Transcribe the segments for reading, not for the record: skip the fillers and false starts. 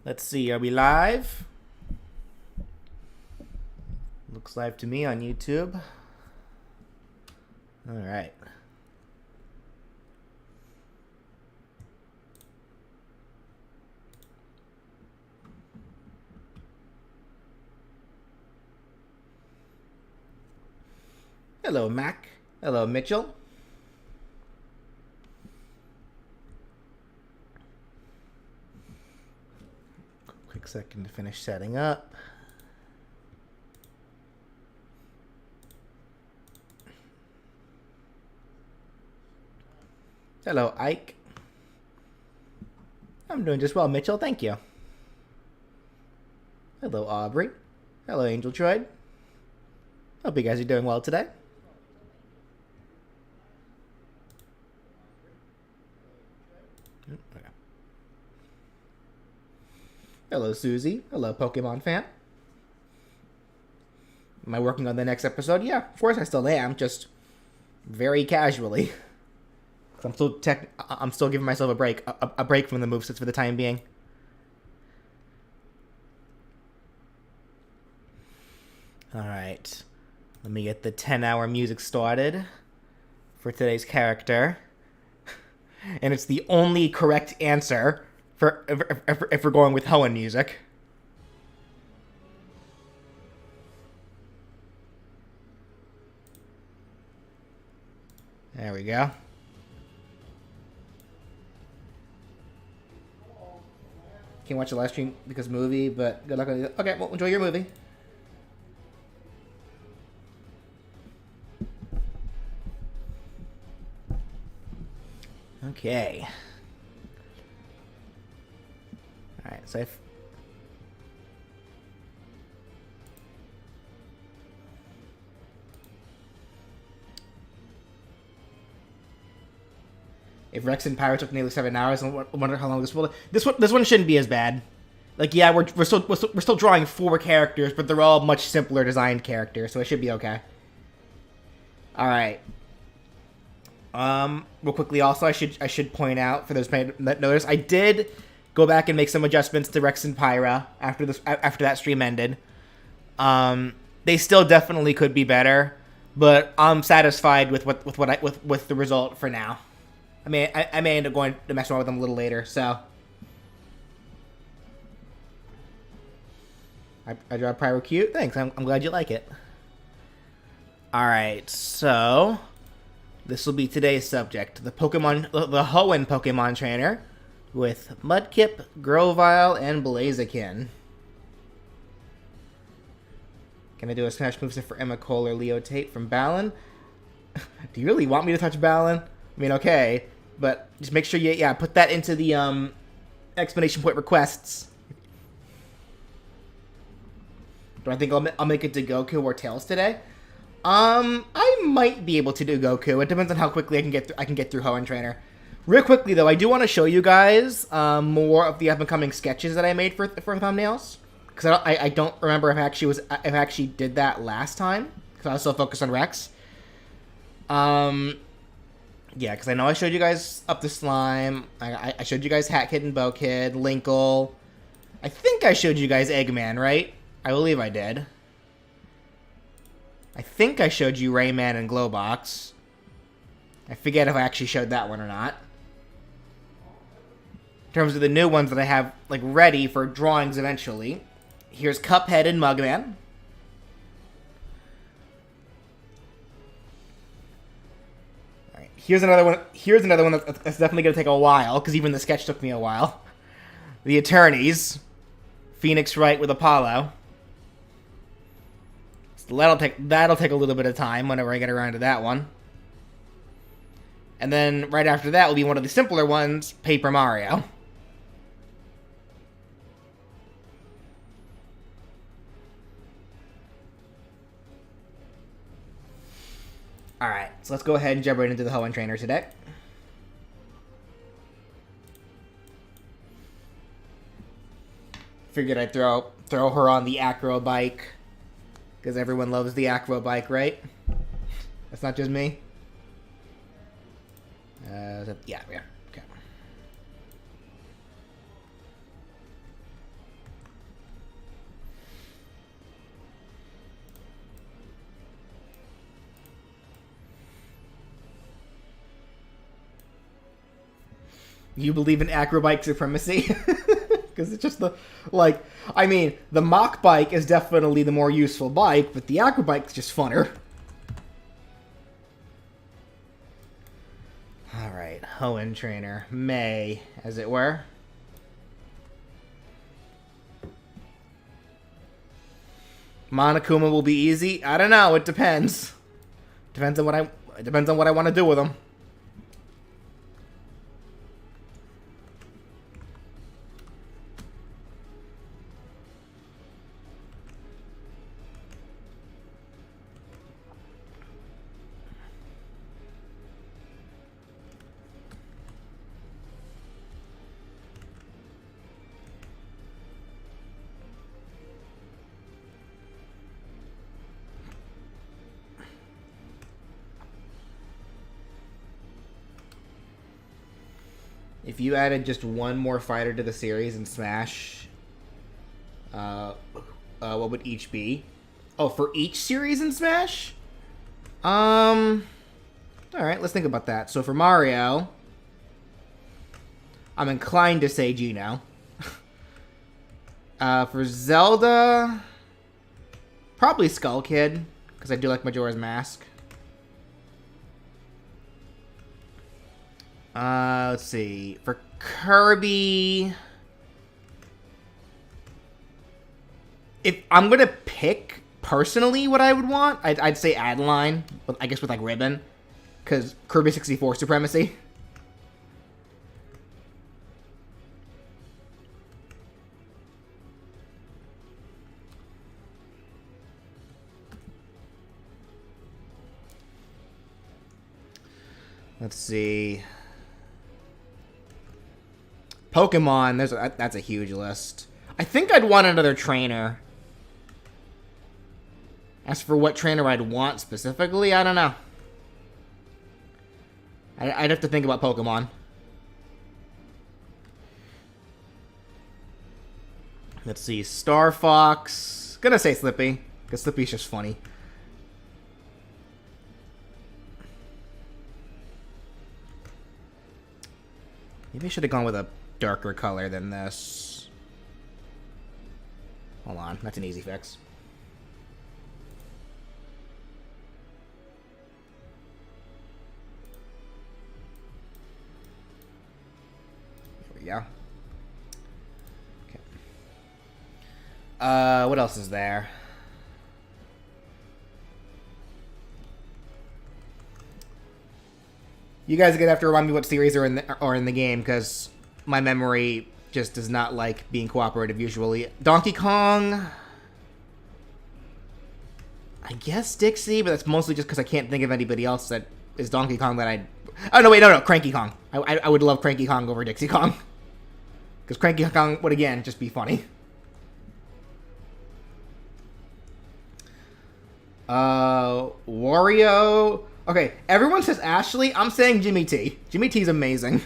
Let's see, are we live? Looks live to me on YouTube. All right. Hello, Mac. Hello, Mitchell. Quick second to finish setting up. Hello, Ike. I'm doing just well, Mitchell. Thank you. Hello, Aubrey. Hello, Angel Troyd. Hope you guys are doing well today. Hello, Susie. Hello, Pokemon fan. Am I working on the next episode? Yeah, of course I still am, just very casually. I'm still giving myself a break, a break from the movesets for the time being. All right, let me get the 10-hour music started for today's character, and it's the only correct answer for if we're going with Hoenn music. There we go. Can't watch the live stream because movie, but good luck on it. Okay, well, enjoy your movie. Okay. Alright, so if Rex and Pyro took nearly 7 hours, I wonder how long this will. This one shouldn't be as bad. Like, yeah, we're still drawing 4 characters, but they're all much simpler designed characters, so it should be okay. All right. Real quickly, also, I should point out for those that notice, I did go back and make some adjustments to Rex and Pyra after that stream ended. They still definitely could be better, but I'm satisfied with with the result for now. I may end up going to mess around with them a little later, so. I draw Pyro cute. Thanks, I'm glad you like it. Alright, so this will be today's subject. The Hoenn Pokemon Trainer with Mudkip, Grovyle, and Blaziken. Can I do a smash moveset for Emrakul or Leo Tate from Balin? Do you really want me to touch Balin? I mean, okay, but just make sure you, put that into the, exclamation point requests. Do I think I'll make it to Goku or Tails today? I might be able to do Goku. It depends on how quickly I can get through Hoenn Trainer. Real quickly, though, I do want to show you guys, more of the up-and-coming sketches that I made for thumbnails. Because I don't remember if I actually did that last time. Because I was so focused on Rex. Yeah, because I know I showed you guys Up the Slime. I showed you guys Hat Kid and Bow Kid, Linkle. I think I showed you guys Eggman, right? I believe I did. I think I showed you Rayman and Glowbox. I forget if I actually showed that one or not. In terms of the new ones that I have, like, ready for drawings eventually. Here's Cuphead and Mugman. Alright, here's another one. Here's another one that's definitely going to take a while, because even the sketch took me a while. The Attorneys. Phoenix Wright with Apollo. So that'll take a little bit of time whenever I get around to that one. And then right after that will be one of the simpler ones, Paper Mario. Alright, so let's go ahead and jump right into the Hoenn Trainer today. Figured I'd throw her on the Acro bike. Because everyone loves the Acro bike, right? That's not just me. Yeah, okay. You believe in acrobike supremacy? Because it's just the, like, I mean, the mock bike is definitely the more useful bike, but the acrobike's just funner. Alright, Hoenn trainer. May, as it were. Monokuma will be easy? I don't know, it depends. Depends on what I want to do with them. If you added just one more fighter to the series in Smash, what would each be? Oh, for each series in Smash? Alright, let's think about that. So for Mario, I'm inclined to say Geno. For Zelda, probably Skull Kid, because I do like Majora's Mask. Let's see. For Kirby, if I'm gonna pick personally what I would want, I'd say Adeline, but I guess with like ribbon, because Kirby 64 supremacy. Let's see. Pokemon, that's a huge list. I think I'd want another trainer. As for what trainer I'd want specifically, I don't know. I'd have to think about Pokemon. Let's see, Star Fox. Gonna say Slippy, because Slippy's just funny. Maybe I should have gone with a darker color than this. Hold on, that's an easy fix. There we go. Okay. What else is there? You guys are gonna have to remind me what series are in the game, because my memory just does not like being cooperative usually. Donkey Kong, I guess Dixie, but that's mostly just because I can't think of anybody else that is Donkey Kong that I'd... Oh, no, wait, no, Cranky Kong. I would love Cranky Kong over Dixie Kong. Because Cranky Kong would, again, just be funny. Wario... Okay, everyone says Ashley. I'm saying Jimmy T. Jimmy T's amazing.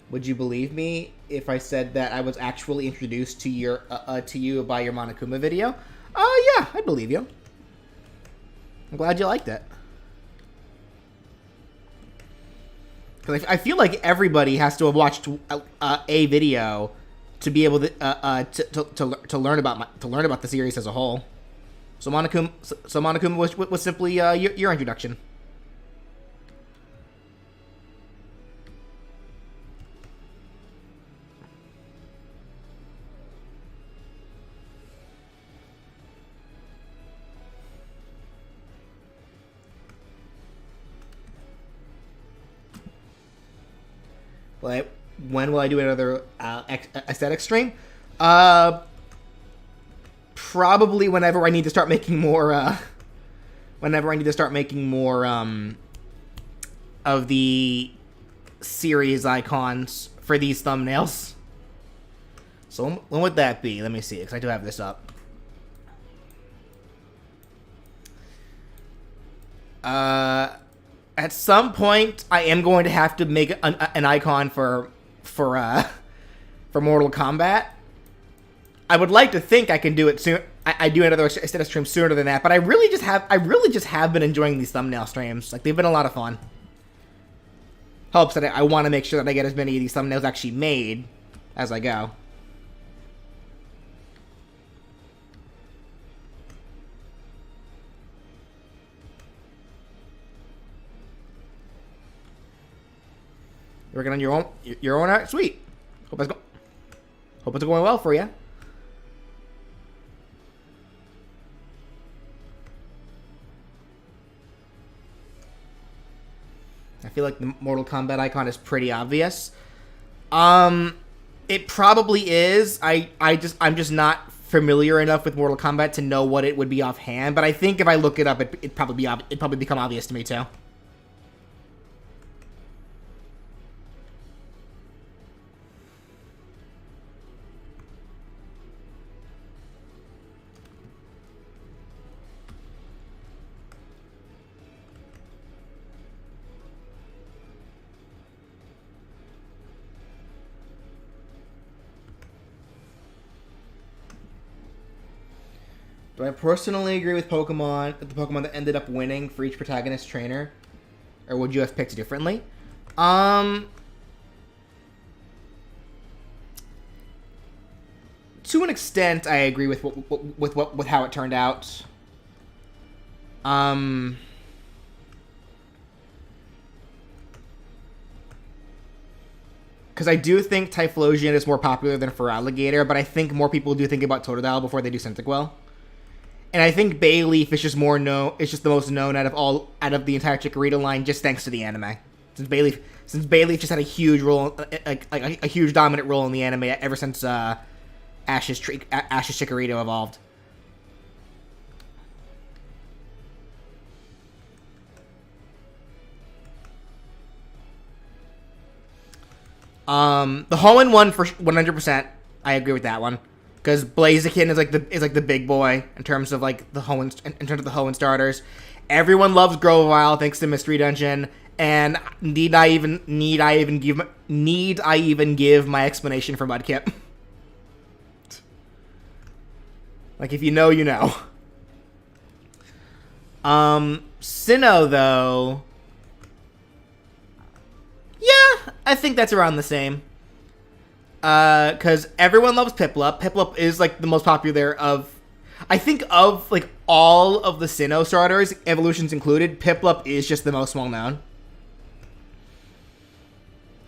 Would you believe me if I said that I was actually introduced to you by your Monokuma video? Yeah, I believe you. I'm glad you liked it. Because I feel like everybody has to have watched a video to be able to learn about the series as a whole. So Monokuma was simply your introduction. Like, when will I do another aesthetic stream? Probably whenever I need to start making more, of the series icons for these thumbnails. So when would that be? Let me see, because I do have this up. At some point, I am going to have to make an icon for Mortal Kombat. I would like to think I can do it soon. I do another extended stream sooner than that. But I really just have been enjoying these thumbnail streams. Like, they've been a lot of fun. Helps that I want to make sure that I get as many of these thumbnails actually made as I go. You're working on your own art? Sweet. Hope it's going well for you. I feel like the Mortal Kombat icon is pretty obvious. It probably is. I'm just not familiar enough with Mortal Kombat to know what it would be offhand, but I think if I look it up, it'd probably become obvious to me too. Do I personally agree with the Pokemon that ended up winning for each protagonist trainer? Or would you have picked differently? To an extent, I agree with how it turned out. Because I do think Typhlosion is more popular than Feraligatr, but I think more people do think about Totodile before they do Cyndaquil. And I think Bayleaf is just it's just the most known out of the entire Chikorita line, just thanks to the anime. Since Bayleaf just had a huge role, a huge dominant role in the anime ever since Ash's Chikorita evolved. The Hoenn one for 100%. I agree with that one. Because Blaziken is like the big boy in terms of like the Hoenn starters. Everyone loves Grovyle thanks to Mystery Dungeon, and need I even give my explanation for Mudkip? Like, if you know, you know. Sinnoh though, yeah, I think that's around the same. Because everyone loves Piplup. Piplup is, like, the most popular of... I think of, like, all of the Sinnoh starters, evolutions included, Piplup is just the most well-known.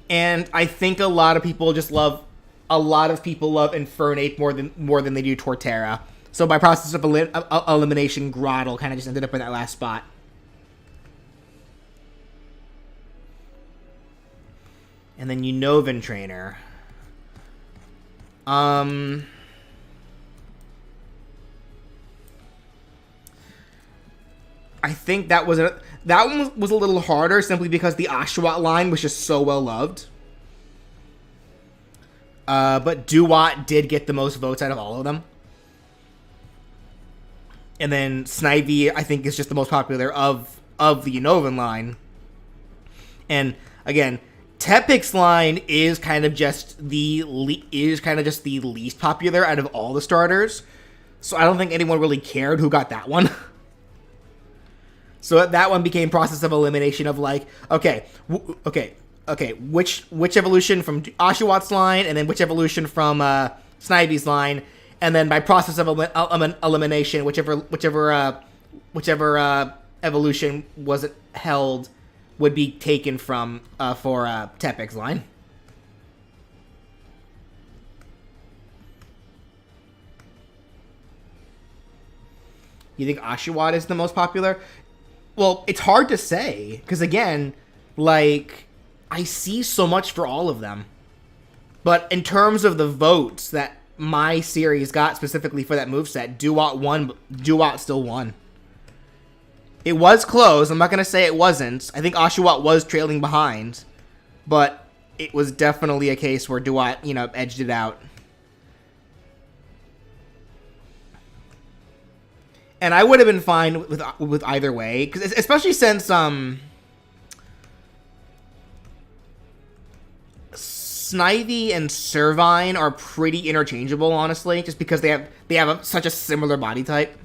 And I think a lot of people love Infernape more than they do Torterra. So by process of elimination, Grotle kind of just ended up in that last spot. And then Unova Trainer. I think that one was a little harder simply because the Oshawott line was just so well loved. But Dewott did get the most votes out of all of them. And then Snivy, I think, is just the most popular of the Unova line. And again, Tepig's line is kind of just the least popular out of all the starters. So I don't think anyone really cared who got that one. So that one became process of elimination of like, okay, which evolution from Oshawott's line, and then which evolution from Snivy's line, and then by process of elimination, whichever evolution wasn't held would be taken from for Tepig's line. You think Oshawott is the most popular? Well, it's hard to say, because again, like, I see so much for all of them. But in terms of the votes that my series got specifically for that moveset, Dewott still won. It was close. I'm not going to say it wasn't. I think Oshawott was trailing behind. But it was definitely a case where Dewott, edged it out. And I would have been fine with either way, because especially since Snivy and Servine are pretty interchangeable, honestly, just because they have such a similar body type.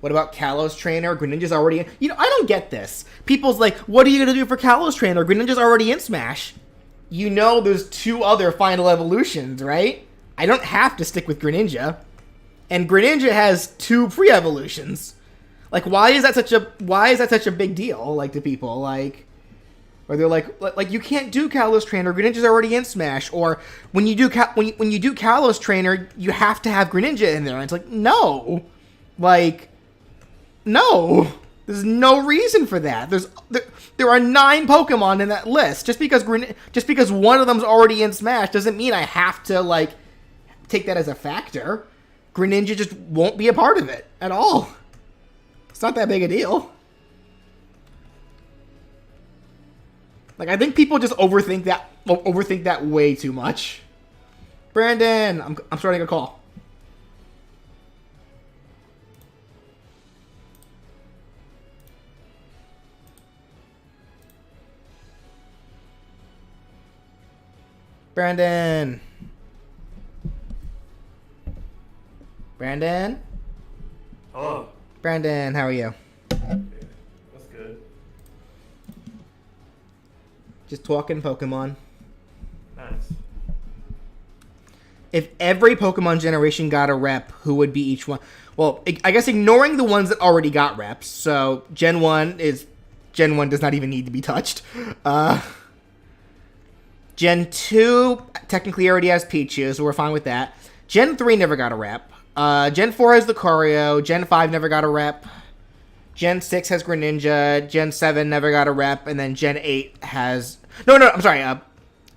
What about Kalos Trainer? Greninja's already in. You know, I don't get this. People's like, what are you going to do for Kalos Trainer? Greninja's already in Smash. You know there's 2 other final evolutions, right? I don't have to stick with Greninja. And Greninja has 2 pre-evolutions. Like, why is that such a big deal, like, to people? Like, or they're like you can't do Kalos Trainer, Greninja's already in Smash. Or when you do when you do Kalos Trainer, you have to have Greninja in there. And it's like, no. Like, no, there's no reason for that. There are 9 Pokemon in that list. Just because one of them's already in Smash doesn't mean I have to like take that as a factor. Greninja just won't be a part of it at all. It's not that big a deal. Like, I think people just overthink that way too much. Brandon, I'm starting a call. Brandon. Brandon? Hello. Brandon, how are you? That's good. Just talking Pokemon. Nice. If every Pokemon generation got a rep, who would be each one? Well, I guess ignoring the ones that already got reps. So Gen 1 does not even need to be touched. Gen 2 technically already has Pichu, so we're fine with that. Gen 3 never got a rep. Gen 4 has Lucario. Gen 5 never got a rep. Gen 6 has Greninja. Gen 7 never got a rep. And then Gen 8 has... No, I'm sorry.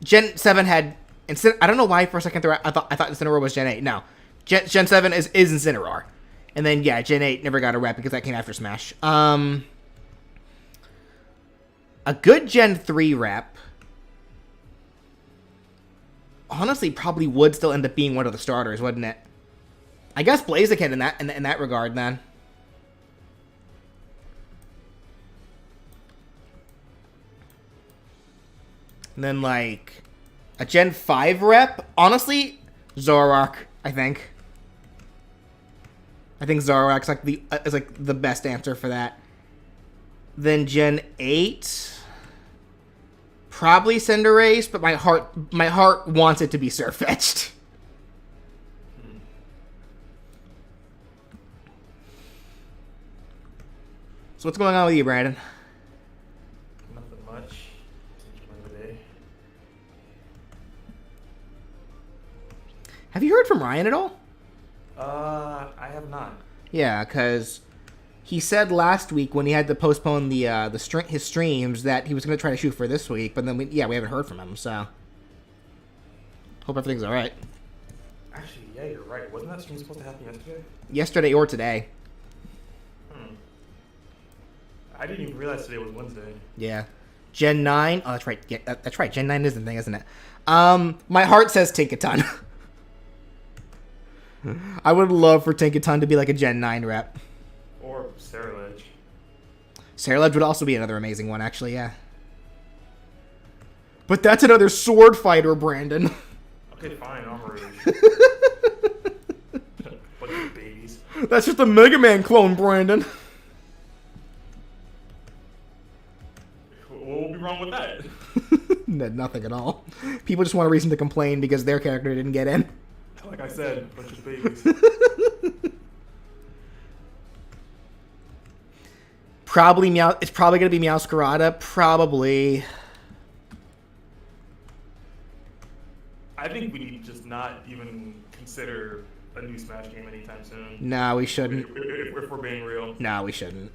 Gen 7 had... I don't know why for a second there I thought Incineroar was Gen 8. No. Gen 7 is Incineroar. And then, yeah, Gen 8 never got a rep because that came after Smash. A good Gen 3 rep... honestly probably would still end up being one of the starters, wouldn't it? I guess Blaziken in that regard, then. And then, like, a Gen 5 rep, honestly, Zoroark, I think. I think Zoroark's like the best answer for that. Then Gen 8... probably Cinderace, but my heart wants it to be Surfetched. So what's going on with you, Brandon? Nothing much. Just enjoying the day. Have you heard from Ryan at all? I have not. Yeah, because he said last week when he had to postpone his streams that he was going to try to shoot for this week, but then we haven't heard from him, so hope everything's all right. Actually, yeah, you're right. Wasn't that stream supposed to happen yesterday? Yesterday or today. I didn't even realize today was Wednesday. Yeah. Gen 9. Oh, that's right. Yeah, that's right. Gen 9 is the thing, isn't it? My heart says Tinkaton. I would love for Tinkaton to be like a Gen 9 rep. Or Ceruledge. Ceruledge would also be another amazing one, actually, yeah. But that's another sword fighter, Brandon. Okay, fine, Armor Rouge. Bunch of babies. That's just a Mega Man clone, Brandon. What will be wrong with that? Nothing at all. People just want a reason to complain because their character didn't get in. Like I said, bunch of babies. Probably Meow. It's probably gonna be Meowscarada. Probably. I think we need to just not even consider a new Smash game anytime soon. Nah, we shouldn't. If we're being real. Nah, we shouldn't.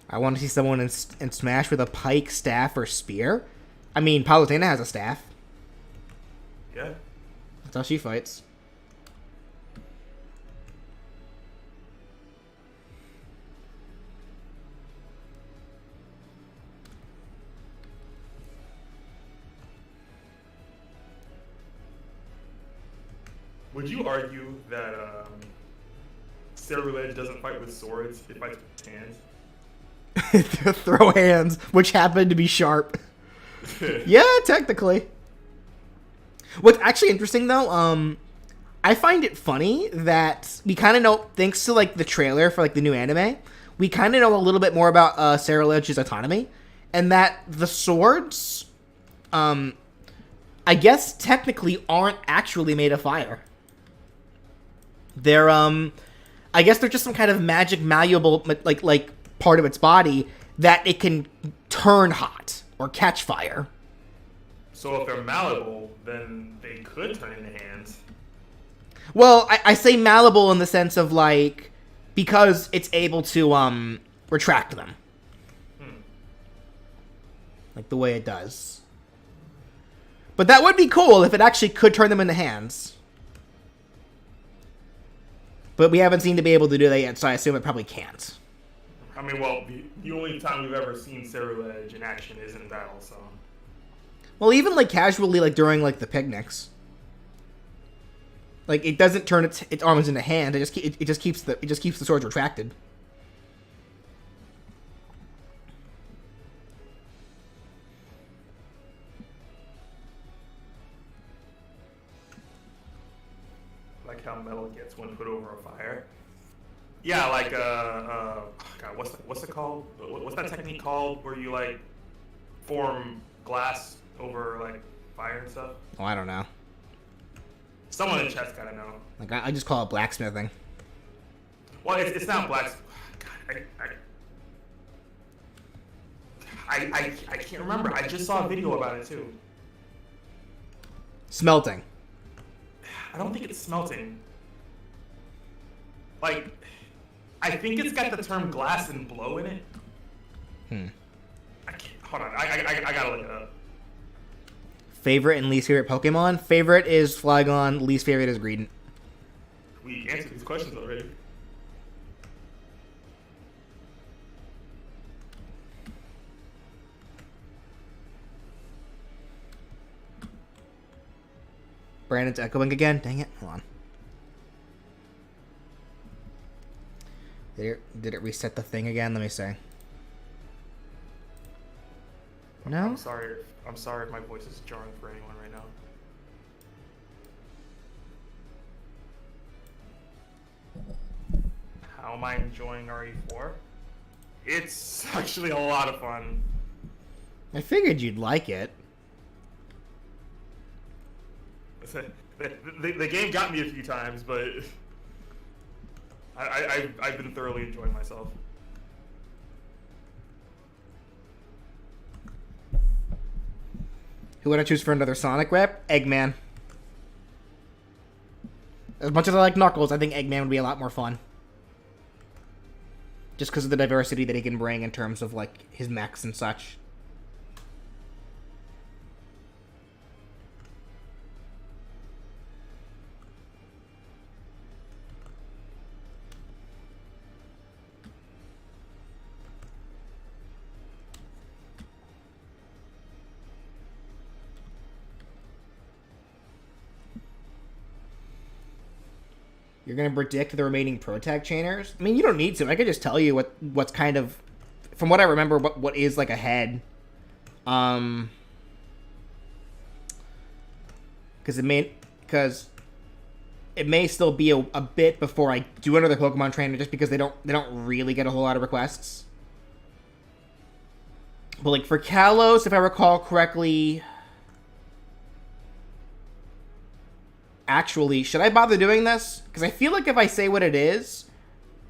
I want to see someone in Smash with a pike, staff, or spear. I mean, Palutena has a staff. Yeah. That's how she fights. Would you argue that Sarah doesn't fight with swords? It fights with hands. Throw hands, which happen to be sharp. Yeah, technically. What's actually interesting though, I find it funny that we kind of know, thanks to like the trailer for like the new anime, we kind of know a little bit more about Sarah Lynch's autonomy, and that the swords, I guess technically aren't actually made of fire. They're I guess they're just some kind of magic malleable like part of its body that it can turn hot or catch fire. So if they're malleable, then they could turn into hands. Well, I say malleable in the sense of like because it's able to retract them. Like the way it does. But that would be cool if it actually could turn them into hands. But we haven't seemed to be able to do that yet, so I assume it probably can't. I mean, well, the only time we've ever seen Sarah in action is in battle, so. Well, even like casually, like during like the picnics, like it doesn't turn its arms into hands. It just keeps the swords retracted. Like how metal gets when put over a fire. Yeah, like God, what's it called? What's that technique called where you like form glass over like fire and stuff? Oh, I don't know. Someone in chat's gotta know. Like I just call it blacksmithing. Well, it's not black. God, I can't remember. I just saw a video about it too. Smelting. I don't think it's smelting. Like, I think it's got the term glass and blow in it. I can't. Hold on. I gotta look it up. Favorite and least favorite Pokemon? Favorite is Flygon. Least favorite is Greedent. We answered these questions already. Brandon's echoing again. Dang it. Hold on. Did it reset the thing again? Let me see. No? I'm sorry if my voice is jarring for anyone right now. How am I enjoying RE4? It's actually a lot of fun. I figured you'd like it. The game got me a few times, but I've been thoroughly enjoying myself. Who would I choose for another Sonic rep? Eggman. As much as I like Knuckles, I think Eggman would be a lot more fun. Just because of the diversity that he can bring in terms of like his mechs and such. You're gonna predict the remaining Pro Tag chainers? I mean, you don't need to. I could just tell you what's kind of, from what I remember, what is like ahead. Because it may still be a bit before I do another Pokemon trainer, just because they don't really get a whole lot of requests. But like for Kalos, if I recall correctly. Actually, should I bother doing this? Because I feel like if I say what it is,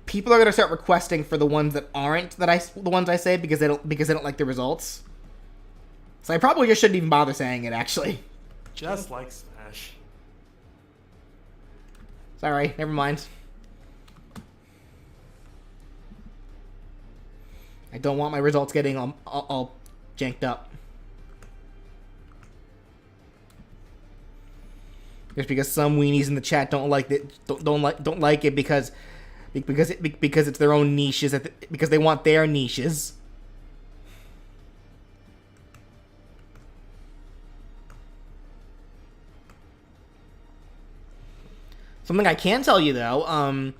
people are gonna start requesting for the ones that aren't the ones I say because they don't like the results. So I probably just shouldn't even bother saying it. Actually, just like Smash. Sorry, never mind. I don't want my results getting all janked up. Just because some weenies in the chat don't like it, don't like it because it's their own niches, because they want their niches. Something I can tell you, though,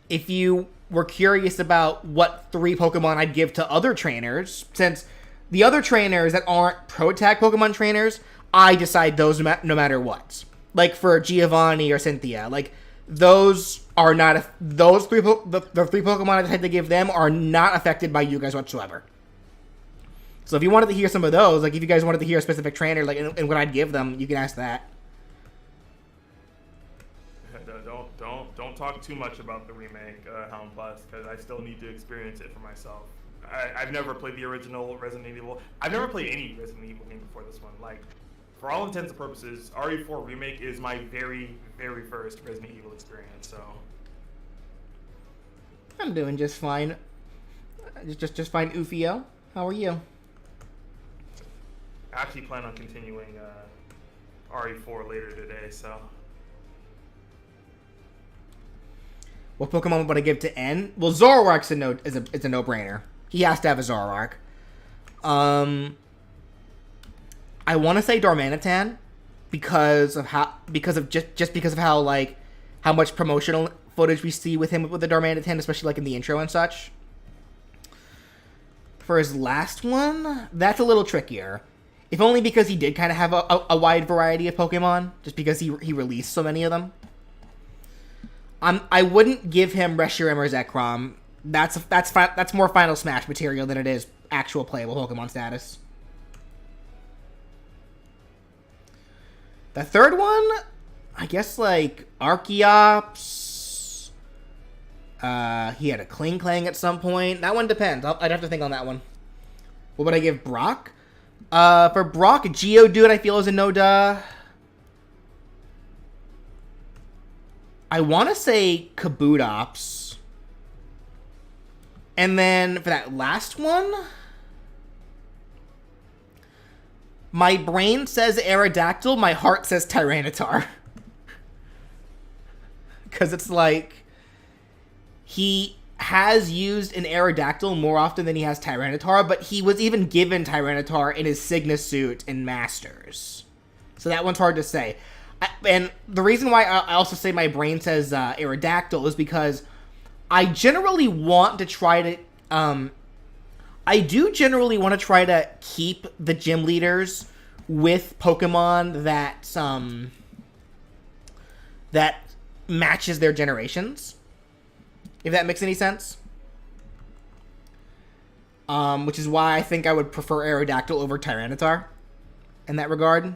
if you were curious about what 3 Pokemon I'd give to other trainers, since the other trainers that aren't Pro Tag Pokemon trainers, I decide those no matter what. Like for Giovanni or Cynthia, like those are not those three the 3 Pokemon I decided to give them are not affected by you guys whatsoever. So if you wanted to hear some of those, like if you guys wanted to hear a specific trainer, like and what I'd give them, you can ask that. Don't talk too much about the remake Hound Plus, because I still need to experience it for myself. I've never played the original Resident Evil. I've never played any Resident Evil game before this one. Like, for all intents and purposes, RE4 Remake is my very, very first Resident Evil experience. So I'm doing just fine. Just fine, Ufio. How are you? I actually plan on continuing RE4 later today. So. What Pokemon would I give to N? Well, Zoroark's a no-brainer. He has to have a Zoroark. I want to say Darmanitan because of how like how much promotional footage we see with him with the Darmanitan, especially like in the intro and such. For his last one, that's a little trickier. If only because he did kind of have a wide variety of Pokemon, just because he released so many of them. I wouldn't give him Reshiram or Zekrom. That's more Final Smash material than it is actual playable Pokemon status. The third one, I guess like Archeops. He had a Kling at some point. That one depends. I'd have to think on that one. What would I give Brock? For Brock, Geodude I feel is a no-duh. I want to say Kabutops. And then for that last one, my brain says Aerodactyl, my heart says Tyranitar. Because it's like, he has used an Aerodactyl more often than he has Tyranitar, but he was even given Tyranitar in his Signa suit in Masters. So that one's hard to say. And the reason why I also say my brain says Aerodactyl is because I generally want to try to... I do generally want to try to keep the gym leaders with Pokemon that matches their generations. If that makes any sense. Which is why I think I would prefer Aerodactyl over Tyranitar in that regard.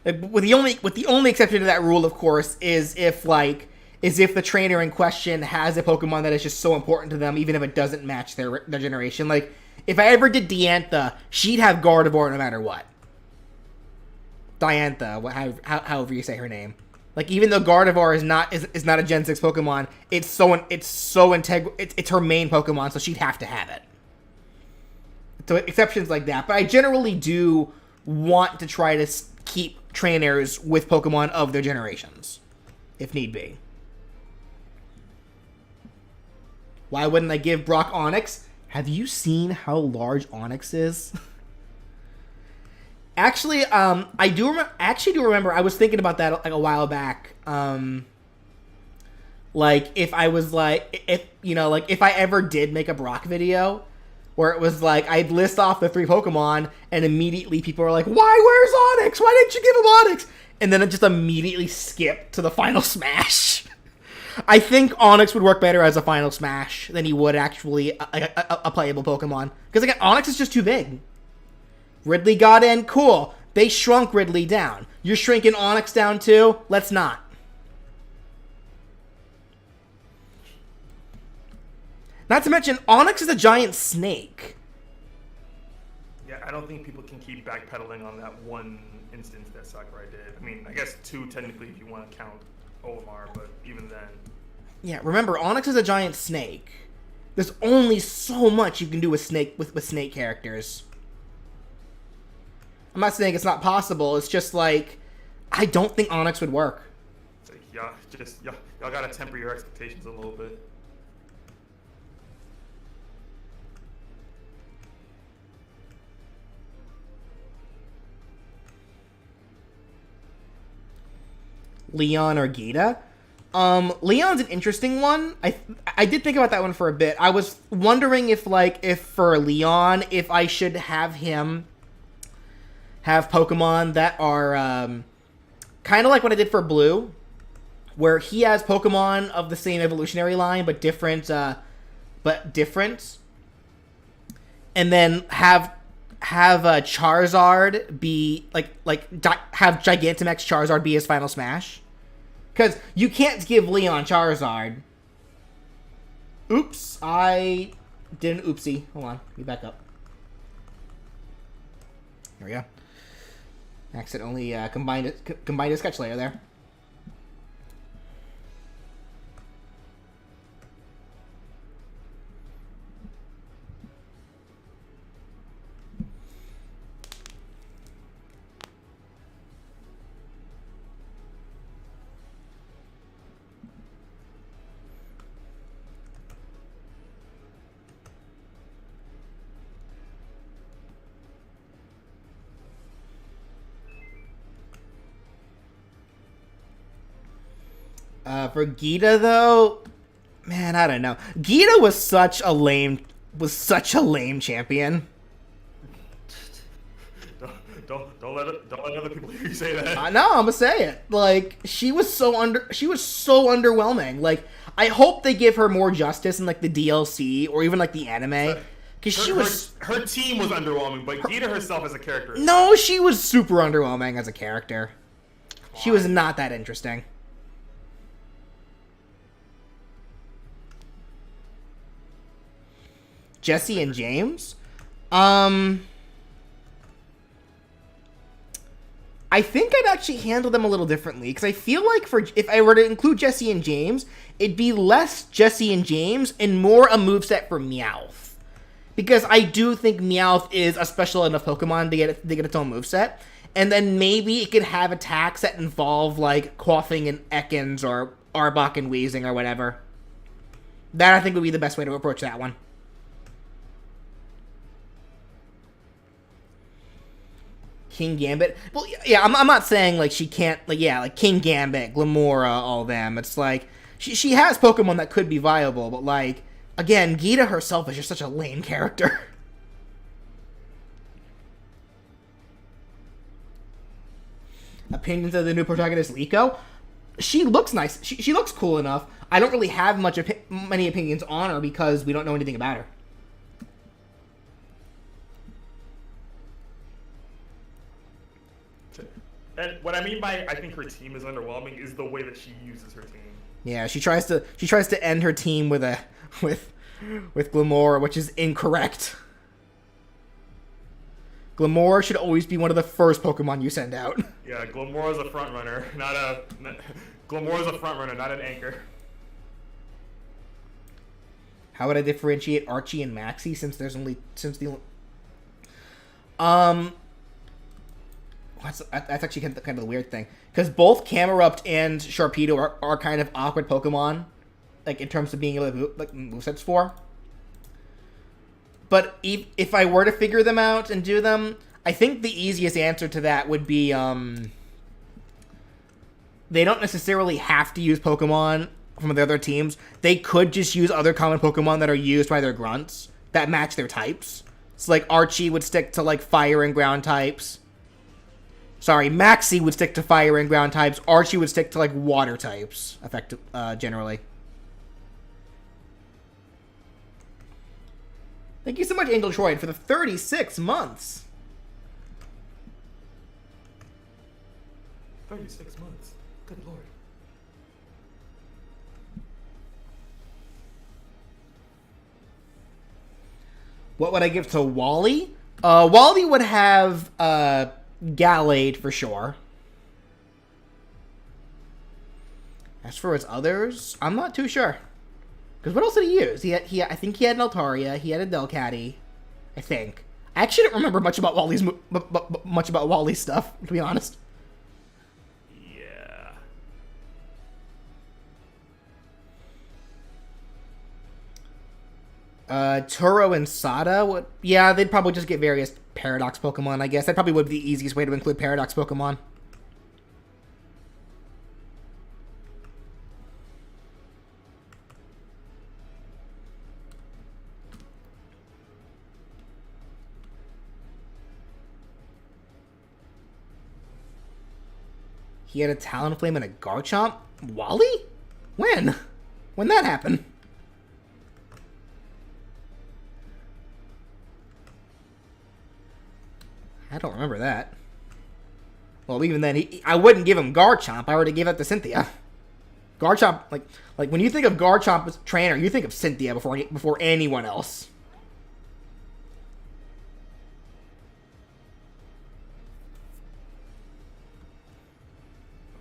With the only exception to that rule, of course, is if the trainer in question has a Pokemon that is just so important to them, even if it doesn't match their generation. Like, if I ever did Diantha, she'd have Gardevoir no matter what. Diantha, however you say her name. Like, even though Gardevoir is not a Gen 6 Pokemon, it's so integral. It's her main Pokemon, so she'd have to have it. So exceptions like that, but I generally do want to try to keep trainers with Pokemon of their generations, if need be. Why wouldn't I give Brock Onix? Have you seen how large Onix is? Actually, I do remember. I was thinking about that like a while back. Like if I ever did make a Brock video, where it was like I'd list off the 3 Pokemon, and immediately people were like, "Why? Where's Onix? Why didn't you give him Onix?" And then it just immediately skipped to the Final Smash. I think Onix would work better as a Final Smash than he would actually a playable Pokemon. Because again, Onix is just too big. Ridley got in, cool. They shrunk Ridley down. You're shrinking Onix down too? Let's not. Not to mention, Onix is a giant snake. Yeah, I don't think people can keep backpedaling on that one instance that Sakurai did. I mean, I guess 2 technically if you want to count Olimar, but even then. Yeah, remember, Onix is a giant snake. There's only so much you can do with snake characters. I'm not saying it's not possible. It's just like, I don't think Onix would work. It's like, y'all gotta temper your expectations a little bit. Leon or Gita. Leon's an interesting one. I did think about that one for a bit. I was wondering if for Leon, if I should have him have Pokemon that are kind of like what I did for Blue, where he has Pokemon of the same evolutionary line but different, and then have Charizard be have Gigantamax Charizard be his final smash. Because you can't give Leon Charizard. Oops, I did an oopsie. Hold on, let me back up. There we go. Accidentally combined a sketch layer there. For Gita though, man, I don't know. Gita was such a lame champion. Don't let other people hear you say that. No, I'm gonna say it. Like she was so underwhelming. Like I hope they give her more justice in like the DLC or even like the anime. Because her team was underwhelming, but Gita herself as a character. No, she was super underwhelming as a character. She was not that interesting. Jesse and James? I think I'd actually handle them a little differently, because I feel like if I were to include Jesse and James, it'd be less Jesse and James and more a moveset for Meowth. Because I do think Meowth is a special enough Pokemon to get its own moveset, and then maybe it could have attacks that involve, like, Quaffing and Ekans or Arbok and Weezing or whatever. That, I think, would be the best way to approach that one. King Gambit. Well, yeah, I'm not saying, like, she can't, like, yeah, like, King Gambit, Glamora, all them. It's like, she has Pokemon that could be viable, but, like, again, Gita herself is just such a lame character. Opinions of the new protagonist, Liko? She looks nice. She looks cool enough. I don't really have many opinions on her because we don't know anything about her. And what I mean by I think her team is underwhelming is the way that she uses her team. Yeah, she tries to end her team with Glamora, which is incorrect. Glamora should always be one of the first Pokemon you send out. Yeah, Glamora's a front runner, Glamora's a front runner, not an anchor. How would I differentiate Archie and Maxie since the that's actually kind of the weird thing, because both Camerupt and Sharpedo are kind of awkward Pokemon, like in terms of being able to movesets for. But if I were to figure them out and do them, I think the easiest answer to that would be they don't necessarily have to use Pokemon from the other teams. They could just use other common Pokemon that are used by their grunts that match their types. So like Archie would stick to like fire and ground types. Sorry, Maxie would stick to fire and ground types. Archie would stick to like water types, generally. Thank you so much, Angel Troyd, for the 36 months. 36 months. Good lord. What would I give to Wally? Wally would have Gallade for sure. As for his others, I'm not too sure. Because what else did he use? I think he had an Altaria. He had a Delcatty. I think. I actually don't remember much about Wally's stuff, to be honest. Yeah. Turo and Sada would... Yeah, they'd probably just get various Paradox Pokemon, I guess. That probably would be the easiest way to include Paradox Pokemon. He had a Talonflame and a Garchomp? Wally? When? When that happened? I don't remember that. Well, even then, I wouldn't give him Garchomp. I already gave that to Cynthia. Garchomp, like when you think of Garchomp as trainer, you think of Cynthia before anyone else.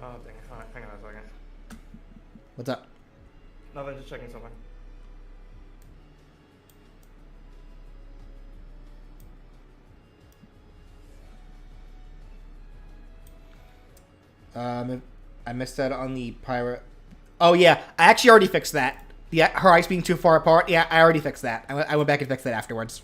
Oh, dang it. Hang on a second. What's up? Nothing, just checking something. I missed that on the pirate. Oh yeah, I actually already fixed that. Her eyes being too far apart. Yeah, I already fixed that. I went back and fixed that afterwards.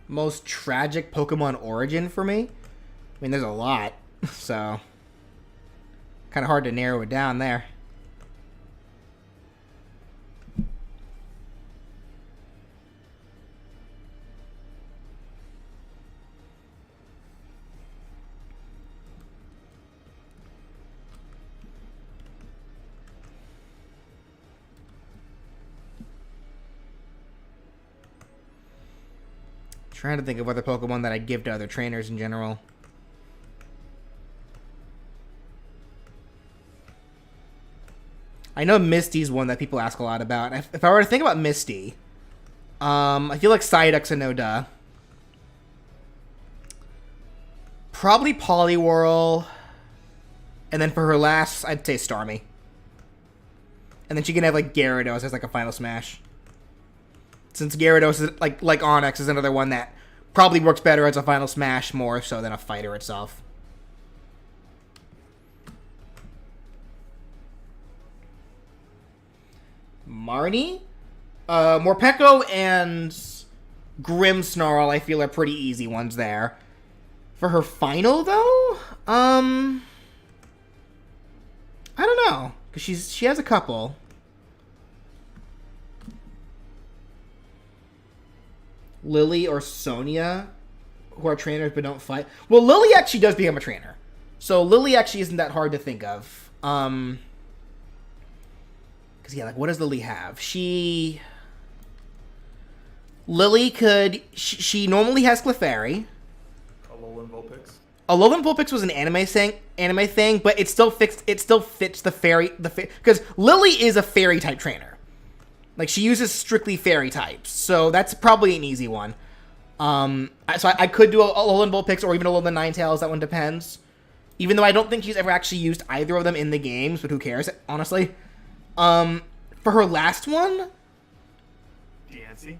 Most tragic Pokemon origin for me? I mean, there's a lot, so kind of hard to narrow it down there. Trying to think of other Pokemon that I'd give to other trainers in general. I know Misty's one that people ask a lot about. If I were to think about Misty, I feel like Psyduck's a no-duh. Probably Poliwhirl. And then for her last, I'd say Starmie. And then she can have like Gyarados as like a final smash. Since Gyarados is like Onyx is another one that probably works better as a final smash more so than a fighter itself. Marnie? Morpeko and Grimmsnarl I feel are pretty easy ones there. For her final though? I don't know. Because she has a couple. Lily or Sonia, who are trainers but don't fight. Well, Lily actually does become a trainer. So Lily actually isn't that hard to think of. Because, yeah, like, what does Lily have? Lily could... She normally has Clefairy. Alolan Vulpix. Alolan Vulpix was an anime thing, but it still fits the fairy... Because Lily is a fairy-type trainer. Like, she uses strictly fairy types, so that's probably an easy one. So I could do a Alolan Vulpix or even a Alolan Ninetales, that one depends. Even though I don't think she's ever actually used either of them in the games, but who cares, honestly. For her last one... Diancie?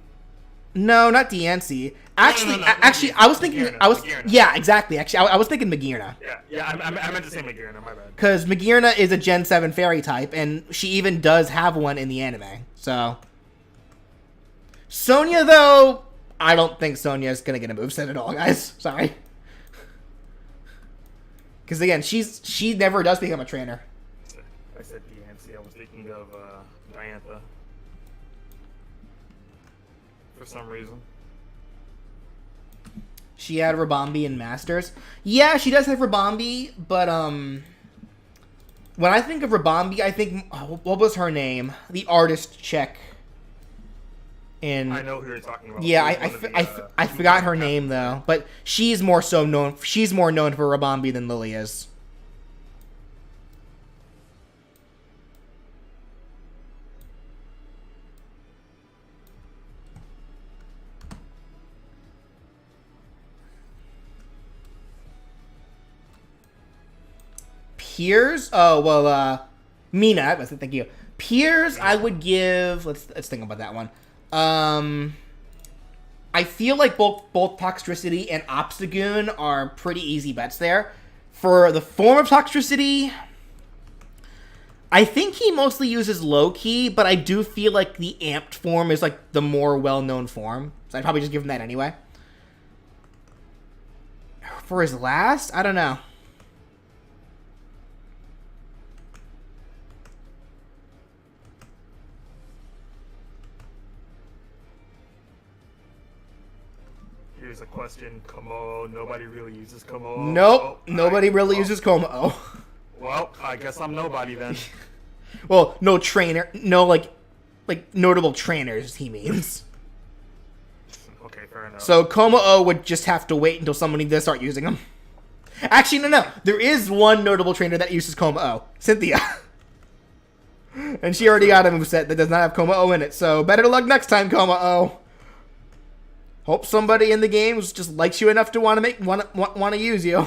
No, not Diancie. Actually, No, actually, I was thinking... Magearna. Yeah, exactly. Actually, I was thinking Magearna. Yeah, I meant to say Magearna, my bad. Because Magearna is a Gen 7 fairy type, and she even does have one in the anime. So, Sonia, though, I don't think Sonia's going to get a moveset at all, guys. Sorry. Because, again, she never does become a trainer. I said Diancie. I was thinking of Diantha. For some reason. She had Rabombi in Masters. Yeah, she does have Rabombi, but, when I think of Rabombi, I think... what was her name? The artist chick. I know who you're talking about. Yeah, I forgot her name, though. But she's more known for Rabombi than Lily is. Piers? Oh, well, Mina. Thank you. Piers, I would give... Let's think about that one. I feel like both Toxtricity and Obstagoon are pretty easy bets there. For the form of toxicity, I think he mostly uses low key, but I do feel like the amped form is like the more well-known form. So I'd probably just give him that anyway. For his last, I don't know. Here's a question. Como, nobody really uses Como. Nope, nobody really uses Como. Well, I guess I'm nobody then. Well, no trainer, no like notable trainers, he means. Okay, fair enough. So Como would just have to wait until somebody does start using them. Actually, no. There is one notable trainer that uses Como, Cynthia. And she already got a moveset that does not have Como in it, so better luck next time, Como. Hope somebody in the games just likes you enough to want to use you.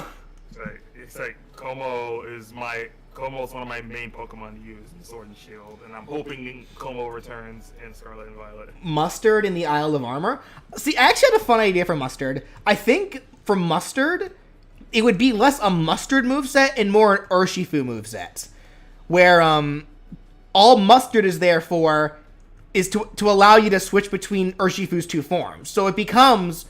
It's like Como is one of my main Pokemon to use in Sword and Shield, and I'm hoping Como returns in Scarlet and Violet. Mustard in the Isle of Armor. See, I actually had a fun idea for Mustard. I think for Mustard, it would be less a Mustard moveset and more an Urshifu moveset, where all Mustard is there for is to allow you to switch between Urshifu's two forms. So it becomes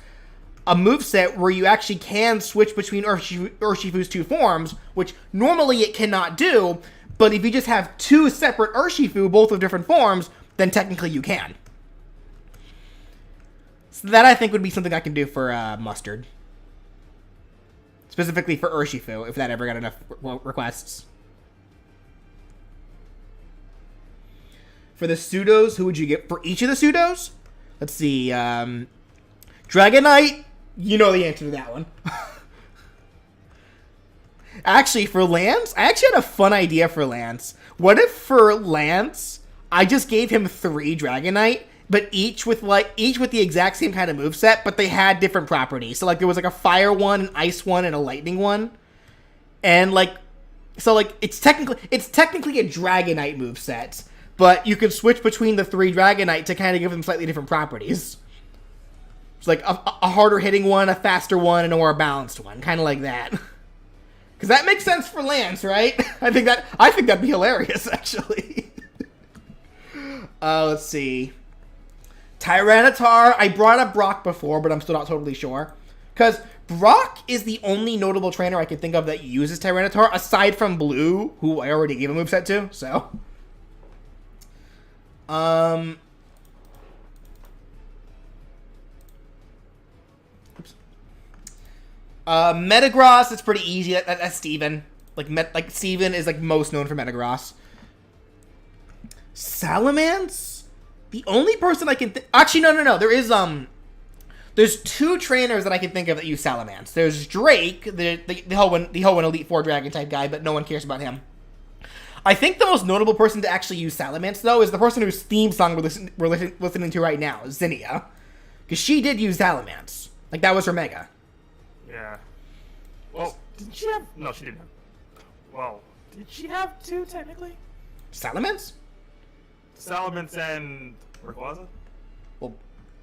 a moveset where you actually can switch between Urshifu's two forms, which normally it cannot do, but if you just have two separate Urshifu, both of different forms, then technically you can. So that I think would be something I can do for Mustard. Specifically for Urshifu, if that ever got enough requests. For the pseudos, who would you get for each of the pseudos? Let's see. Dragonite, you know the answer to that one. Actually, for Lance, I actually had a fun idea for Lance. What if for Lance, I just gave him 3 Dragonite, but each with the exact same kind of moveset, but they had different properties. So like there was like a fire one, an ice one, and a lightning one. And it's technically a Dragonite moveset. But you could switch between the 3 Dragonite to kind of give them slightly different properties. It's like a harder hitting one, a faster one, and a more balanced one. Kind of like that. Because that makes sense for Lance, right? I think that'd be hilarious, actually. Let's see. Tyranitar. I brought up Brock before, but I'm still not totally sure. Because Brock is the only notable trainer I can think of that uses Tyranitar, aside from Blue, who I already gave a moveset to, so... Metagross, it's pretty easy. That's Steven. Like Steven is like most known for Metagross. Salamence? The only person I can actually no. There's 2 trainers that I can think of that use Salamence. There's Drake, the Hoenn Elite 4 Dragon type guy, but no one cares about him. I think the most notable person to actually use Salamence, though, is the person whose theme song we're listening to right now, Zinnia. Because she did use Salamence. Like, that was her mega. Yeah. Well, did she have... No, she didn't have... Well, did she have 2, technically? Salamence? Salamence and Rayquaza? Well,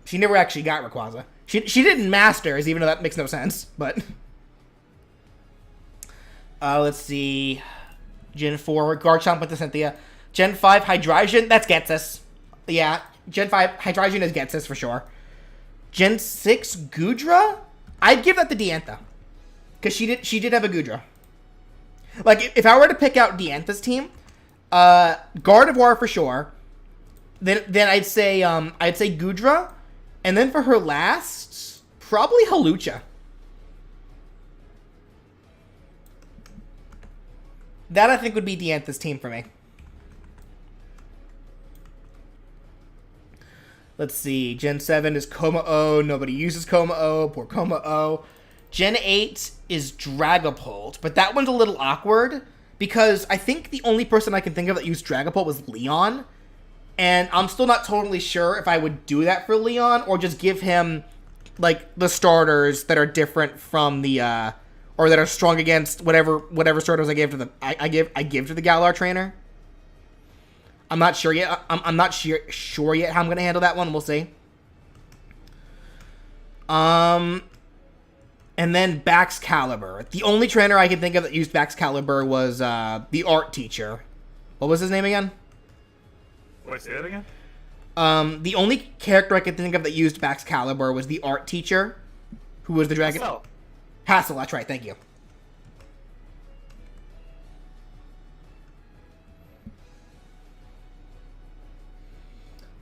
she never actually got Rayquaza. She didn't Masters, even though that makes no sense, but... let's see... Gen 4, Garchomp with the Cynthia. Gen 5, Hydreigon, that's Getsus. Yeah, Gen 5, Hydreigon is Getsus for sure. Gen 6, Goodra? I'd give that to Diantha. Because she did have a Goodra. Like, if I were to pick out Diantha's team, Gardevoir for sure. Then I'd say Goodra. And then for her last, probably Hawlucha. That, I think, would be Diantha's team for me. Let's see. Gen 7 is Como-O. Nobody uses Como-O. Poor Como-O. Gen 8 is Dragapult. But that one's a little awkward. Because I think the only person I can think of that used Dragapult was Leon. And I'm still not totally sure if I would do that for Leon. Or just give him, like, the starters that are different from the... or that are strong against whatever starters I give to the I give to the Galar trainer. I'm not sure yet. I'm not sure yet how I'm gonna handle that one. We'll see. And And then Baxcalibur. The only trainer I can think of that used Baxcalibur was the art teacher. What was his name again? Wait, say that again? The only character I could think of that used Baxcalibur was the art teacher, who was the dragon. Hassel, that's right, thank you.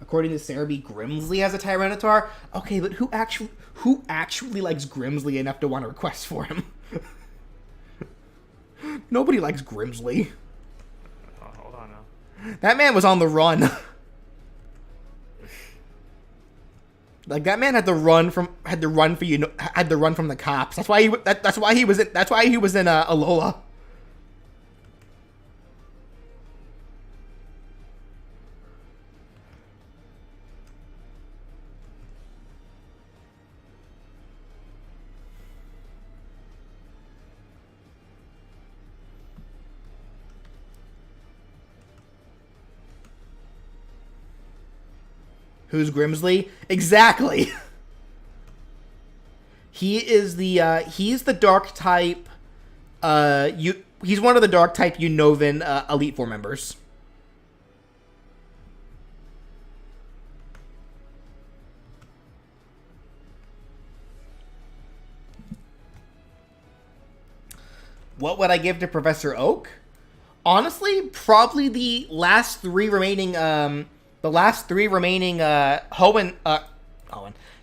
According to Cerebi, Grimsley has a Tyranitar. Okay, but who actually likes Grimsley enough to want to request for him? Nobody likes Grimsley. Oh, hold on now. That man was on the run. Like that man had to run from the cops. That's why he was in Alola. Who's Grimsley? Exactly. He's the dark type. He's one of the dark type Unnovan Elite Four members. What would I give to Professor Oak? Honestly, probably the last three remaining Hoenn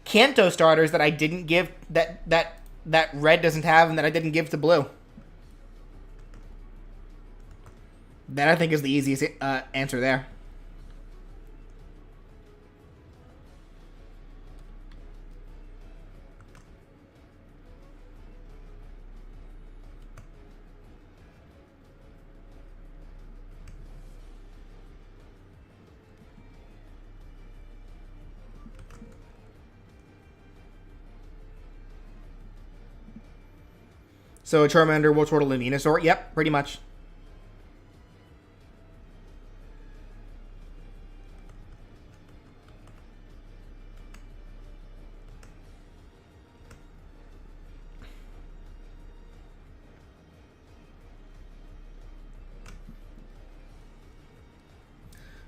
Kanto starters that I didn't give that Red doesn't have and that I didn't give to Blue. That I think is the easiest answer there. So a Charmander, Wartortle, and Venusaur. Yep, pretty much.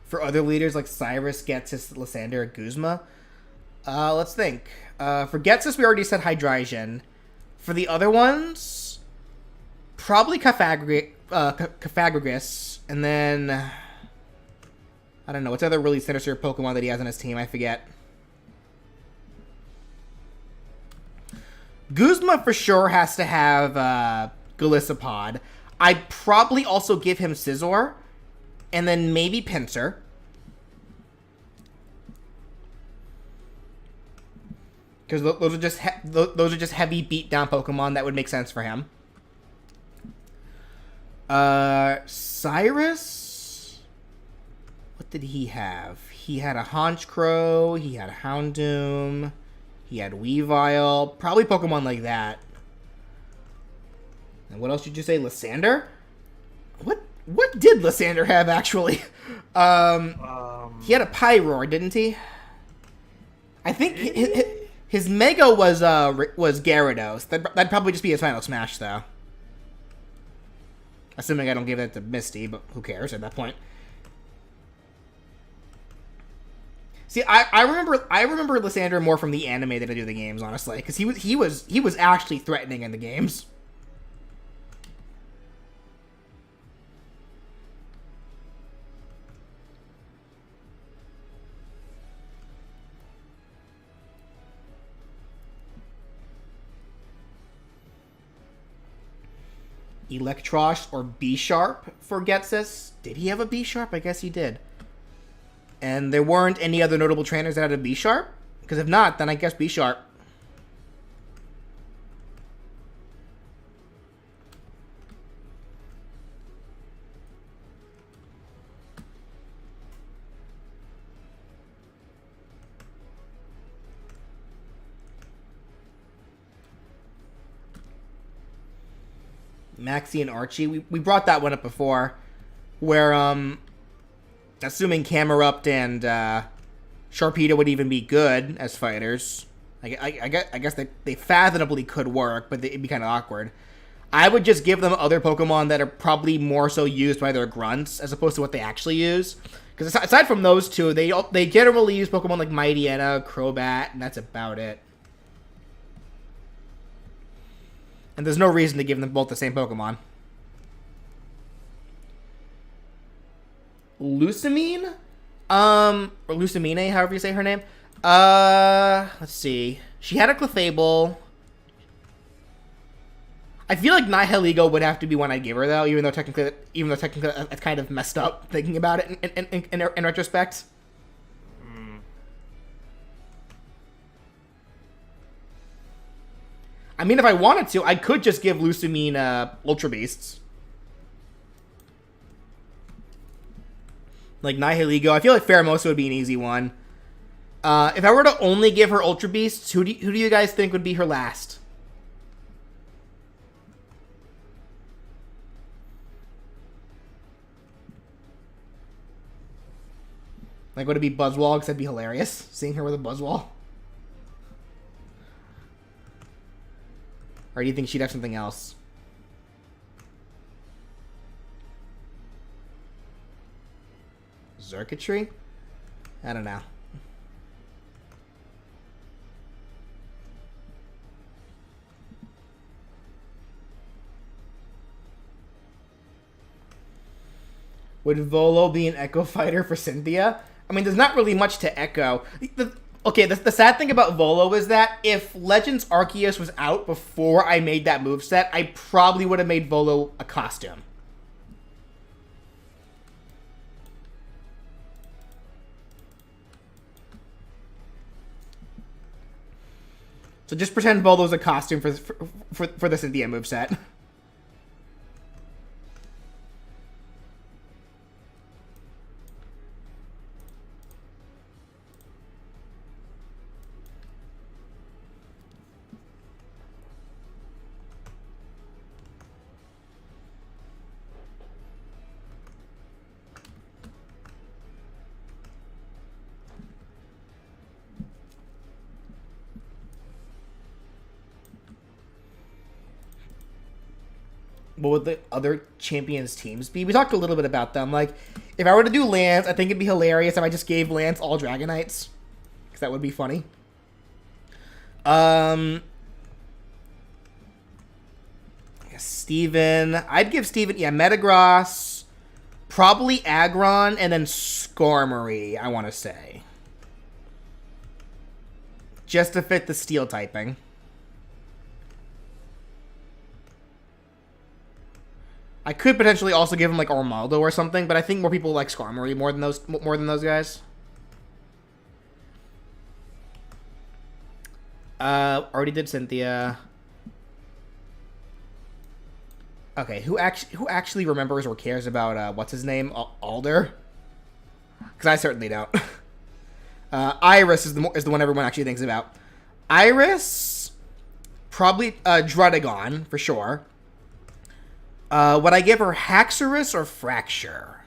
For other leaders like Cyrus, Getsis, Lysander, Guzma, let's think. For Getsis, we already said Hydreigon. For the other ones, probably Cafagrigus, and then I don't know what's other really sinister Pokemon that he has on his team. I forget. Guzma for sure has to have Golisopod. I'd probably also give him Scizor, and then maybe Pinsir. Because those are just heavy beatdown Pokemon that would make sense for him. Cyrus, what did he have? He had a Honchkrow, he had a Houndoom, he had Weavile, probably Pokemon like that. And what else did you say? Lysander? What did Lysander have actually? He had a Pyroar, didn't he? I think his Mega was Gyarados. That'd probably just be his final smash, though. Assuming I don't give that to Misty, but who cares at that point? See, I remember Lysander more from the anime than I do the games, honestly, because he was actually threatening in the games. Electrosh or B-Sharp for Getsis. Did he have a B-Sharp? I guess he did. And there weren't any other notable trainers that had a B-Sharp? Because if not, then I guess B-Sharp. Maxie and Archie. We brought that one up before. Where, assuming Camerupt and Sharpedo would even be good as fighters. I guess they fathomably could work, but it'd be kind of awkward. I would just give them other Pokemon that are probably more so used by their grunts as opposed to what they actually use. Because aside from those two, they generally use Pokemon like Mightyena, Crobat, and that's about it. And there's no reason to give them both the same Pokemon. Lusamine? Or Lusamine, however you say her name. Let's see. She had a Clefable. I feel like Nihilego would have to be one I'd give her, though, even though technically it's kind of messed up thinking about it in retrospect. I mean, if I wanted to, I could just give Lusamine Ultra Beasts. Like Nihilego. I feel like Pheromosa would be an easy one. If I were to only give her Ultra Beasts, who do you guys think would be her last? Like, would it be Buzzwole? Because that'd be hilarious, seeing her with a Buzzwole. Or do you think she'd have something else? Xurkitree? I don't know. Would Volo be an Echo Fighter for Cynthia? I mean, there's not really much to Echo. The sad thing about Volo is that if Legends Arceus was out before I made that moveset, I probably would have made Volo a costume. So just pretend Volo's a costume for the Cynthia moveset. What would the other champions' teams be? We talked a little bit about them. Like, if I were to do Lance, I think it'd be hilarious if I just gave Lance all Dragonites. Because that would be funny. Steven. I'd give Steven, yeah, Metagross, probably Aggron, and then Skarmory, I want to say. Just to fit the steel typing. I could potentially also give him like Armaldo or something, but I think more people like Skarmory more than those guys. Already did Cynthia. Okay, who actually remembers or cares about what's his name, Alder? Because I certainly don't. Iris is the one everyone actually thinks about. Iris, probably Druddigon for sure. Would I give her Haxorus or Fracture?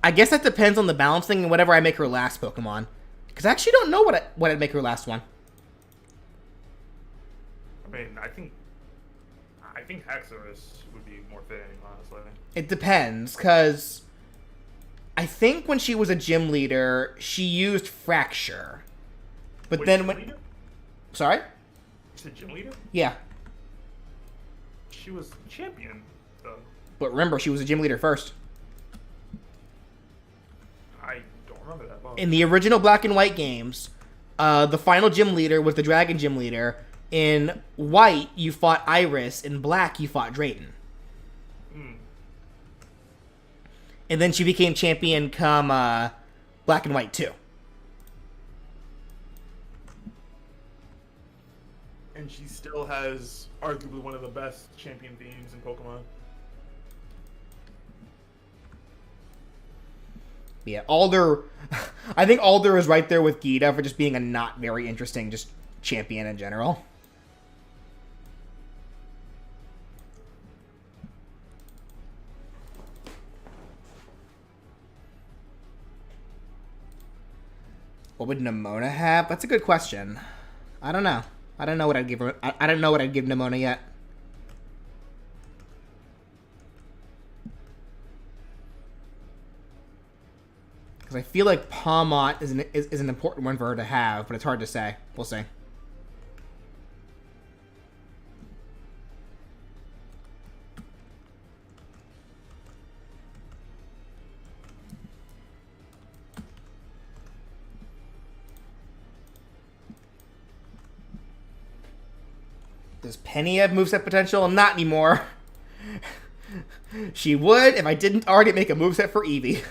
I guess that depends on the balancing and whatever I make her last Pokemon. Because I actually don't know what I'd make her last one. I mean, I think Haxorus would be more fitting, honestly. It depends, because I think when she was a gym leader, she used Fracture. But Wait, then when... leader? Sorry? You said gym leader? Yeah. She was champion, though. But remember, she was a gym leader first. I don't remember that. Well, In the original Black and White games, the final gym leader was the Dragon Gym Leader. In White, you fought Iris. In Black, you fought Drayton. And then she became champion come Black and White 2. and she still has arguably one of the best champion themes in Pokemon. Yeah, Alder... I think Alder is right there with Gita for just being a not very interesting just champion in general. What would Nimona have? That's a good question. I don't know. I don't know what I'd give her. I don't know what I'd give Nimona yet. Because I feel like Palmont is an important one for her to have, but it's hard to say. We'll see. Does Penny have moveset potential? Not anymore. She would if I didn't already make a moveset for Eevee.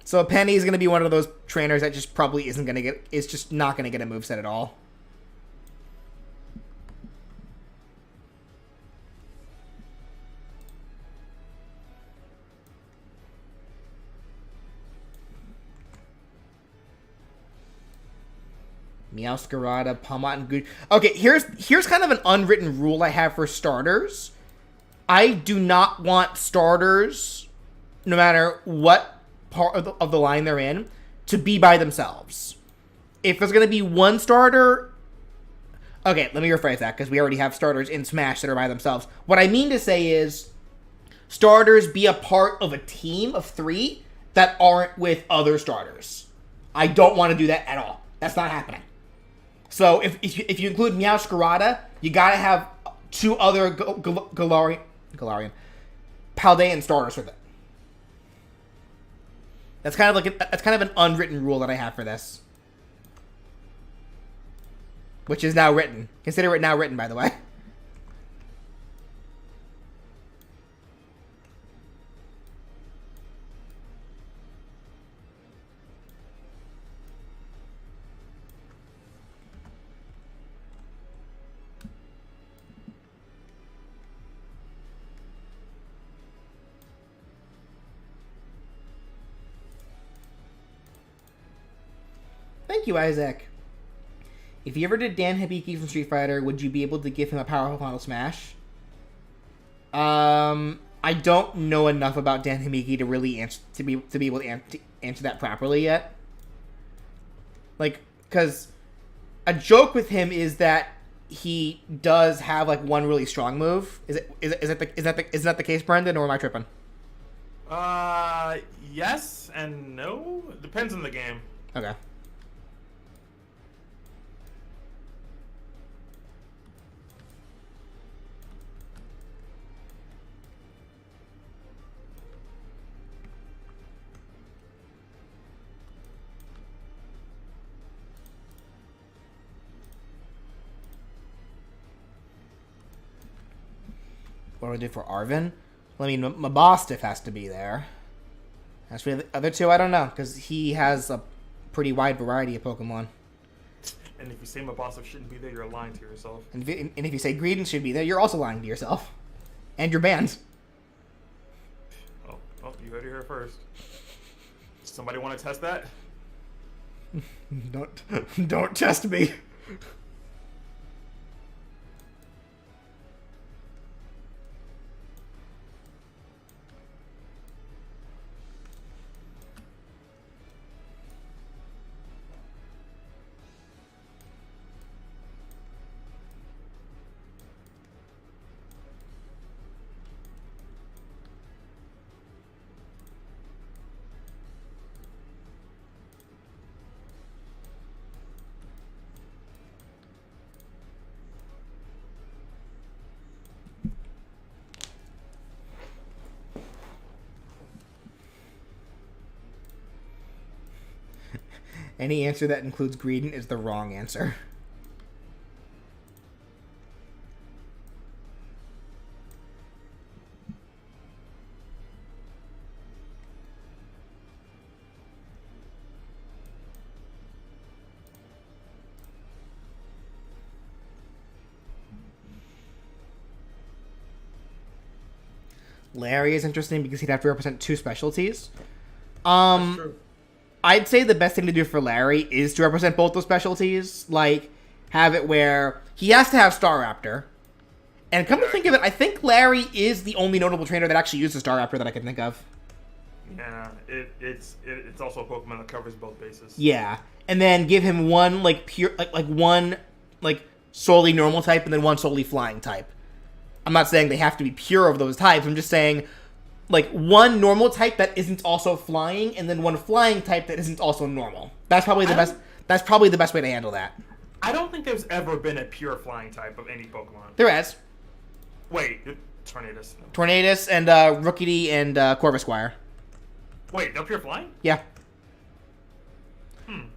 So Penny's going to be one of those trainers that just probably isn't going to get... is just not going to get a moveset at all. Meowscarada, Palmont, and Good. Okay, here's kind of an unwritten rule I have for starters. I do not want starters, no matter what part of the line they're in, to be by themselves. If there's going to be one starter... Okay, let me rephrase that, because we already have starters in Smash that are by themselves. What I mean to say is, starters be a part of a team of 3 that aren't with other starters. I don't want to do that at all. That's not happening. So if you include Meowscarada, you gotta have 2 other Galarian Paldean starters with it. That's kind of an unwritten rule that I have for this, which is now written. Consider it now written, by the way. Thank you, Isaac. If you ever did Dan Hibiki from Street Fighter, would you be able to give him a powerful Final Smash? I don't know enough about Dan Hibiki to really answer to be able to answer that properly yet. Like, because a joke with him is that he does have like one really strong move. Is that the case, Brendan, or am I tripping? Yes and no. Depends on the game. Okay. What do I do for Arven? Well, I mean, Mabostiff has to be there. As for the other 2, I don't know, because he has a pretty wide variety of Pokemon. And if you say Mabostiff shouldn't be there, you're lying to yourself. And if you say Greedent should be there, you're also lying to yourself. And you're banned. Oh, you heard it here first. Somebody want to test that? Don't test me. Any answer that includes Greedent is the wrong answer. Larry is interesting because he'd have to represent 2 specialties. That's true. I'd say the best thing to do for Larry is to represent both those specialties. Like, have it where he has to have Staraptor. And come to think of it, I think Larry is the only notable trainer that actually uses Staraptor that I can think of. Yeah, it's also a Pokemon that covers both bases. Yeah, and then give him one like pure like one like solely normal type and then one solely flying type. I'm not saying they have to be pure of those types. I'm just saying like one normal type that isn't also flying and then one flying type that isn't also normal. That's probably the best. That's probably the best way to handle that. I don't think there's ever been a pure flying type of any Pokemon. There is. Wait, Tornadus. No. Tornadus and Rookidee and Corvisquire. Wait, they're pure flying? Yeah.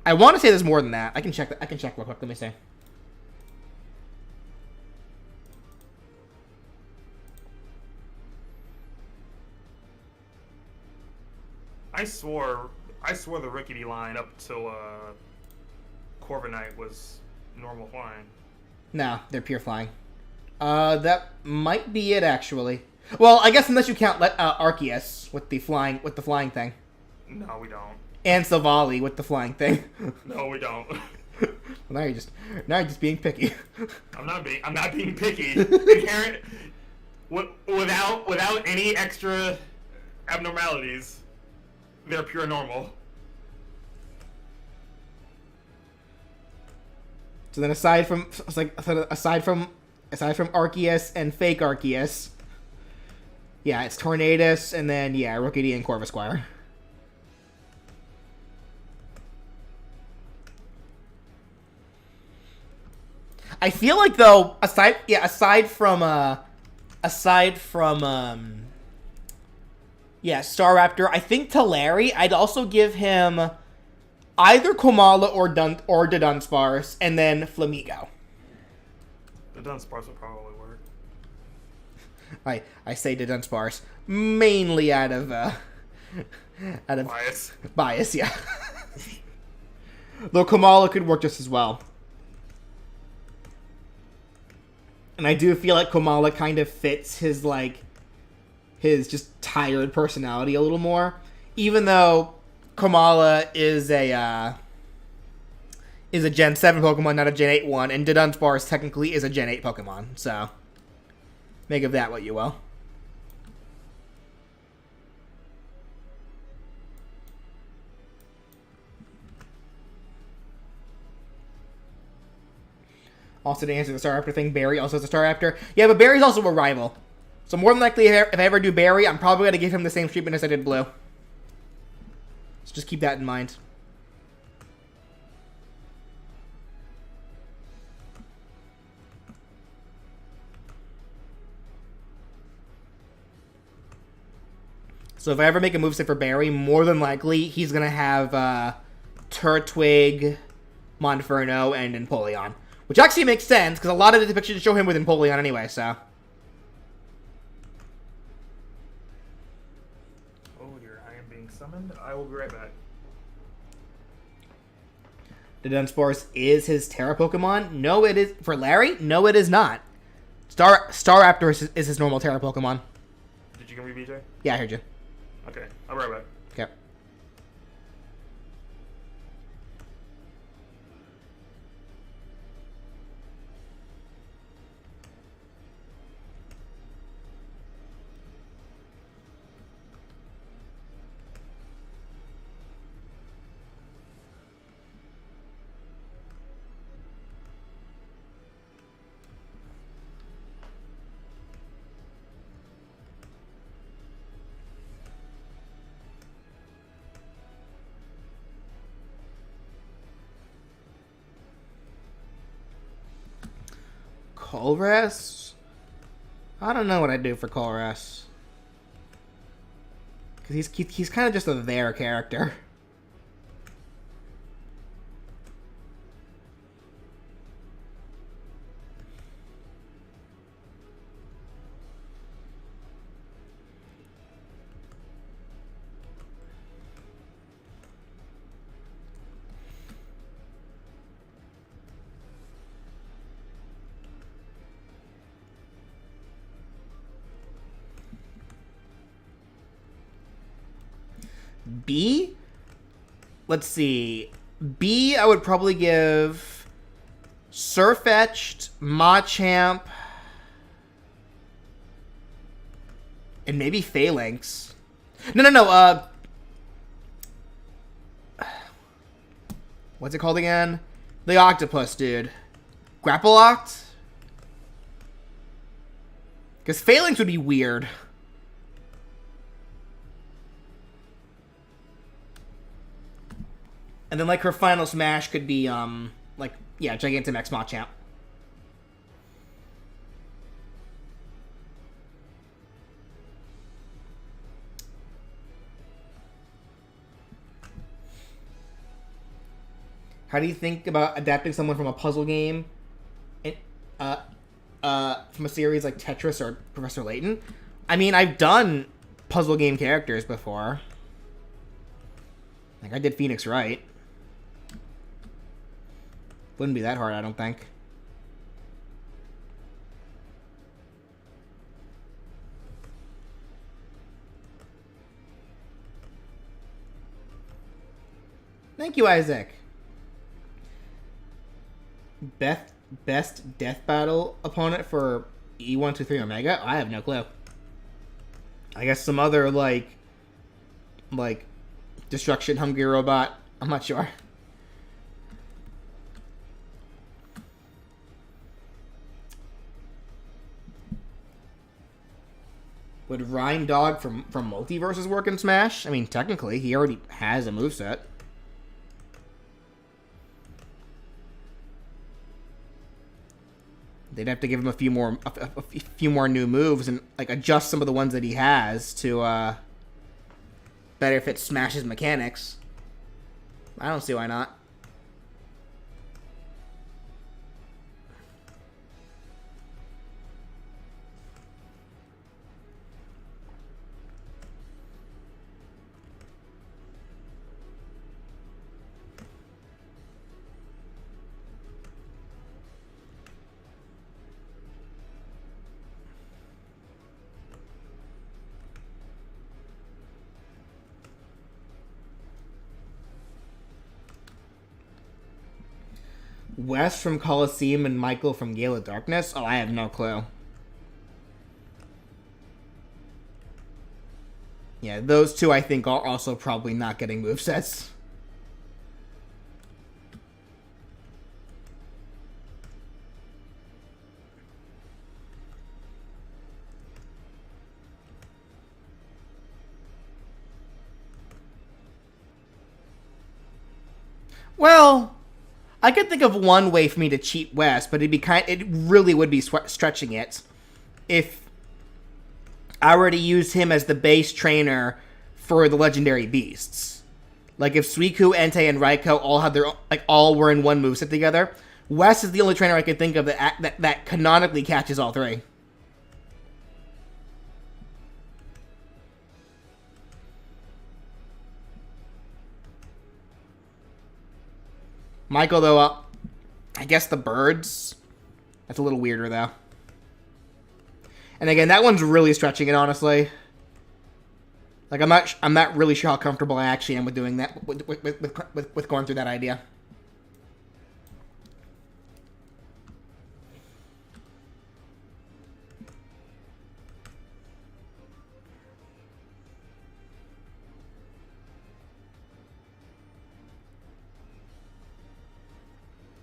I want to say there's more than that. I can check. I can check real quick. Let me see. I swore the Rookidee line up till Corviknight was normal flying. No, they're pure flying. That might be it actually. Well, I guess unless you count Arceus with the flying thing, No, we don't. and Savali with the flying thing. No, we don't. Well, now you're just being picky. I'm not being picky. Inherent, without any extra abnormalities, they're pure normal. So then, aside from Arceus and fake Arceus, yeah, it's Tornadus, and then yeah, Rookidee and Corvisquire. I feel like though, aside from Staraptor, I think to Larry, I'd also give him either Komala or Dunsparce, and then Flamigo. The Dunsparce would probably work. I say Dunsparce mainly out of bias, yeah. Though Komala could work just as well. And I do feel like Komala kind of fits his just tired personality a little more. Even though Komala is a Gen 7 Pokemon, not a Gen 8 one, and Dunsparce technically is a Gen 8 Pokemon, so make of that what you will. Also, to answer the Staraptor thing, Barry also has a Staraptor. Yeah, but Barry's also a rival. So more than likely, if I ever do Barry, I'm probably going to give him the same treatment as I did Blue. So just keep that in mind. So if I ever make a moveset for Barry, more than likely, he's going to have Turtwig, Monferno, and Empoleon. Which actually makes sense, because a lot of the depictions show him with Empoleon anyway, so. Oh dear, I am being summoned. I will be right back. The Dunsparce is his Terra Pokemon? No, it is. For Larry? No, it is not. Staraptor is his normal Terra Pokemon. Did you get me, BJ? Yeah, I heard you. Okay, I'll be right back. Okay. Colress? I don't know what I'd do for Colress. Because he's kind of just a there character. B? Let's see. B, I would probably give Sirfetch'd, Machamp, and maybe Phalanx. No. What's it called again? The octopus, dude. Grapple Oct? Because Phalanx would be weird. And then, like, her final smash could be, like, yeah, Gigantamax Machamp. How do you think about adapting someone from a puzzle game, from a series like Tetris or Professor Layton? I mean, I've done puzzle game characters before. Like, I did Phoenix Wright. Wouldn't be that hard, I don't think. Thank you, Isaac. Best death battle opponent for E123 Omega? I have no clue. I guess some other, like destruction hungry robot. I'm not sure. Would Rhyme Dog from Multiverses work in Smash? I mean, technically, he already has a moveset. They'd have to give him a few more new moves and like adjust some of the ones that he has to better fit Smash's mechanics. I don't see why not. Wes from Coliseum and Michael from Gale of Darkness? Oh, I have no clue. Yeah, those two I think are also probably not getting movesets. Well, I could think of one way for me to cheat Wes, but it really would be stretching it if I were to use him as the base trainer for the legendary beasts. Like if Suicune, Entei, and Raikou all had all were in one moveset together. Wes is the only trainer I could think of that canonically catches all three. Michael, though, I guess the birds. That's a little weirder, though. And again, that one's really stretching it, honestly. Like, I'm not really sure how comfortable I actually am with doing that, with going through that idea.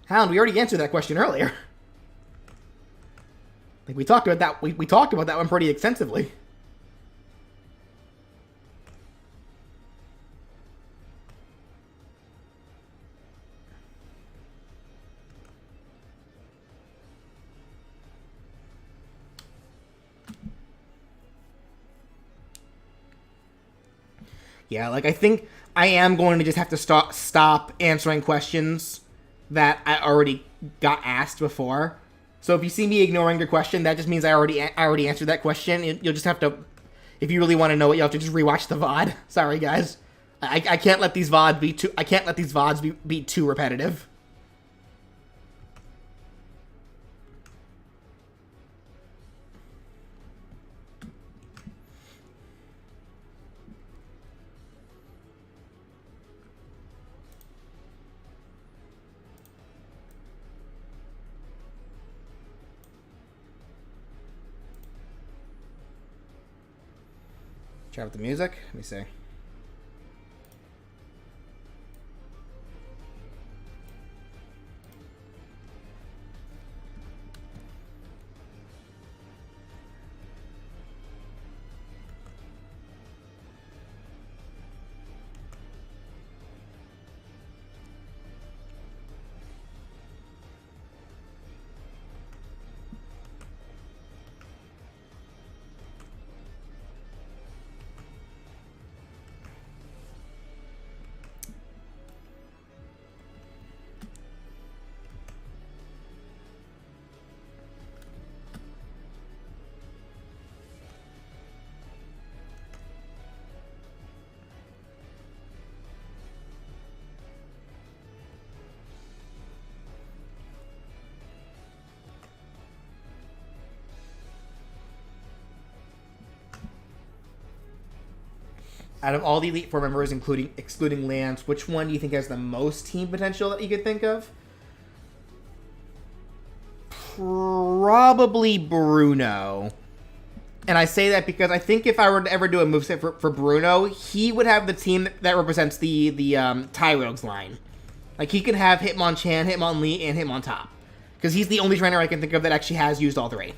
Hound, we already answered that question earlier. Like, we talked about that. We talked about that one pretty extensively. Yeah, like, I think I am going to just have to stop answering questions that I already got asked before. So if you see me ignoring your question, that just means I already answered that question. You'll just have to, if you really want to know it, you'll have to just rewatch the VOD. Sorry, guys. I can't let these VODs be too. I can't let these VODs be too repetitive. Try with the music. Let me see. Out of all the Elite Four members, excluding Lance, which one do you think has the most team potential that you could think of? Probably Bruno. And I say that because I think if I were to ever do a moveset for Bruno, he would have the team that represents the Tyrogues line. Like, he could have Hitmonchan, Hitmonlee, and Hitmontop. Because he's the only trainer I can think of that actually has used all three.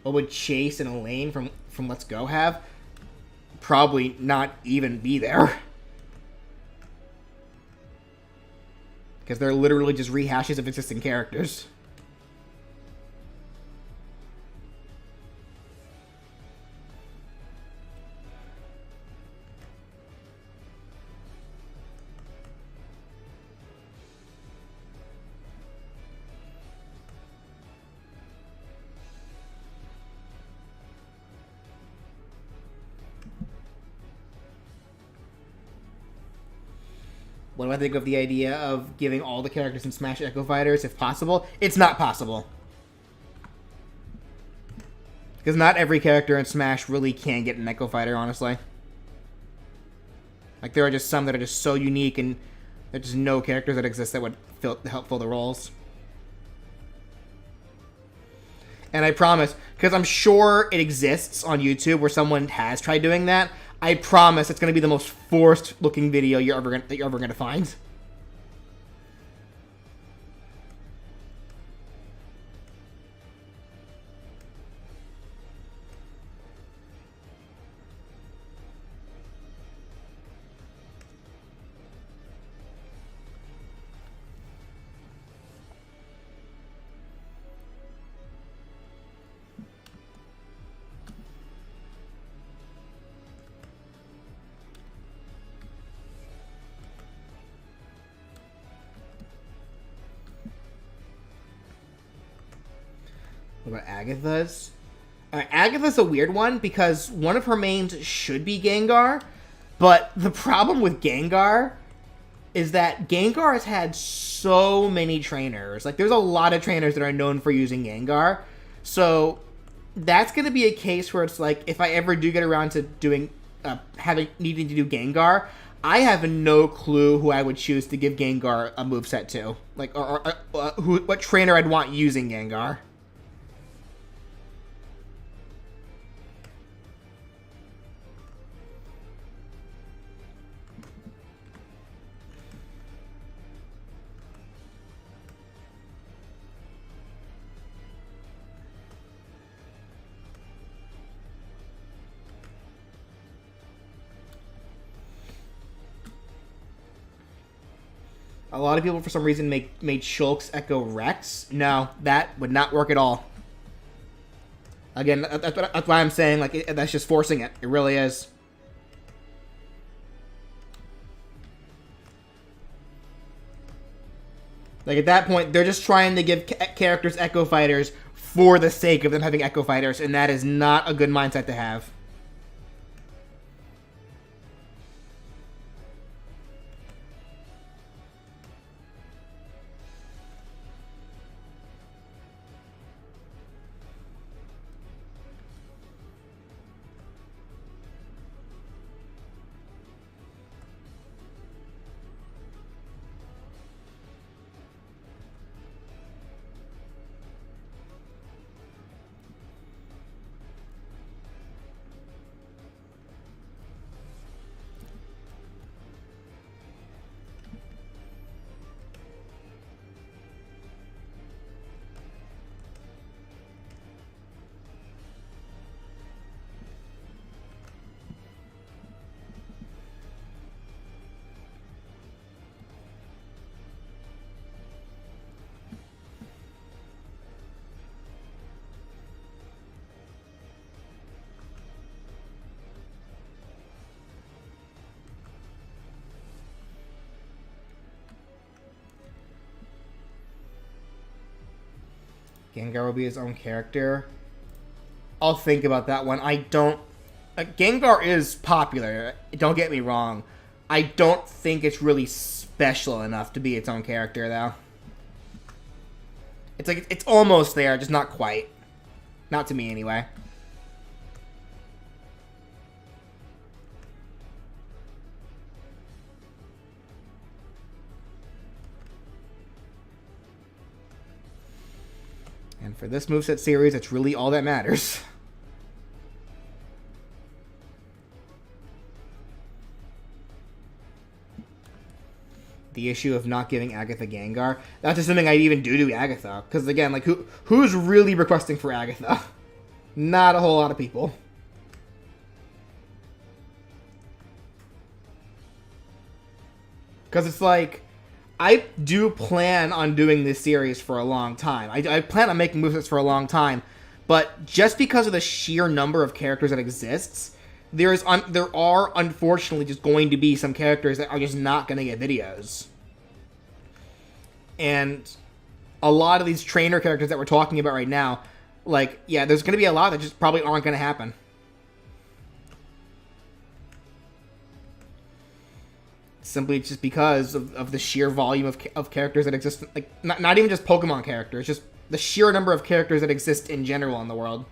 What would Chase and Elaine from Let's Go have? Probably not even be there. Because they're literally just rehashes of existing characters. What do I think of the idea of giving all the characters in Smash Echo Fighters if possible? It's not possible. Because not every character in Smash really can get an Echo Fighter, honestly. Like, there are just some that are just so unique, and there's just no characters that exist that would help fill the roles. And I promise, because I'm sure it exists on YouTube where someone has tried doing that, I promise it's going to be the most forced-looking video you're ever going to find. What about Agatha's? Agatha's a weird one because one of her mains should be Gengar, but the problem with Gengar is that Gengar has had so many trainers. Like, there's a lot of trainers that are known for using Gengar, so that's going to be a case where it's like, if I ever do get around to doing, needing to do Gengar, I have no clue who I would choose to give Gengar a moveset to. Like, what trainer I'd want using Gengar. A lot of people, for some reason, made Shulk's Echo Rex. No, that would not work at all. Again, that's why I'm saying, like, that's just forcing it. It really is. Like, at that point, they're just trying to give characters Echo Fighters for the sake of them having Echo Fighters, and that is not a good mindset to have. Gengar will be his own character. I'll think about that one. I don't... Gengar is popular, don't get me wrong. I don't think it's really special enough to be its own character, though. It's like, it's almost there, just not quite. Not to me, anyway. And for this moveset series, it's really all that matters. The issue of not giving Agatha Gengar. That's just something I'd even do to Agatha. Because again, like, who's really requesting for Agatha? Not a whole lot of people. Because it's like, I do plan on doing this series for a long time. I plan on making movesets for a long time. But just because of the sheer number of characters that exists, there are unfortunately just going to be some characters that are just not going to get videos. And a lot of these trainer characters that we're talking about right now, like, yeah, there's going to be a lot that just probably aren't going to happen. Simply just because of the sheer volume of characters that exist. Like, not even just Pokemon characters, just the sheer number of characters that exist in general in the world.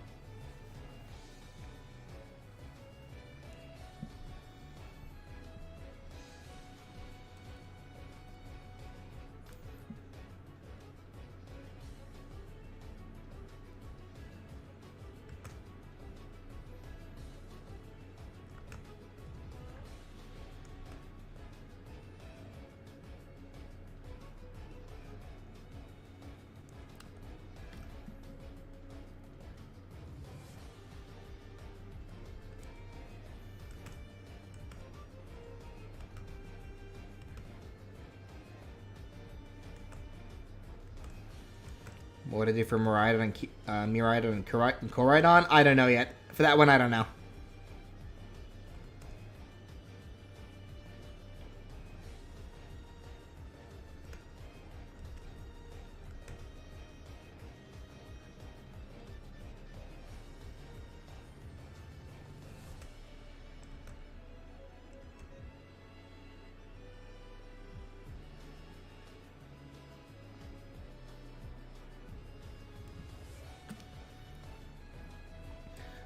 What to do for Miraidon and Koraidon? I don't know yet. For that one, I don't know.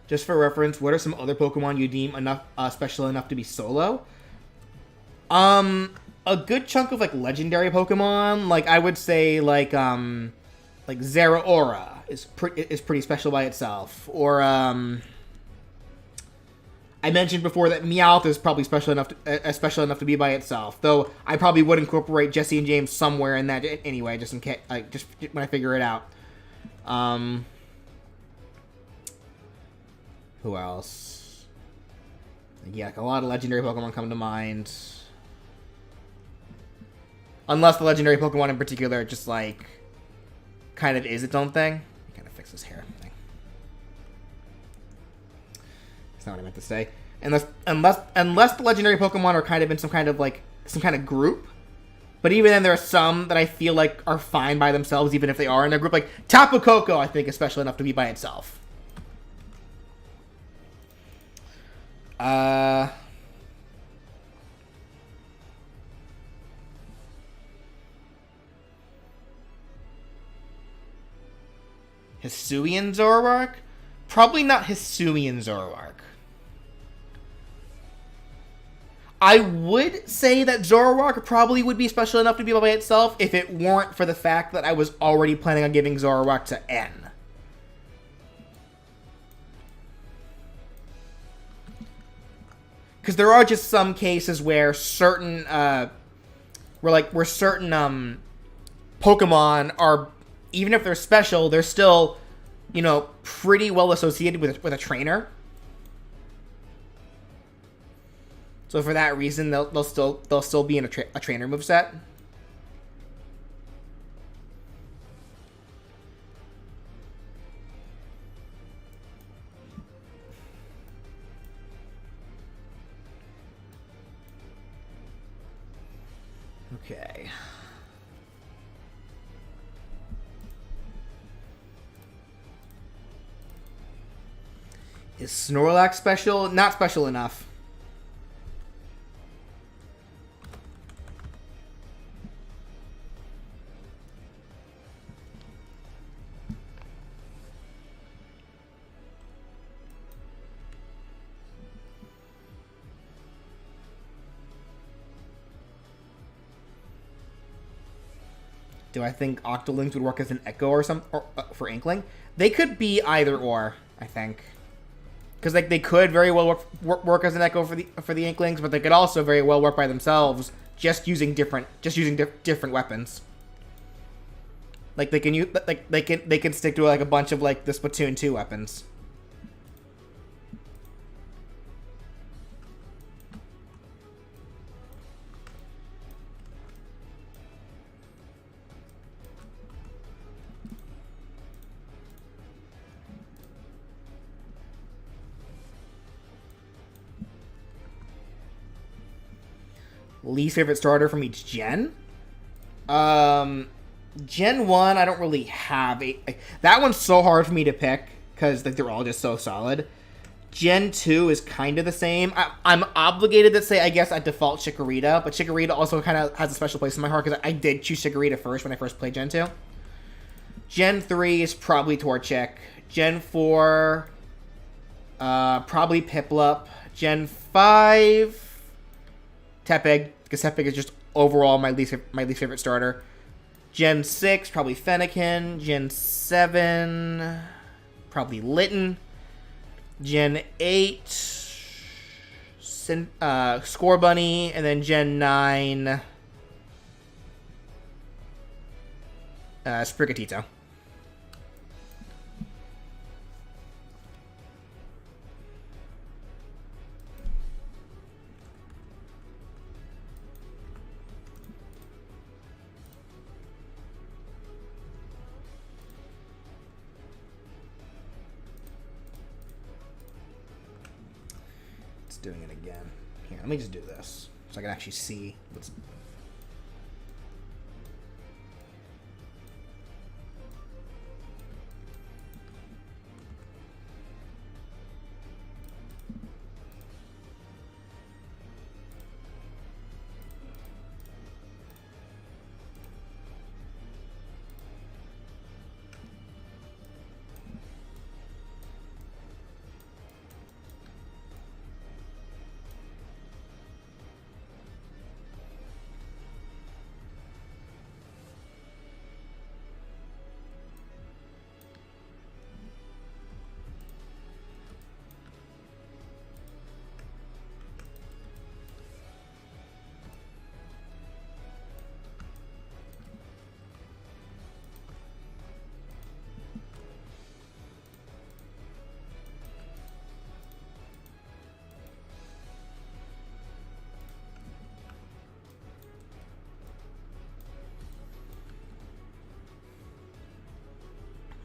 Just for reference, what are some other Pokemon you deem special enough to be solo? A good chunk of like legendary Pokemon, like I would say like Zeraora is pretty special by itself. Or I mentioned before that Meowth is probably special enough to be by itself. Though I probably would incorporate Jesse and James somewhere in that anyway, just in case, like just when I figure it out. Who else? Yeah, like a lot of legendary Pokemon come to mind. Unless the legendary Pokemon in particular just, like, kind of is its own thing. Kind of fix this hair thing. That's not what I meant to say. Unless the legendary Pokemon are kind of in some kind of group. But even then, there are some that I feel like are fine by themselves, even if they are in a group. Like, Tapu Koko, I think, is special enough to be by itself. Hisuian Zoroark? Probably not Hisuian Zoroark. I would say that Zoroark probably would be special enough to be by itself if it weren't for the fact that I was already planning on giving Zoroark to N. Because there are just some cases where certain, Pokemon are, even if they're special, they're still, you know, pretty well associated with a trainer. So for that reason, they'll still be in a trainer moveset. Okay. Is Snorlax special? Not special enough. Do I think Octolings would work as an Echo or something for Inkling? They could be either or, I think, because like they could very well work as an Echo for the Inklings, but they could also very well work by themselves, just using different weapons. Like they can use they can stick to like a bunch of like the Splatoon 2 weapons. Least favorite starter from each gen? Gen 1, I don't really have a... That one's so hard for me to pick, because like, they're all just so solid. Gen 2 is kind of the same. I'm obligated to say, I guess, at default, Chikorita, but Chikorita also kind of has a special place in my heart, because I did choose Chikorita first when I first played Gen 2. Gen 3 is probably Torchic. Gen 4, probably Piplup. Gen 5... Tepig, because Tepig is just overall my least favorite starter. Gen 6, probably Fennekin. Gen 7, probably Litten. Gen 8, Scorbunny. And then Gen 9, Sprigatito. Doing it again. Here, let me just do this so I can actually see what's...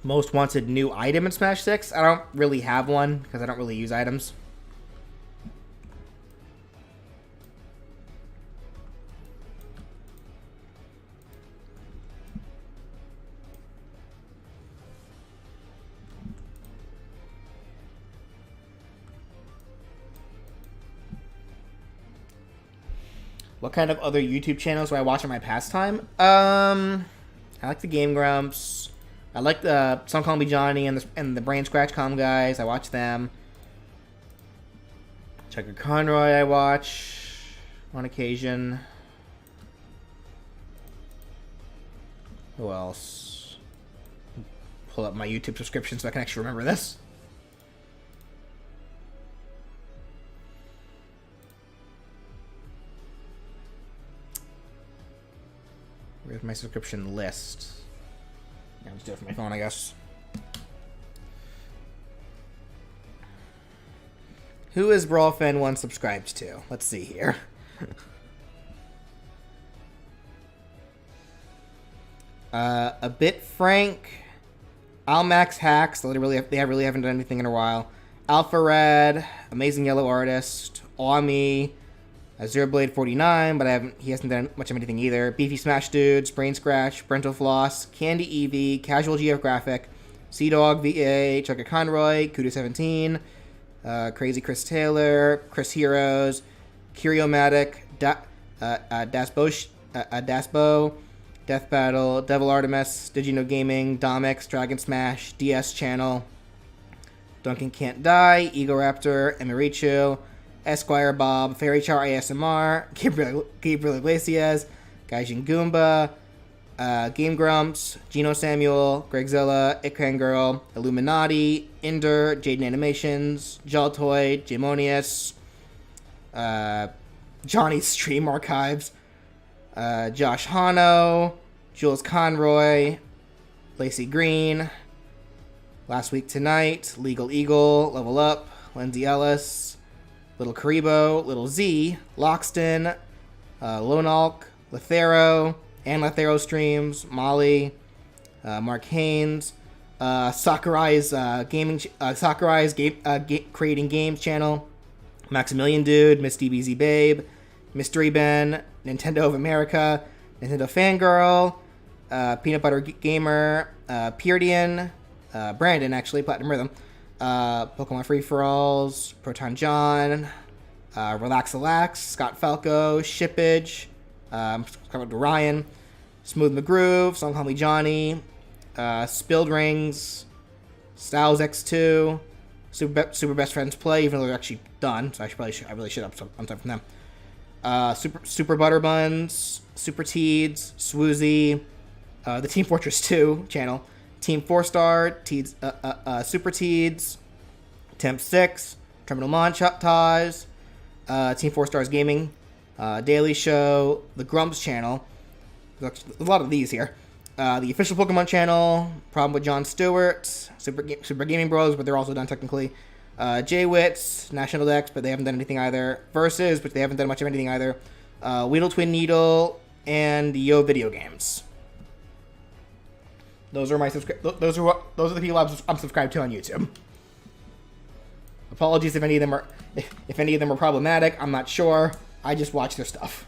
Most wanted new item in Smash 6? I don't really have one, because I don't really use items. What kind of other YouTube channels do I watch on my pastime? I like the Game Grumps. I like the Some Call Me Johnny and the Brain Scratch Com guys. I watch them. Chucker Conroy I watch on occasion. Who else? Pull up my YouTube subscription so I can actually remember this. Where's my subscription list? I'll just do it from my phone, I guess. Who is BrawlFan1 subscribed to? Let's see here. A Bit Frank, Almax Hacks. They really haven't done anything in a while. Alpha Red, Amazing Yellow Artist, Awami, Azure 49, but he hasn't done much of anything either. Beefy Smash Dudes, Brain Scratch, Brental Floss, Candy Eevee, Casual Geographic, Sea Dog VA, Chugga Conroy, Kudu 17, Crazy Chris Taylor, Chris Heroes, Curiomatic, Dasbo, Death Battle, Devil Artemis, Digino Gaming, Domix, Dragon Smash, DS Channel, Duncan Can't Die, Ego Raptor, Emirichu, Esquire Bob, Fairy Char ASMR, Gabriel Iglesias, Gaijin Goomba, Game Grumps, Gino Samuel, Gregzilla, Ikran Girl, Illuminati, Inder, Jaden Animations, Jaltoy, Jamonius, Johnny's Stream Archives, Josh Hano, Jules Conroy, Lacey Green, Last Week Tonight, Legal Eagle, Level Up, Lindsay Ellis, Little Karibo, Little Z, Loxton, Lonalk, Lethero, and Lethero Streams, Molly, Mark Haynes, Sakurai's Creating Games channel, Maximilian Dude, Miss DBZ Babe, Mystery Ben, Nintendo of America, Nintendo Fangirl, Peanut Butter Gamer, Peardian, Brandon, actually, Platinum Rhythm, Pokemon Free For Alls, Proton John, Relax, Scott Falco, Shippage, Ryan, Smooth McGroove, Song Call Me Johnny, Spilled Rings, Styles X2, Super Best Friends Play, even though they're actually done, so I really should have something from them. Super Butter Buns, Super Teeds, Swoozy, the Team Fortress 2 channel, Team 4-Star, Teeds, Super Teeds, Temp 6, Terminal Montage, Team 4-Stars Gaming, Daily Show, the Grumps channel, a lot of these here, the official Pokemon channel, Problem with Jon Stewart, Super Gaming Bros, but they're also done technically, J-Wits, National Dex, but they haven't done anything either, Versus, but they haven't done much of anything either, Weedle Twin Needle, and Yo Video Games. Those are those are the people I'm subscribed to on YouTube. Apologies if any of them are problematic. I'm not sure. I just watch their stuff.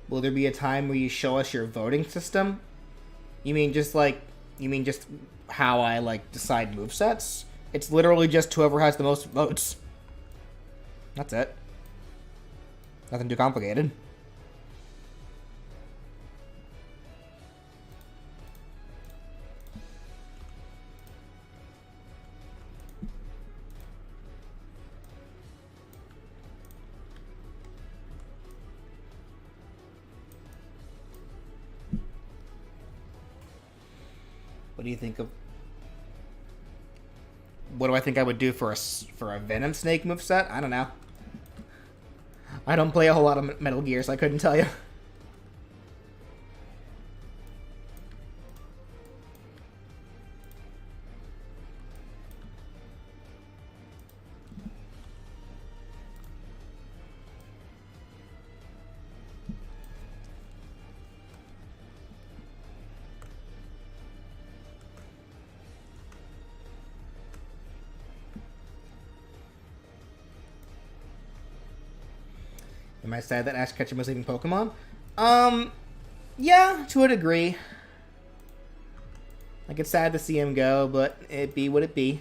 Will there be a time where you show us your voting system? You mean just how I decide movesets? It's literally just whoever has the most votes. That's it. Nothing too complicated. What do you think of? What do I think I would do for a Venom Snake moveset? I don't know. I don't play a whole lot of Metal Gear, so I couldn't tell you. Am I sad that Ash Ketchum was leaving Pokemon? Yeah, to a degree. Like, it's sad to see him go, but it be what it be.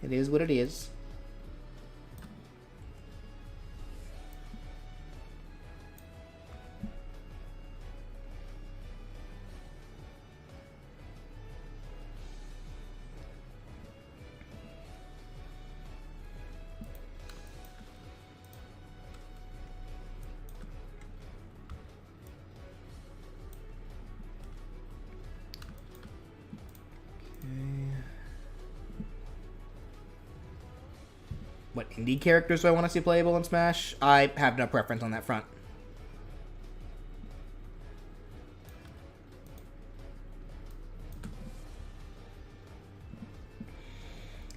It is what it is. What indie characters do I want to see playable in Smash? I have no preference on that front.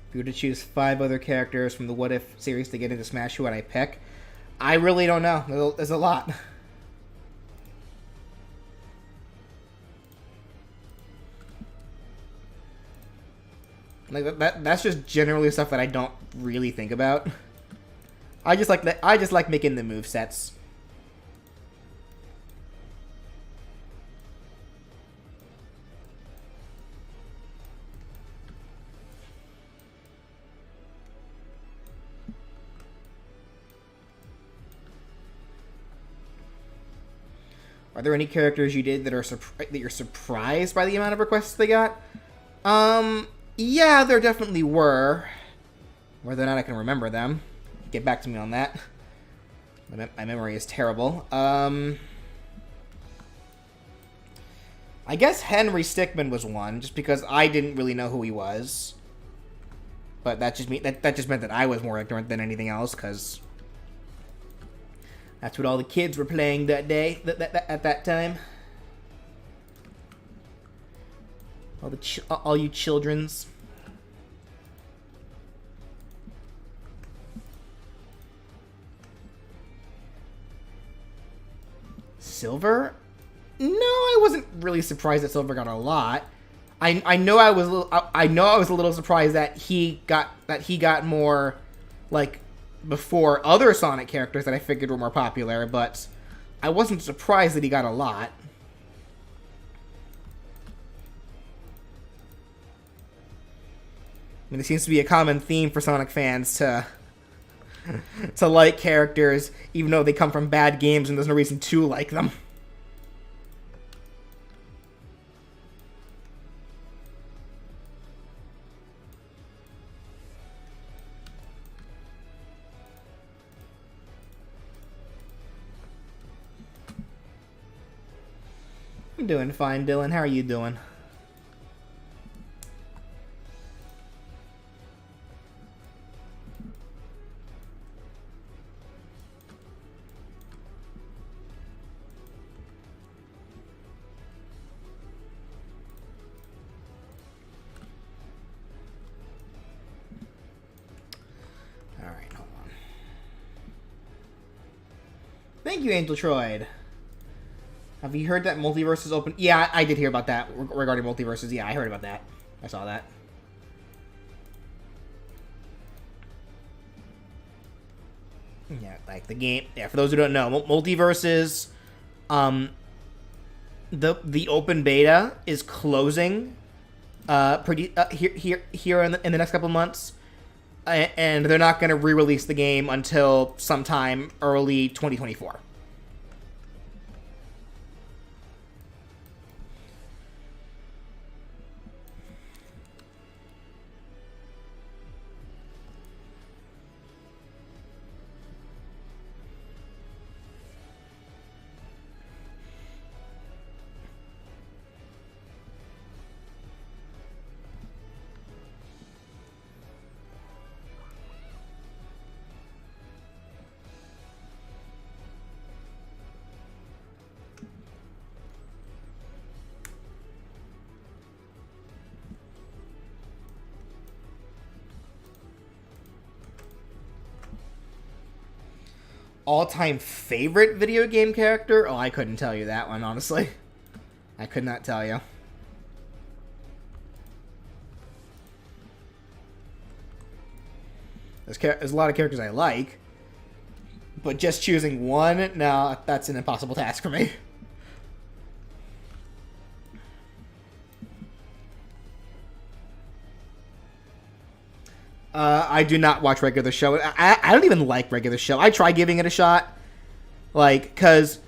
If you were to choose 5 other characters from the What If series to get into Smash, who would I pick? I really don't know. There's a lot. Like that's just generally stuff that I don't really think about. I just like making the move sets. Are there any characters you did that you're surprised by the amount of requests they got? Yeah, there definitely were. Whether or not I can remember them, get back to me on that. My memory is terrible. I guess Henry Stickmin was one, just because I didn't really know who he was. But that just meant that I was more ignorant than anything else, because that's what all the kids were playing that day, at that time. All you childrens. Silver? No, I wasn't really surprised that Silver got a lot. I know I was a little surprised that he got more, like, before other Sonic characters that I figured were more popular, but I wasn't surprised that he got a lot. I mean, it seems to be a common theme for Sonic fans to like characters, even though they come from bad games and there's no reason to like them. I'm doing fine, Dylan. How are you doing? Thank you, Angel Troid. Have you heard that Multiverse is open? Yeah, I did hear about that regarding Multiverses. Yeah, I heard about that. I saw that. Yeah, like the game. Yeah, for those who don't know, Multiverses, the open beta is closing, here in the next couple months, and they're not going to re-release the game until sometime early 2024. All-time favorite video game character? Oh, I couldn't tell you that one, honestly. I could not tell you. There's a lot of characters I like, but just choosing one, no, that's an impossible task for me. I do not watch regular show. I don't even like regular show. I try giving it a shot. Like, because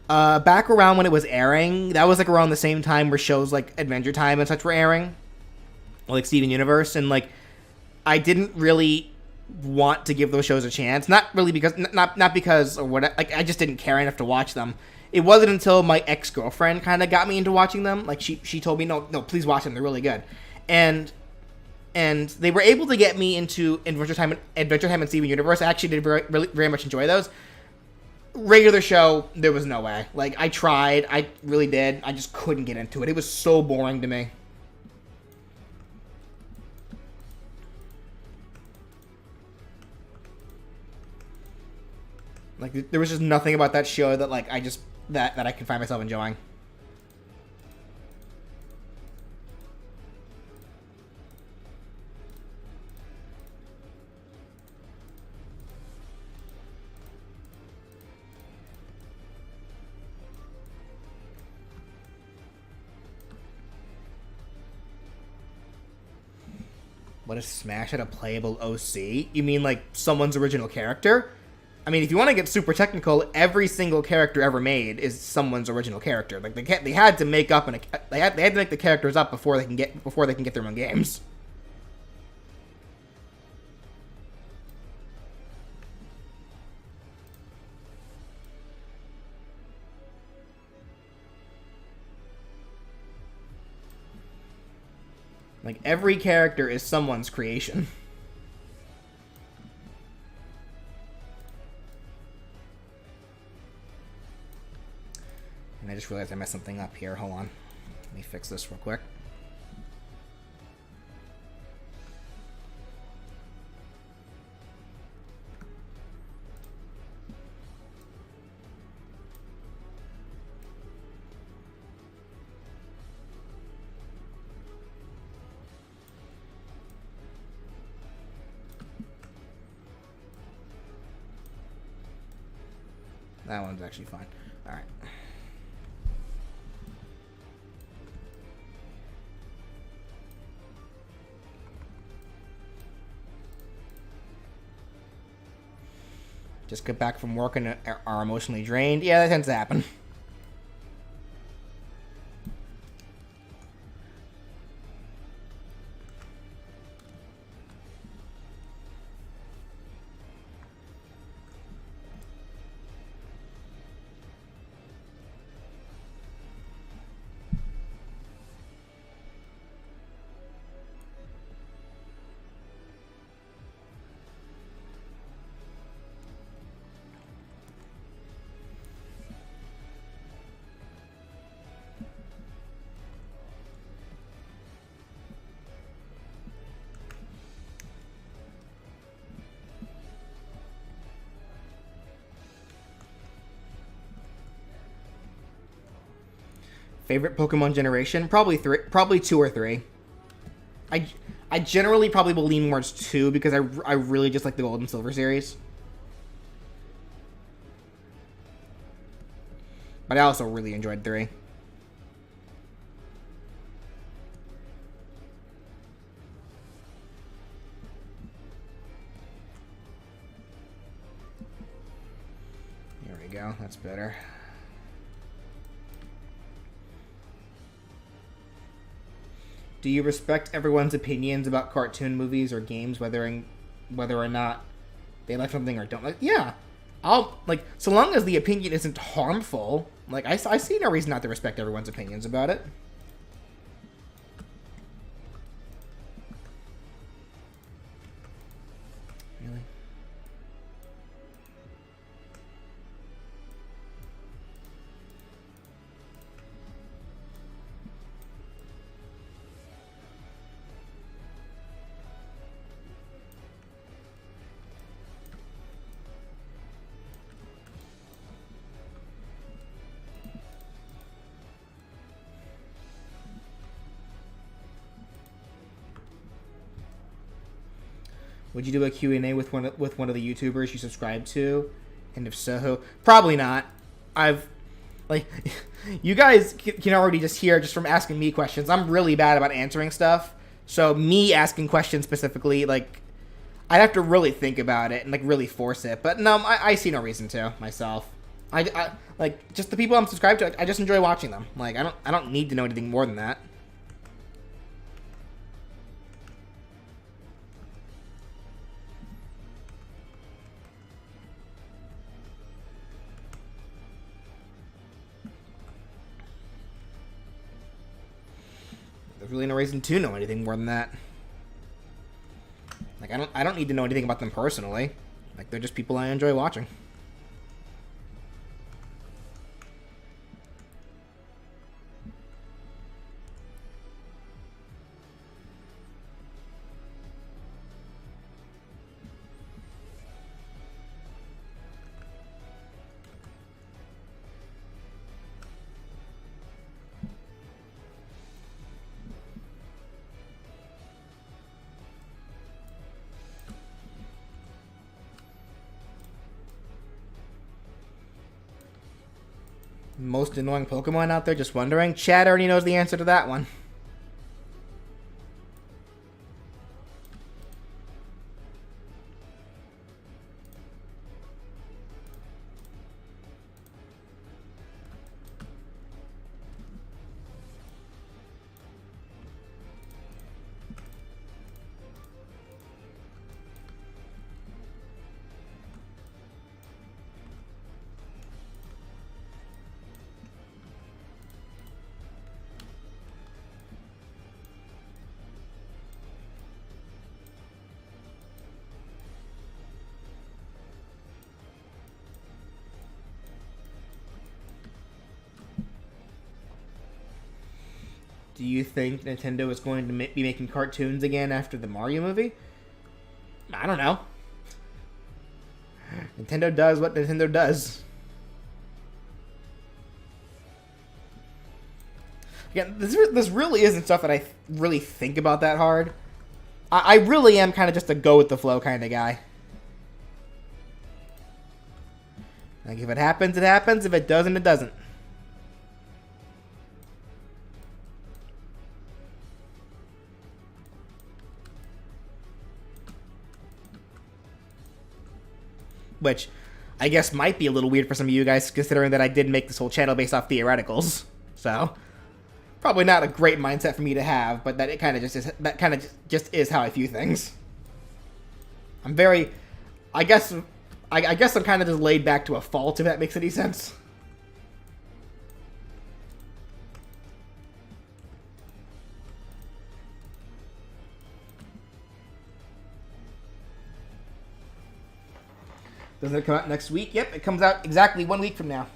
back around when it was airing, that was like around the same time where shows like Adventure Time and such were airing. Like Steven Universe. And like, I didn't really want to give those shows a chance. Not really because, not because or what, like, I just didn't care enough to watch them. It wasn't until my ex-girlfriend kind of got me into watching them. Like, she told me, no, please watch them. They're really good. And and they were able to get me into Adventure Time and Steven Universe. I actually did very much enjoy those. Regular show, there was no way. Like, I tried, I really did. I just couldn't get into it. It was so boring to me. Like, there was just nothing about that show that, like, that I could find myself enjoying. What is Smash at a playable OC? You mean, like, someone's original character? I mean, if you want to get super technical, every single character ever made is someone's original character. Like, they had to make up they had to make the characters up before they can get their own games. Like, every character is someone's creation. And I just realized I messed something up here. Hold on. Let me fix this real quick. That one's actually fine. All right. Just get back from work and are emotionally drained. Yeah, that tends to happen. Favorite Pokemon generation? Probably two or three. I generally probably will lean towards two because I really just like the Gold and Silver series. But I also really enjoyed three. There we go. That's better. Do you respect everyone's opinions about cartoon movies or games, whether or not they like something or don't like? Yeah, I'll like so long as the opinion isn't harmful. Like I see no reason not to respect everyone's opinions about it. Really? Would you do a Q&A with one of the YouTubers you subscribe to? And if so, probably not. Like, you guys can already just hear just from asking me questions. I'm really bad about answering stuff. So me asking questions specifically, like, I'd have to really think about it and like really force it. But no, I see no reason to myself. I like just the people I'm subscribed to. I just enjoy watching them. Like I don't need to know anything more than that. There's really no reason to know anything more than that. Like, I don't need to know anything about them personally. Like, they're just people I enjoy watching. Most annoying Pokemon out there, just wondering? Chad already knows the answer to that one. Do you think Nintendo is going to be making cartoons again after the Mario movie? I don't know. Nintendo does what Nintendo does. Again, this really isn't stuff that I really think about that hard. I really am kind of just a go with the flow kind of guy. Like, if it happens, it happens. If it doesn't, it doesn't. Which I guess might be a little weird for some of you guys, considering that I did make this whole channel based off theoreticals. So, probably not a great mindset for me to have, but that it kind of just is. That kind of just is how I view things. I'm very, I guess I'm kind of just laid back to a fault, if that makes any sense. Doesn't it come out next week? Yep, it comes out exactly 1 week from now.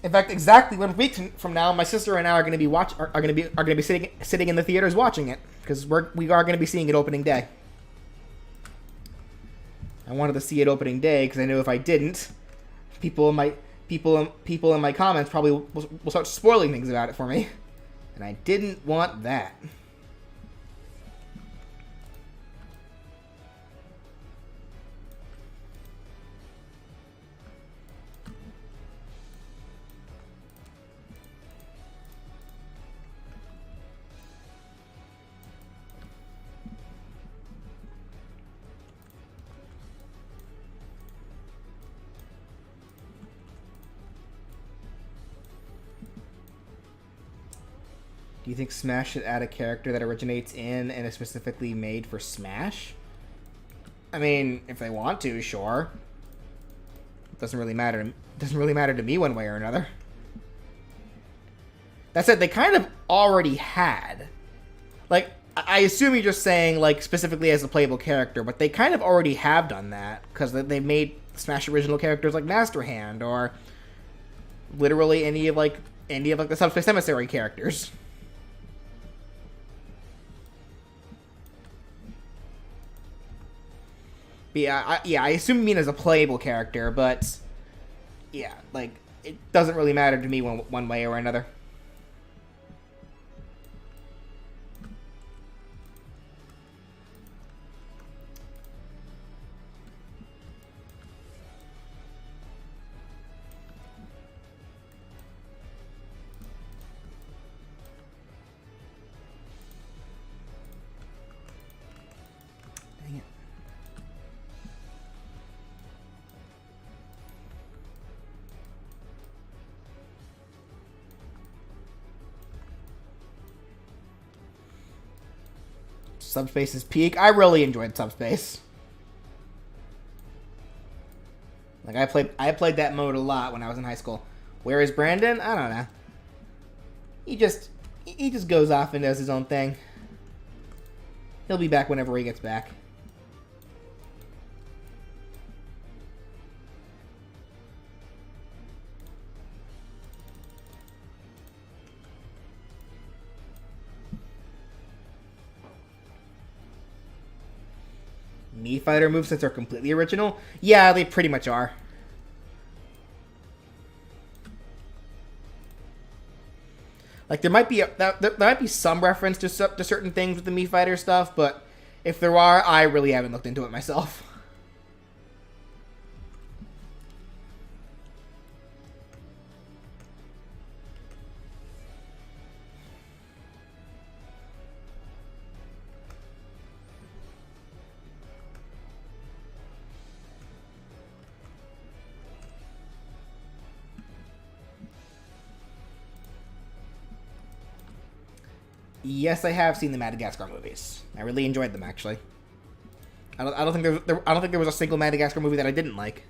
In fact, exactly 1 week from now, my sister and I are going to be sitting in the theaters watching it, because we are going to be seeing it opening day. I wanted to see it opening day because I knew if I didn't, people in my comments probably will start spoiling things about it for me, and I didn't want that. Do you think Smash should add a character that originates in and is specifically made for Smash? I mean, if they want to, sure. It doesn't really matter. Doesn't really matter to me one way or another. That said, they kind of already had. Like, I assume you're just saying, like, specifically as a playable character, but they kind of already have done that, because they made Smash original characters like Master Hand, or literally any of the Subspace Emissary characters. But yeah, I assume you mean as a playable character, but yeah, like, it doesn't really matter to me one way or another. Subspace's peak. I really enjoyed Subspace. Like, I played that mode a lot when I was in high school. Where is Brandon? I don't know. He just goes off and does his own thing. He'll be back whenever he gets back. Mii Fighter movesets are completely original. Yeah, they pretty much are. Like, there might be there might be some reference to certain things with the Mii Fighter stuff, but if there are, I really haven't looked into it myself. Yes, I have seen the Madagascar movies. I really enjoyed them, actually. I don't think I don't think there was a single Madagascar movie that I didn't like.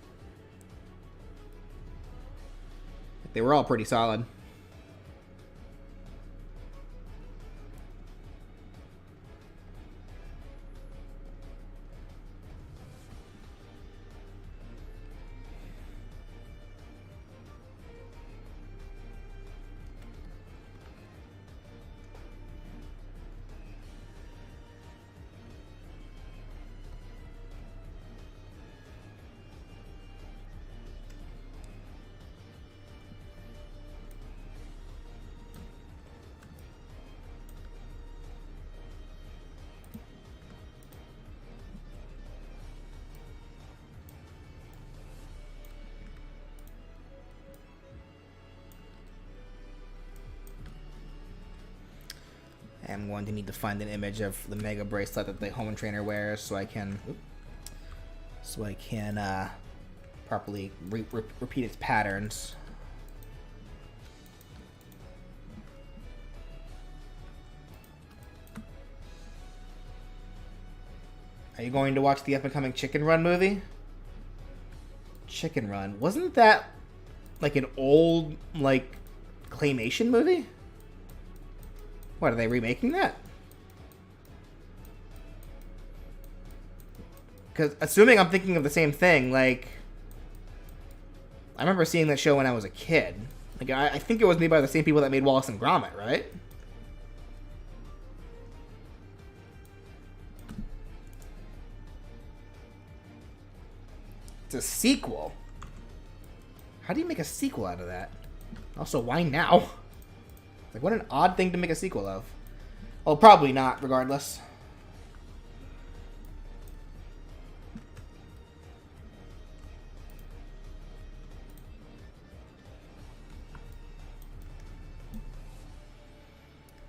They were all pretty solid. I'm going to need to find an image of the Mega Bracelet that the Home Trainer wears so I can properly repeat its patterns. Are you going to watch the up-and-coming Chicken Run movie? Chicken Run. Wasn't that like an old, like, claymation movie? What, are they remaking that? Because, assuming I'm thinking of the same thing, like, I remember seeing that show when I was a kid. Like, I think it was made by the same people that made Wallace and Gromit, right? It's a sequel. How do you make a sequel out of that? Also, why now? Like, what an odd thing to make a sequel of. Well, probably not, regardless.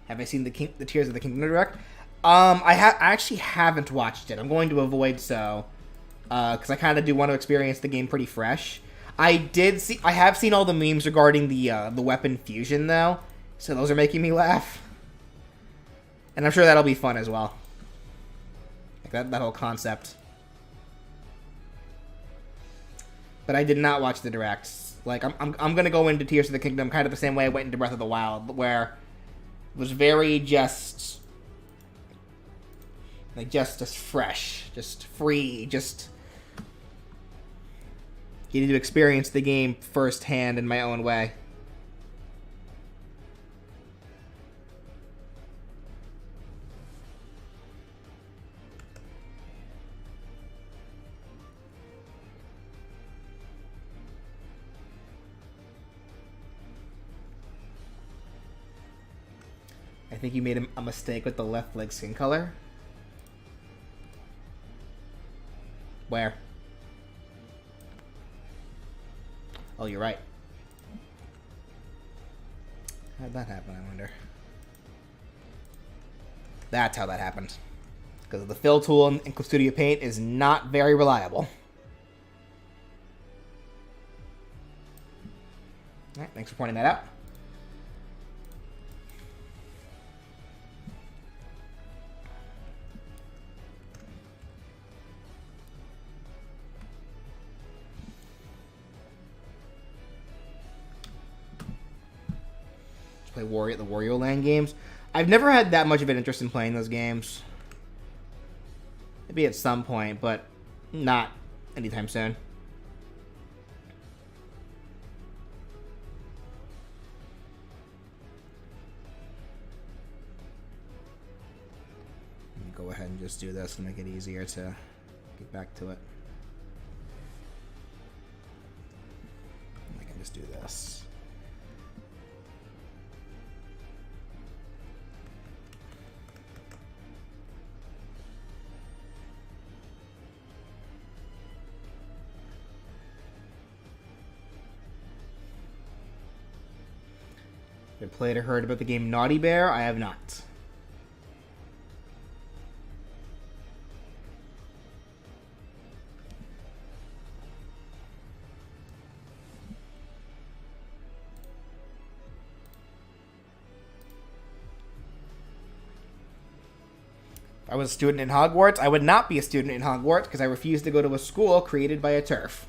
Have I seen the Tears of the Kingdom Direct? I actually haven't watched it. I'm going to avoid so, because I kind of do want to experience the game pretty fresh. I have seen all the memes regarding the weapon fusion though. So those are making me laugh. And I'm sure that'll be fun as well. Like that whole concept. But I did not watch the directs. Like, I'm gonna go into Tears of the Kingdom kind of the same way I went into Breath of the Wild, where it was very just fresh, just free, just getting to experience the game firsthand in my own way. I think you made a mistake with the left leg skin color. Where? Oh, you're right. How'd that happen, I wonder? That's how that happened. Because the fill tool in Clip Studio Paint is not very reliable. Alright, thanks for pointing that out. Play the Wario Land games. I've never had that much of an interest in playing those games. Maybe at some point, but not anytime soon. Let me go ahead and just do this to make it easier to get get back to it. I can just do this. Have you played or heard about the game Naughty Bear? I have not. If I was a student in Hogwarts, I would not be a student in Hogwarts because I refuse to go to a school created by a turf.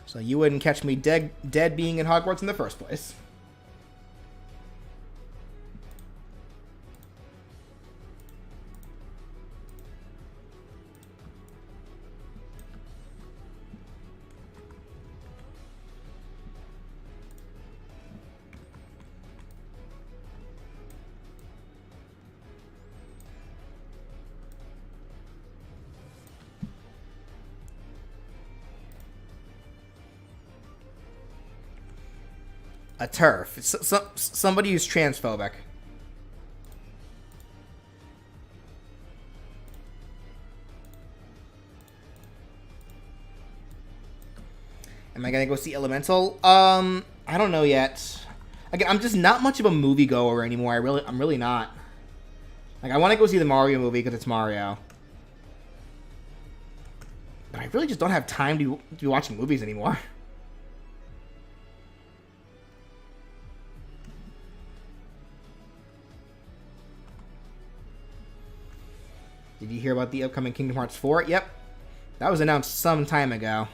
So you wouldn't catch me dead being in Hogwarts in the first place. A turf. Somebody who's transphobic. Am I gonna go see Elemental? I don't know yet. Again, I'm just not much of a moviegoer anymore. I'm really not. Like, I want to go see the Mario movie because it's Mario. But I really just don't have time to be watching movies anymore. Did you hear about the upcoming Kingdom Hearts 4? Yep. That was announced some time ago.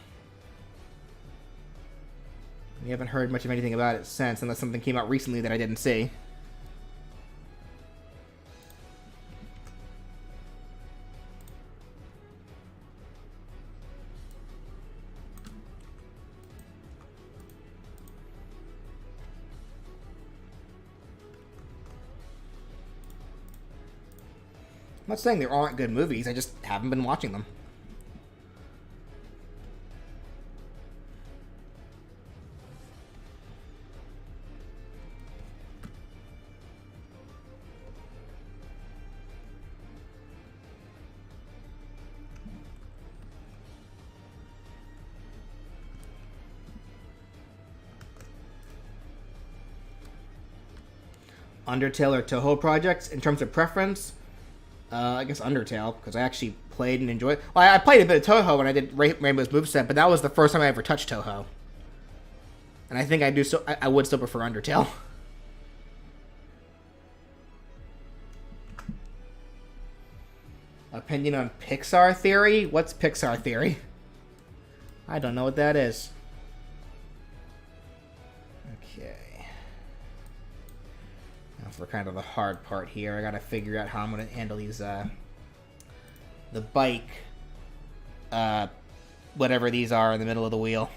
We haven't heard much of anything about it since, unless something came out recently that I didn't see. I'm not saying there aren't good movies, I just haven't been watching them. Undertale or Toho projects, in terms of preference, I guess Undertale, because I actually played and enjoyed. Well, I played a bit of Toho when I did Rainbow's moveset, but that was the first time I ever touched Toho. And I think I would still prefer Undertale. Opinion on Pixar theory? What's Pixar theory? I don't know what that is. Okay. Now for kind of the hard part here, I gotta figure out how I'm gonna handle these, the bike, whatever these are in the middle of the wheel.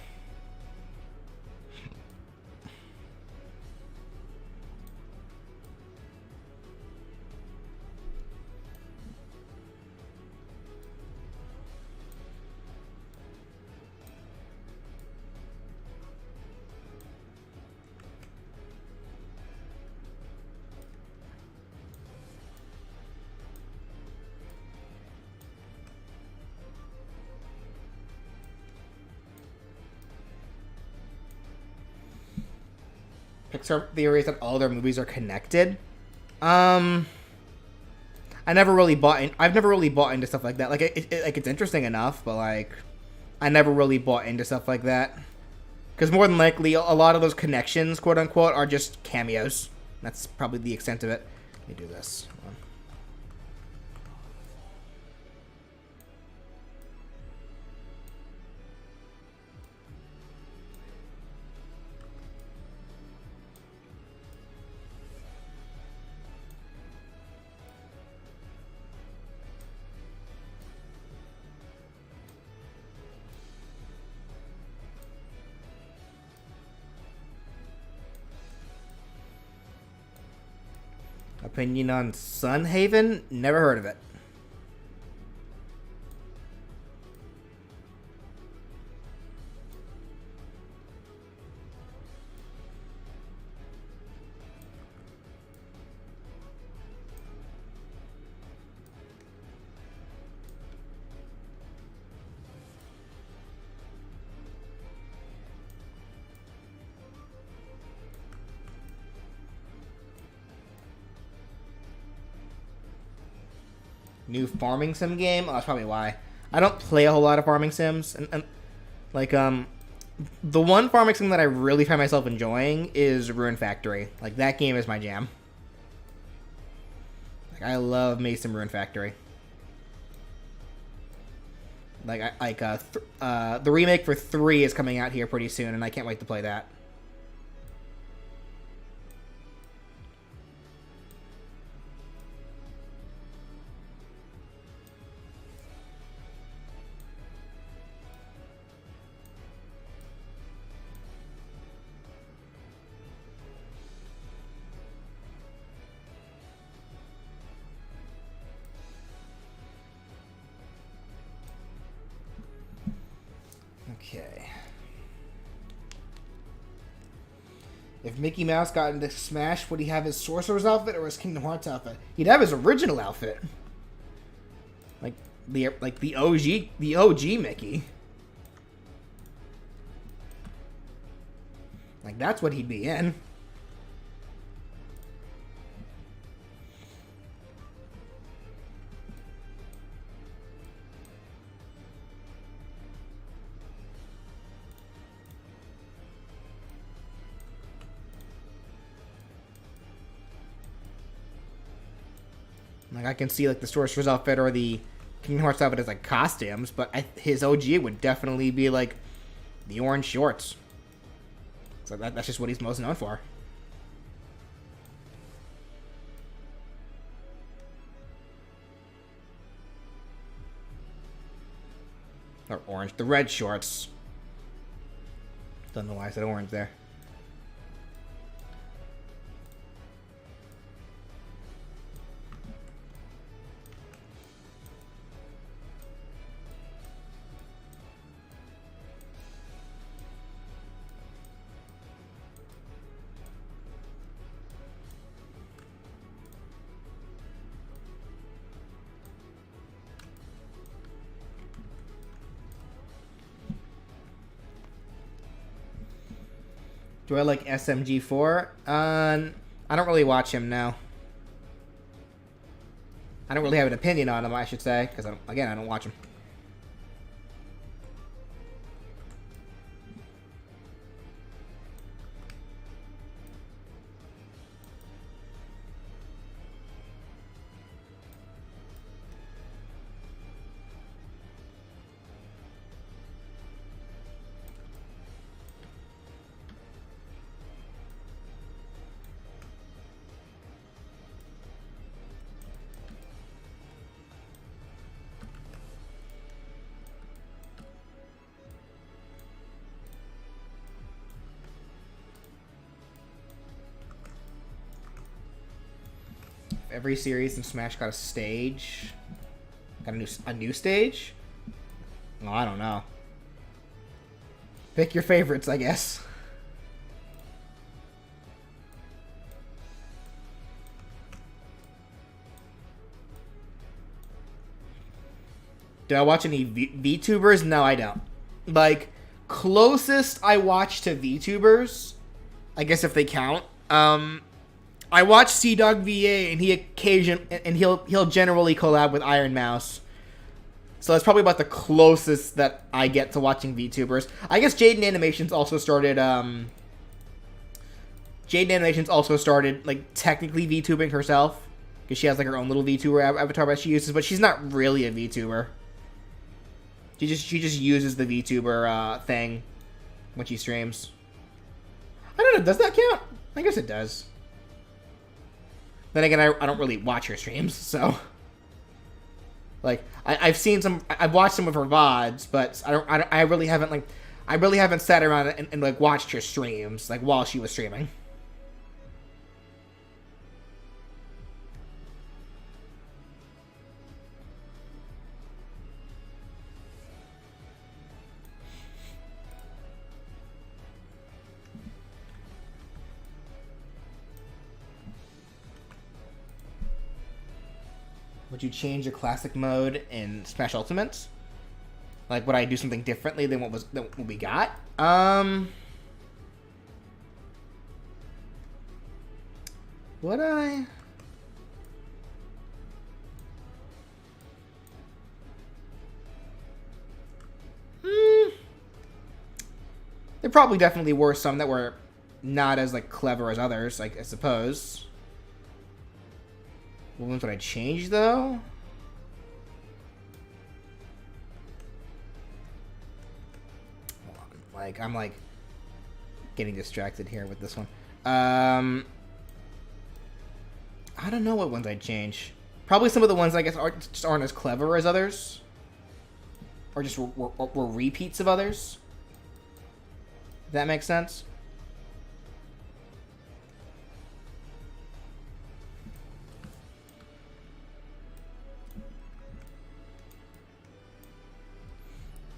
Pixar theory is that all their movies are connected. I never really bought in. I've never really bought into stuff like that. Like, it's interesting enough, but like, I never really bought into stuff like that. Because more than likely, a lot of those connections, quote unquote, are just cameos. That's probably the extent of it. Let me do this. Hold on. Opinion on Sunhaven? Never heard of it. New farming sim game? Oh, that's probably why. I don't play a whole lot of farming sims. And like, the one farming sim that I really find myself enjoying is Ruin Factory. Like, that game is my jam. Like, I love me some Ruin Factory. Like, the remake for 3 is coming out here pretty soon, and I can't wait to play that. Okay. If Mickey Mouse got into Smash, would he have his Sorcerer's outfit or his Kingdom Hearts outfit? He'd have his original outfit. Like the OG Mickey. Like, that's what he'd be in. Like, I can see, like, the Sorcerer's outfit or the Kingdom Hearts outfit as, like, costumes, but his OG would definitely be, like, the orange shorts. So that's just what he's most known for. Or orange. The red shorts. Don't know why I said orange there. Do I like SMG4? I don't really watch him now. I don't really have an opinion on him, I should say, because, again, I don't watch him. Every series in Smash got a stage. Got a new stage? Oh, I don't know. Pick your favorites, I guess. Do I watch any VTubers? No, I don't. Like, closest I watch to VTubers, I guess if they count, I watch CDog VA, and he'll generally collab with Iron Mouse. So that's probably about the closest that I get to watching VTubers. I guess Jaden Animations also started like technically VTubing herself, because she has like her own little VTuber avatar that she uses, but she's not really a VTuber. She just uses the VTuber thing when she streams. I don't know. Does that count? I guess it does. Then again, I don't really watch her streams, so like I've watched some of her VODs, but I really haven't sat around and like watched her streams like while she was streaming. Would you change your classic mode in Smash Ultimate? Like, would I do something differently than what we got? Would I? There probably definitely were some that were not as, like, clever as others, like, I suppose. What ones would I change, though? Like, I'm, like, getting distracted here with this one. I don't know what ones I'd change. Probably some of the ones, I guess, just aren't as clever as others. Or just were repeats of others. If that makes sense.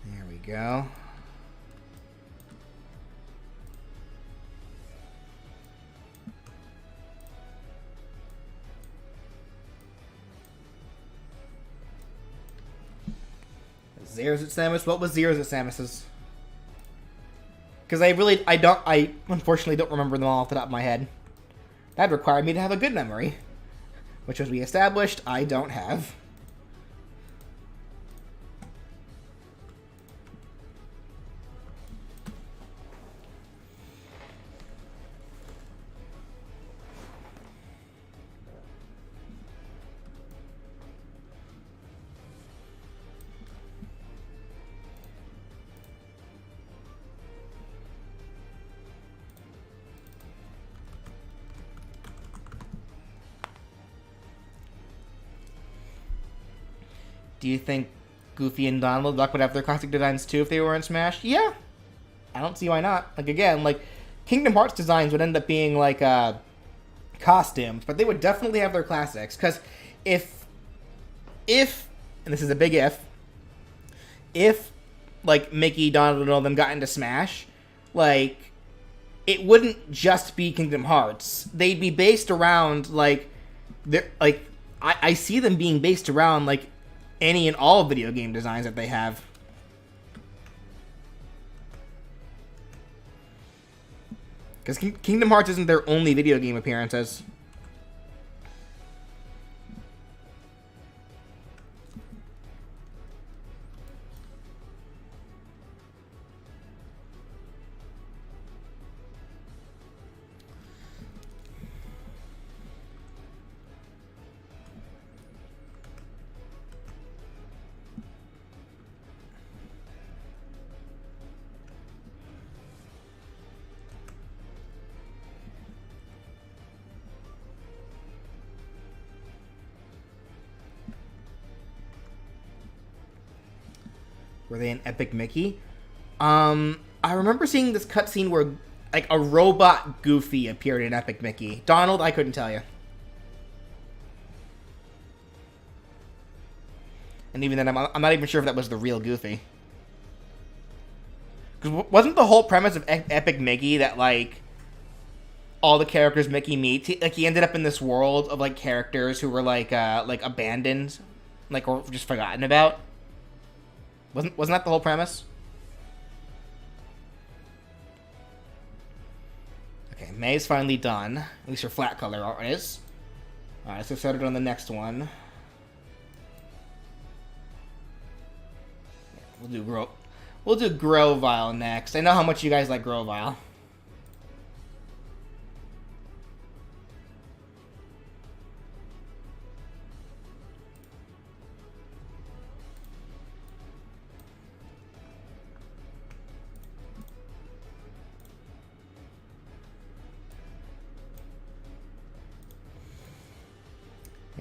There we go. Zeros at Samus? What was Zeros at Samus's? Because I unfortunately don't remember them all off the top of my head. That required me to have a good memory. Which, as we established, I don't have. Do you think Goofy and Donald Duck would have their classic designs too if they were in Smash? Yeah. I don't see why not. Like, again, like, Kingdom Hearts designs would end up being, like, costumes, but they would definitely have their classics. Because if, and this is a big if, like, Mickey, Donald, and all of them got into Smash, like, it wouldn't just be Kingdom Hearts. They'd be based around, like, I see them being based around, like, any and all video game designs that they have. Because Kingdom Hearts isn't their only video game appearances. Were they an Epic Mickey? I remember seeing this cutscene where, like, a robot Goofy appeared in Epic Mickey. Donald, I couldn't tell you. And even then, I'm not even sure if that was the real Goofy. Because wasn't the whole premise of Epic Mickey that, like, all the characters Mickey meets, he ended up in this world of, like, characters who were, like abandoned, like, or just forgotten about? Wasn't that the whole premise? Okay, May's finally done. At least her flat color art is. Alright, let's get started on the next one. We'll do Grovyle next. I know how much you guys like Grovyle.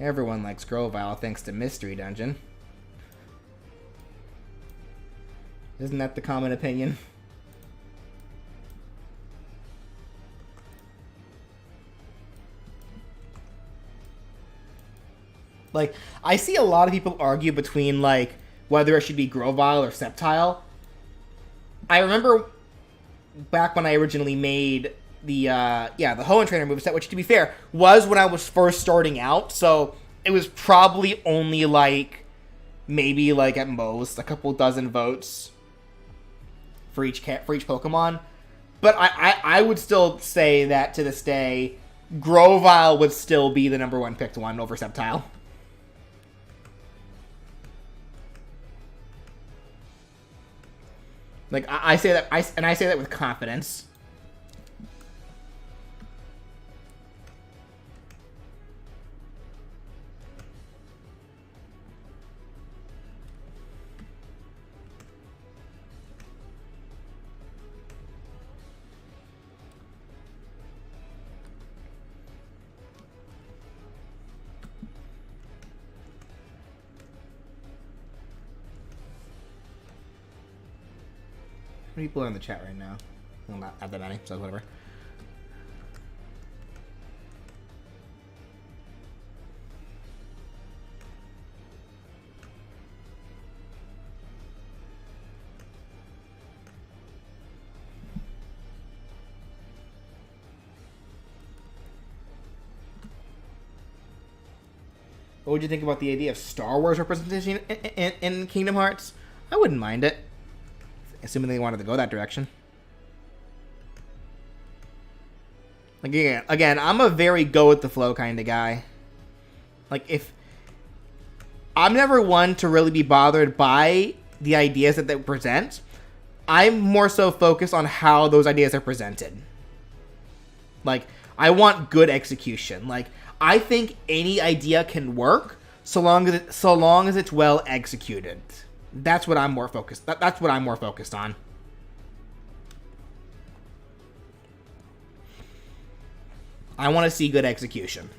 Everyone likes Grovyle thanks to Mystery Dungeon. Isn't that the common opinion? Like, I see a lot of people argue between, like, whether it should be Grovyle or Sceptile. I remember back when I originally made the Hoenn Trainer moveset, which, to be fair, was when I was first starting out, so it was probably only like maybe like at most a couple dozen votes for each Pokemon. But I would still say that to this day, Grovyle would still be the number one picked one over Sceptile. Like I say that I say that with confidence. How many people are in the chat right now? Well, not that many, so whatever. What would you think about the idea of Star Wars representation in Kingdom Hearts? I wouldn't mind it, assuming they wanted to go that direction. Again, I'm a very go with the flow kind of guy. Like, if I'm never one to really be bothered by the ideas that they present, I'm more so focused on how those ideas are presented. Like, I want good execution. Like, I think any idea can work so long as it's well executed. That's what I'm more focused. That's what I'm more focused on. I want to see good execution.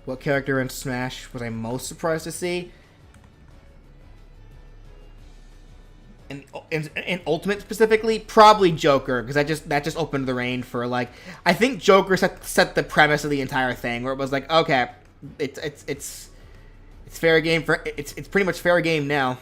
What character in Smash was I most surprised to see? In Ultimate specifically, probably Joker, because that just opened the reign for, like, I think Joker set the premise of the entire thing, where it was like, okay, it's fair game for it's pretty much fair game now.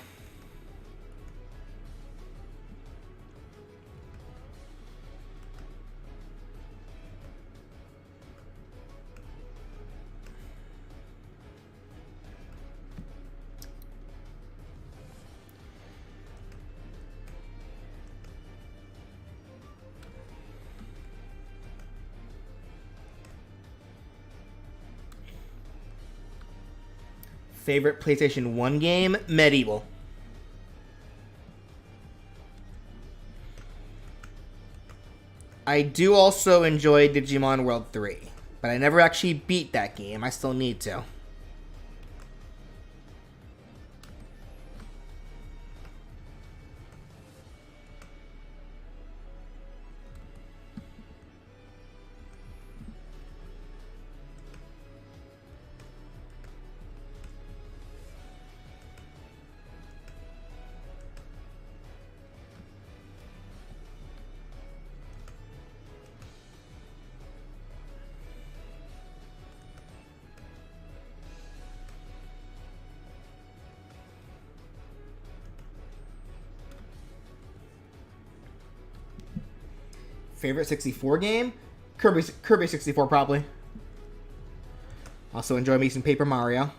Favorite PlayStation 1 game? Medieval. I do also enjoy Digimon World 3, but I never actually beat that game. I still need to. Favorite 64 game? Kirby 64 probably. Also enjoy me some Paper Mario.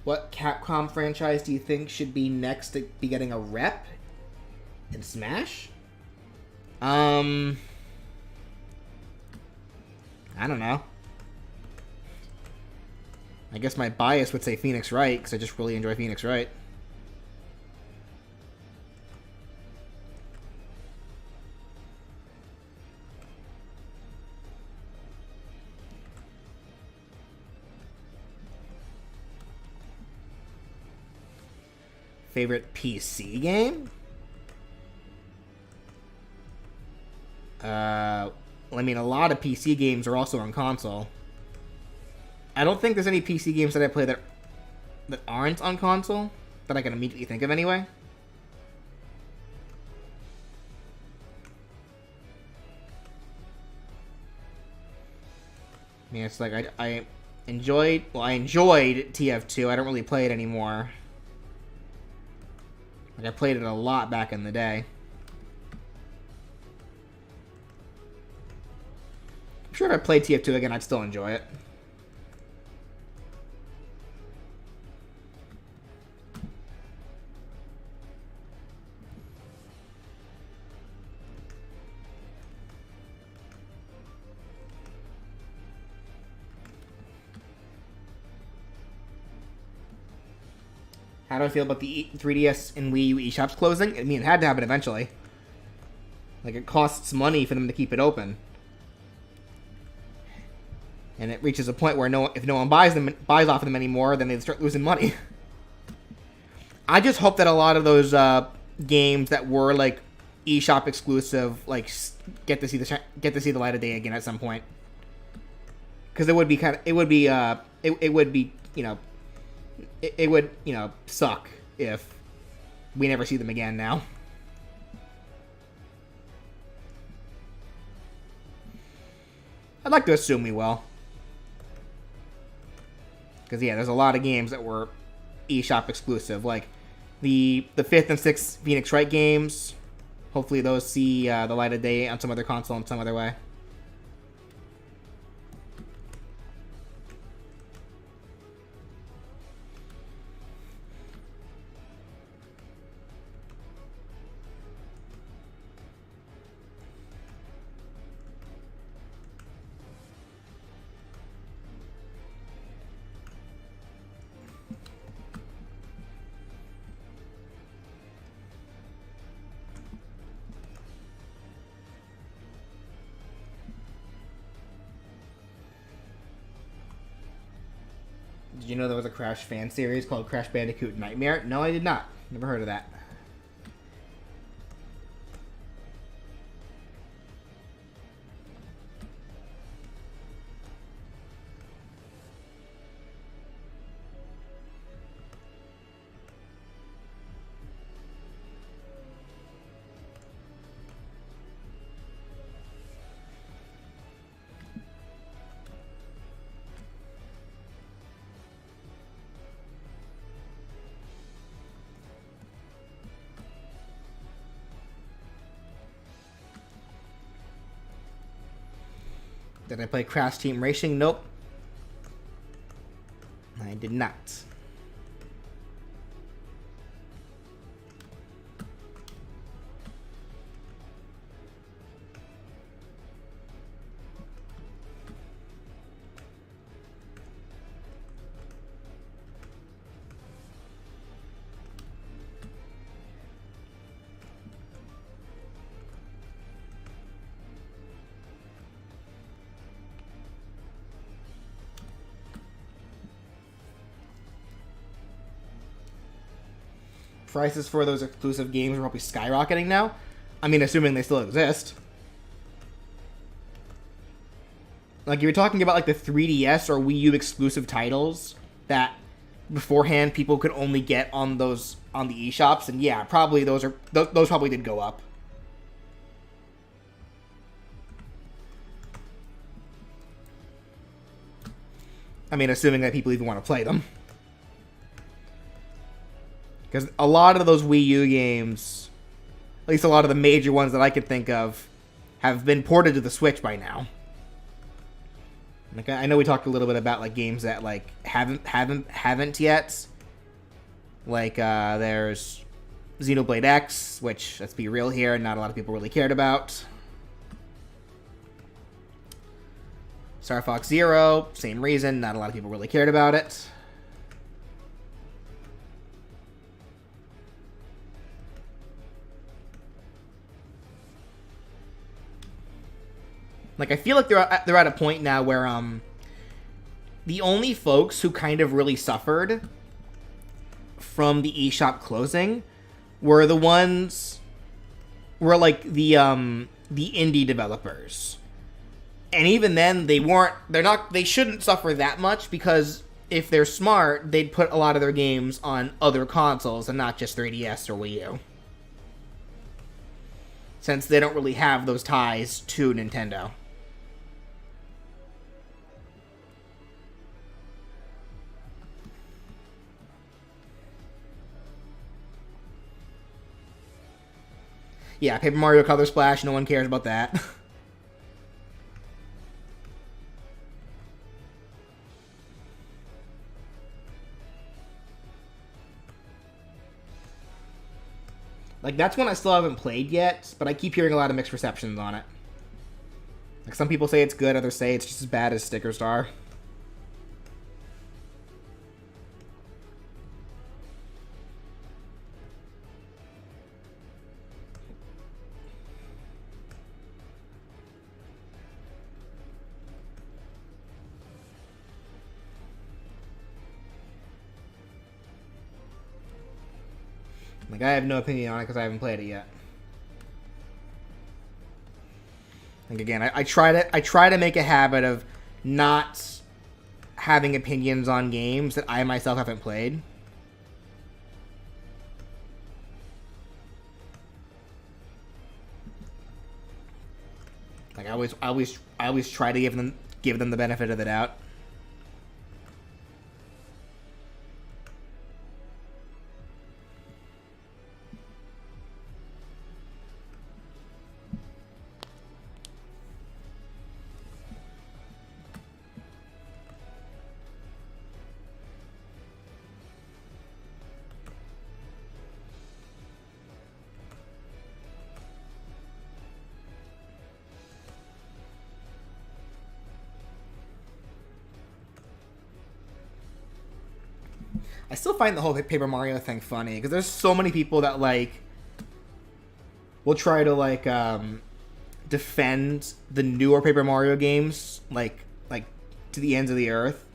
What Capcom franchise do you think should be next to be getting a rep in Smash? I don't know. I guess my bias would say Phoenix Wright, because I just really enjoy Phoenix Wright. Favorite PC game? I mean, a lot of PC games are also on console. I don't think there's any PC games that I play that aren't on console that I can immediately think of anyway. I mean, it's like I enjoyed TF2. I don't really play it anymore. Like, I played it a lot back in the day. I'm sure if I played TF2 again, I'd still enjoy it. How do I feel about the 3DS and Wii U eShops closing? I mean, it had to happen eventually. Like, it costs money for them to keep it open. And it reaches a point where if no one buys off of them anymore, then they start losing money. I just hope that a lot of those games that were like eShop exclusive, like, get to see the light of day again at some point. Because it would be it would, suck if we never see them again now. I'd like to assume we will. Because, yeah, there's a lot of games that were eShop exclusive. Like, the 5th and 6th Phoenix Wright games. Hopefully those see the light of day on some other console in some other way. Did you know there was a Crash fan series called Crash Bandicoot Nightmare? No, I did not. Never heard of that. Did I play Crash Team Racing? Nope. I did not. Prices for those exclusive games are probably skyrocketing now. I mean, assuming they still exist. Like, you're talking about like the 3DS or Wii U exclusive titles that beforehand people could only get on the eShops, and yeah, probably those probably did go up. I mean, assuming that people even want to play them. Because a lot of those Wii U games, at least a lot of the major ones that I could think of, have been ported to the Switch by now. Like, I know we talked a little bit about like games that like haven't yet. Like there's Xenoblade X, which, let's be real here, not a lot of people really cared about. Star Fox Zero, same reason. Not a lot of people really cared about it. Like, I feel like they're at a point now where the only folks who kind of really suffered from the eShop closing were the ones were like the indie developers. And even then they shouldn't suffer that much, because if they're smart, they'd put a lot of their games on other consoles and not just 3DS or Wii U. Since they don't really have those ties to Nintendo. Yeah, Paper Mario Color Splash, no one cares about that. Like, that's one I still haven't played yet, but I keep hearing a lot of mixed receptions on it. Like, some people say it's good, others say it's just as bad as Sticker Star. Like, I have no opinion on it because I haven't played it yet. Like, again, I try to make a habit of not having opinions on games that I myself haven't played. Like, I always try to give them the benefit of the doubt. I still find the whole Paper Mario thing funny, because there's so many people that, like, will try to, like, defend the newer Paper Mario games, like to the ends of the earth,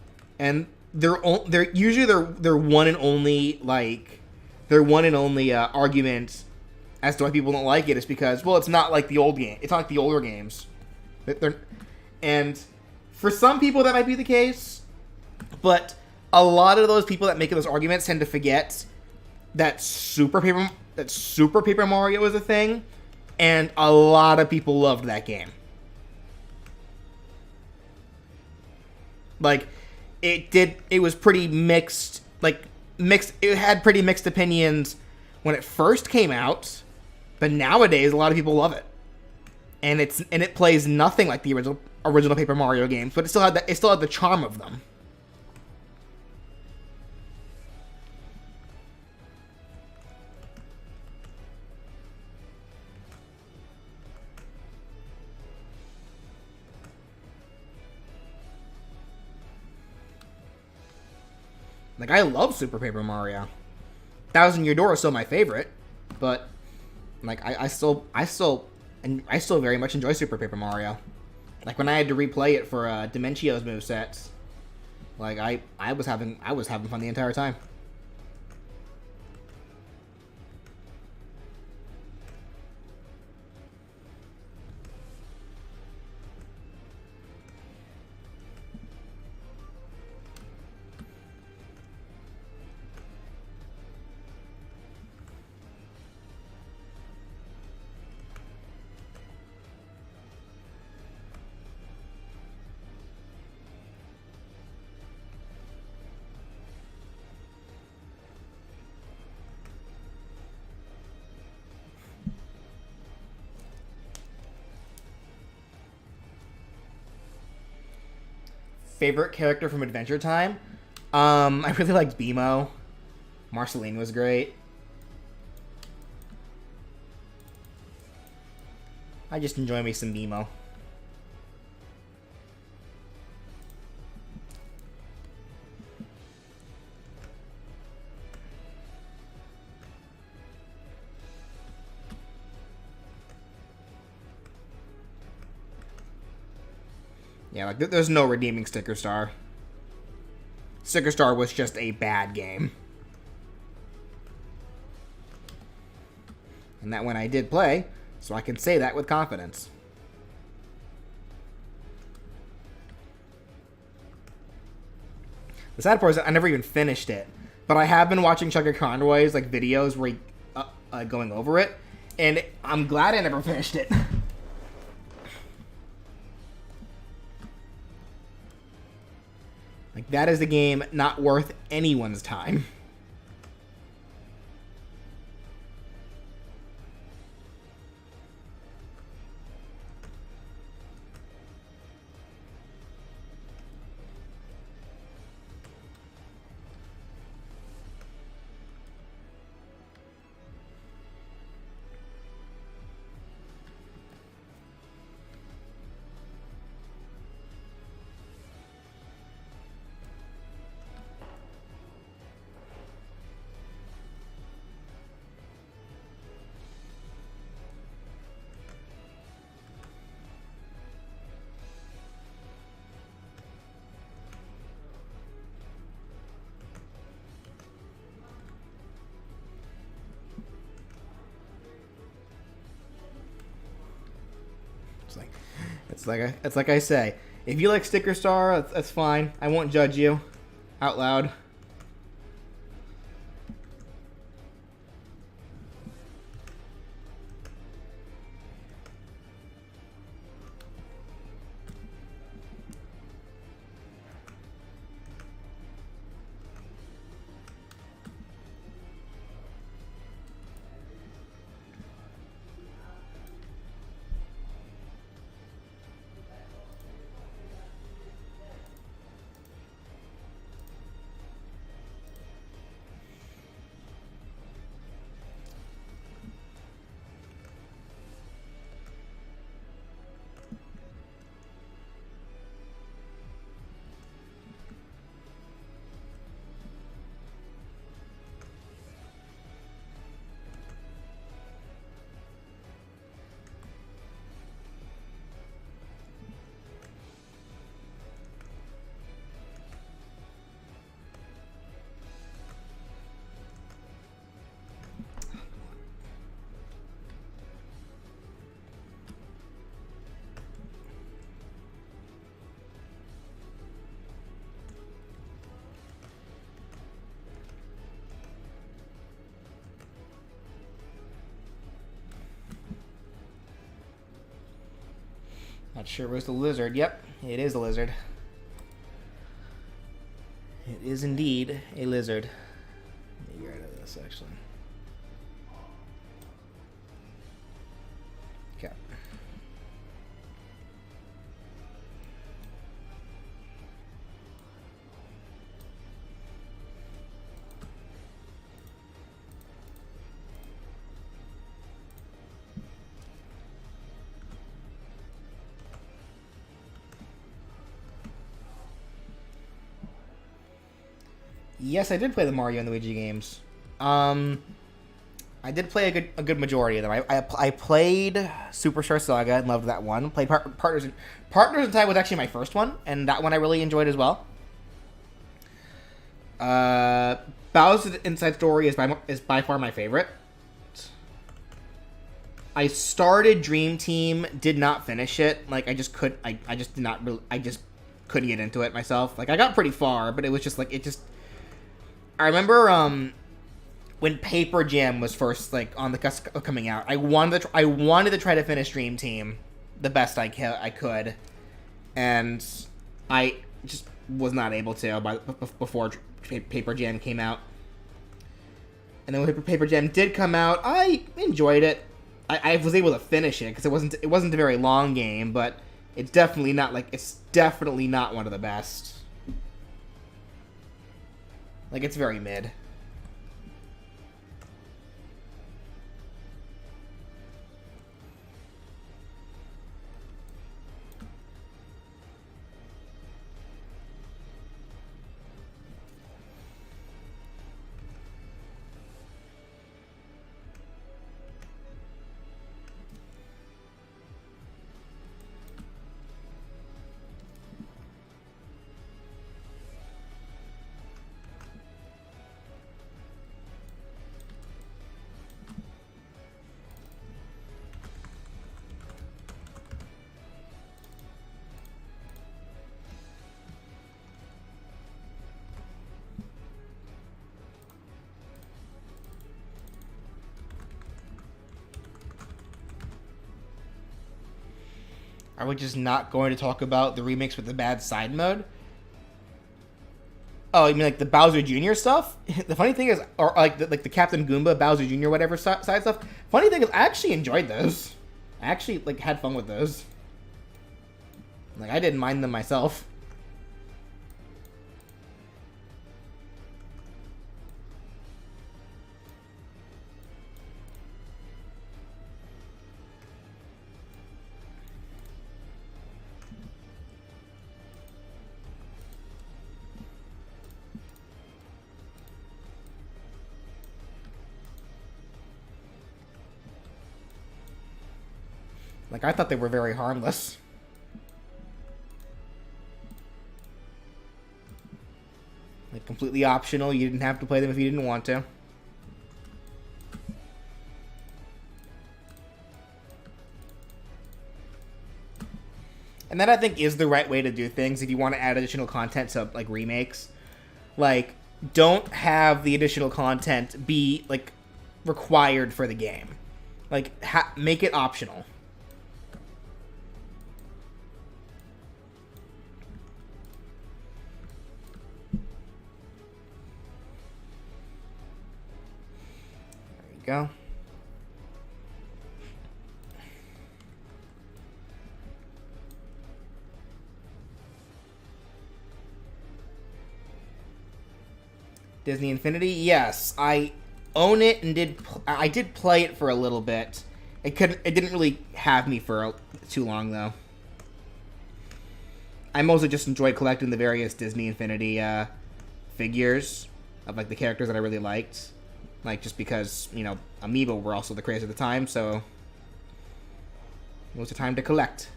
and they're usually their one and only argument as to why people don't like it is because, well, it's not like the old game. It's not like the older games. And for some people that might be the case, but a lot of those people that make those arguments tend to forget that Super Paper Mario is a thing, and a lot of people loved that game. Like, it was pretty mixed, it had pretty mixed opinions when it first came out, but nowadays a lot of people love it. And it plays nothing like the original Paper Mario games, but it still had the charm of them. Like, I love Super Paper Mario. Thousand Year Door is still my favorite, but like I still very much enjoy Super Paper Mario. Like, when I had to replay it for Dimentio's movesets, like I was having fun the entire time. Favorite character from Adventure Time? I really liked BMO. Marceline was great. I just enjoy me some BMO. Yeah, like there's no redeeming Sticker Star. Sticker Star was just a bad game. And that one I did play, so I can say that with confidence. The sad part is I never even finished it, but I have been watching Chucky Conroy's like videos where he, going over it, and I'm glad I never finished it. Like, that is a game not worth anyone's time. It's like I say. If you like Sticker Star, that's fine. I won't judge you out loud. Not sure it was the lizard. Yep, it is a lizard. It is indeed a lizard. Let me get rid of this, actually. Okay. Yes, I did play the Mario and Luigi games. I did play a good majority of them. I played Superstar Saga and loved that one. Played Partners in Time was actually my first one, and that one I really enjoyed as well. Bowser's Inside Story is by far my favorite. I started Dream Team, did not finish it. Like I just did not really, I just couldn't get into it myself. Like I got pretty far, but it was just like I remember when Paper Jam was first like on the cusp of coming out. I wanted to try to finish Dream Team the best I could, and I just was not able to before Paper Jam came out. And then when Paper Jam did come out, I enjoyed it. I was able to finish it because it wasn't a very long game, but it's definitely not one of the best. Like, it's very mid. Are we just not going to talk about the remakes with the bad side mode? Oh, you mean like the Bowser Jr. stuff? The funny thing is, or like the Captain Goomba, Bowser Jr. whatever side stuff. Funny thing is, I actually enjoyed those. I actually like had fun with those. Like I didn't mind them myself. Like, I thought they were very harmless. Like, completely optional. You didn't have to play them if you didn't want to. And that, I think, is the right way to do things if you want to add additional content to, like, remakes. Like, don't have the additional content be, like, required for the game. Like, make it optional. Go. Disney Infinity, yes, I own it and I did play it for a little bit. It didn't really have me for too long though. I mostly just enjoyed collecting the various Disney Infinity figures of like the characters that I really liked. Like, just because, you know, Amiibo were also the craze at the time, so it was a time to collect.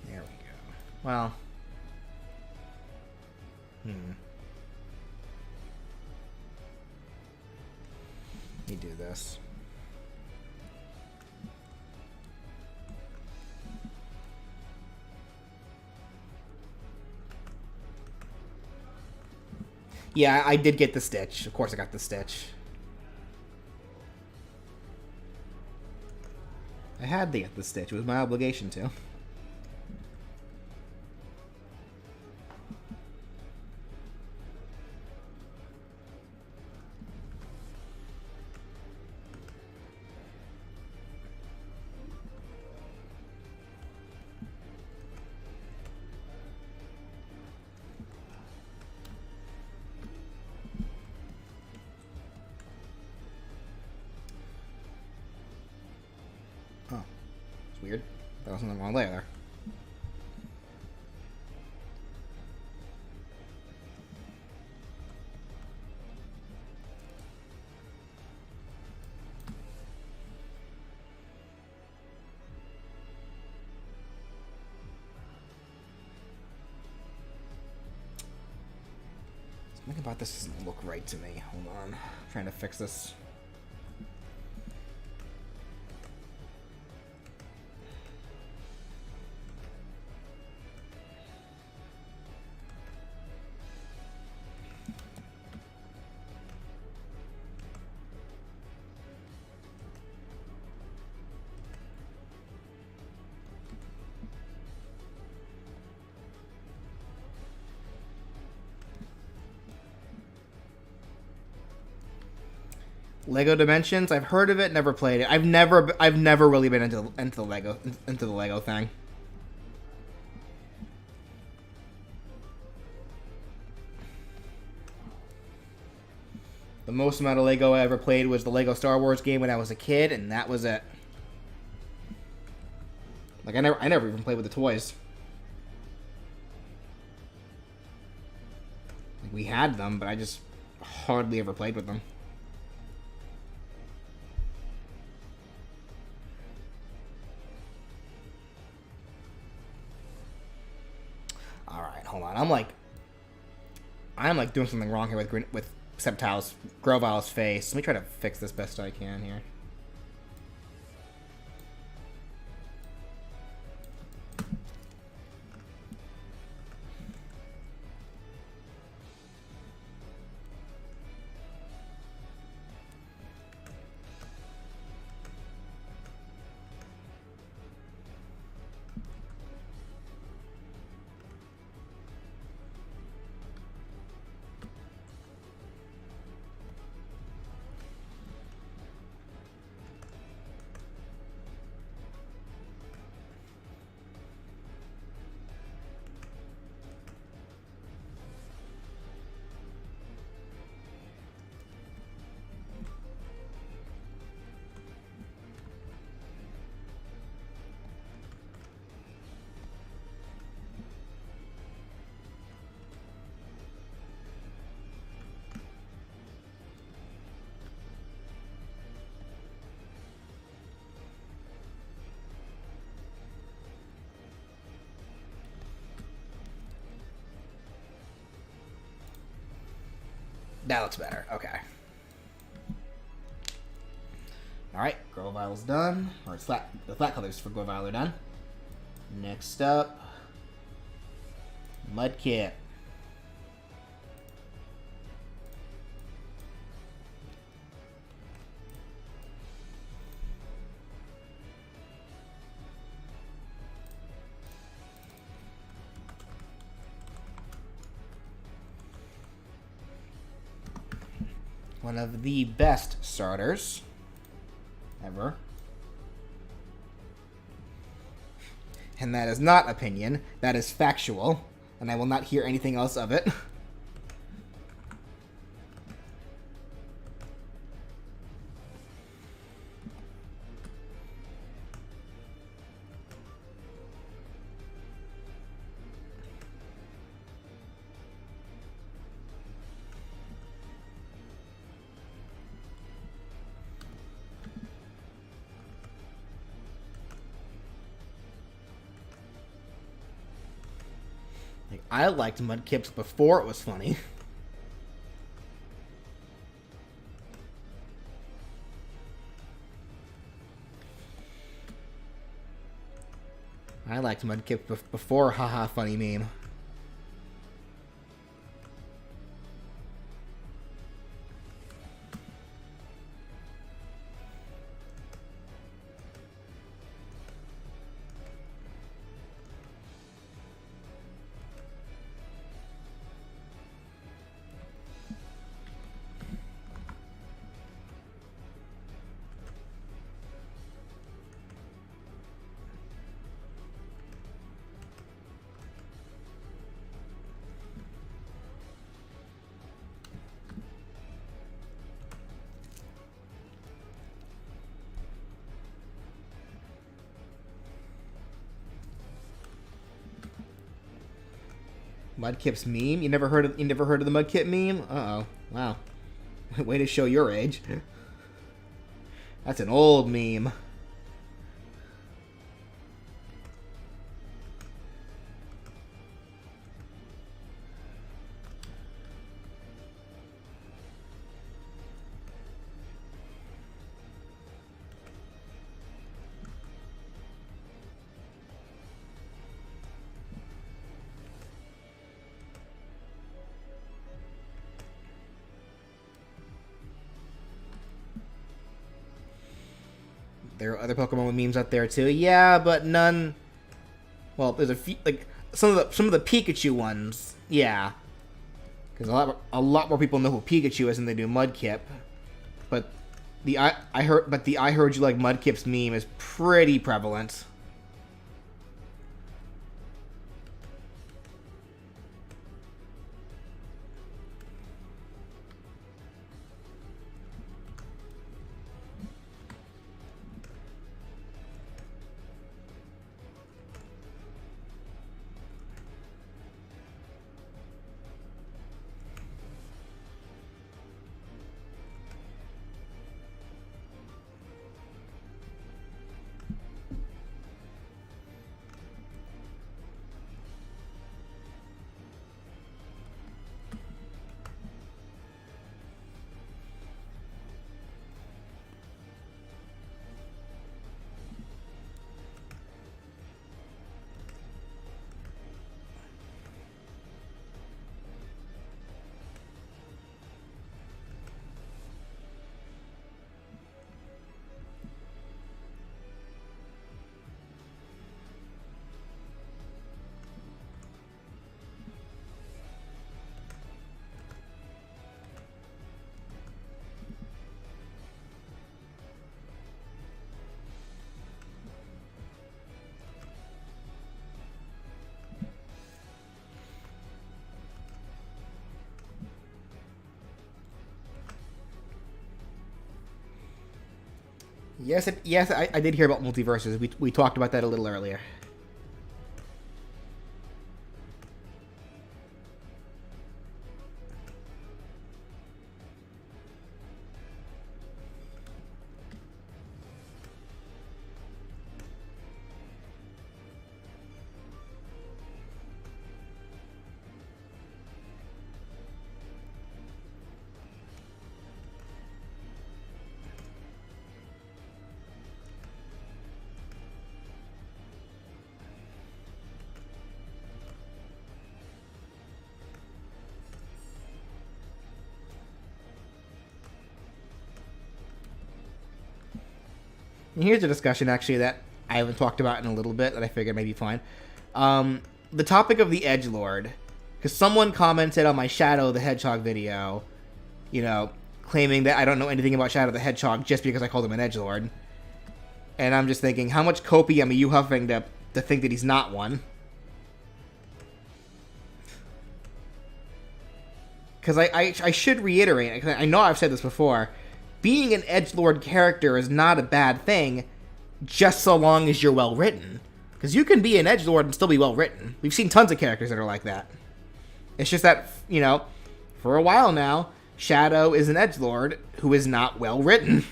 There we go. Well. Let me do this. Yeah, I did get the Stitch. Of course I got the Stitch. I had to get the Stitch. It was my obligation to. Oh, it's weird. That was on the wrong layer there. Something about this doesn't look right to me. Hold on. I'm trying to fix this. Lego Dimensions, I've heard of it, never played it. I've never really been into the Lego thing. The most amount of Lego I ever played was the Lego Star Wars game when I was a kid, and that was it. Like I never even played with the toys. Like, we had them, but I just hardly ever played with them. Alright, hold on. I'm like doing something wrong here with Groval's face. Let me try to fix this best I can here. That looks better. Okay. Alright, Grovile's done. Or the flat colors for Grovile are done. Next up, Mudkip. One of the best starters ever. And that is not opinion, that is factual, and I will not hear anything else of it. Like, I liked Mudkips before it was funny. I liked Mudkip before haha funny meme. Mudkip's meme? You never heard of the Mudkip meme? Uh-oh. Wow. Way to show your age. That's an old meme. There are other Pokemon with memes out there too. Yeah, but none. Well, there's a few, like some of the Pikachu ones. Yeah, because a lot more people know who Pikachu is than they do Mudkip. But I heard you like Mudkip's meme is pretty prevalent. Yes, I did hear about multiverses. We talked about that a little earlier. And here's a discussion, actually, that I haven't talked about in a little bit that I figured may be fine. The topic of the edgelord. Because someone commented on my Shadow the Hedgehog video, you know, claiming that I don't know anything about Shadow the Hedgehog just because I called him an edgelord. And I'm just thinking, how much copium are you huffing to think that he's not one? Because I should reiterate, I know I've said this before, being an edgelord character is not a bad thing, just so long as you're well written. Because you can be an edgelord and still be well written. We've seen tons of characters that are like that. It's just that, you know, for a while now, Shadow is an edgelord who is not well written.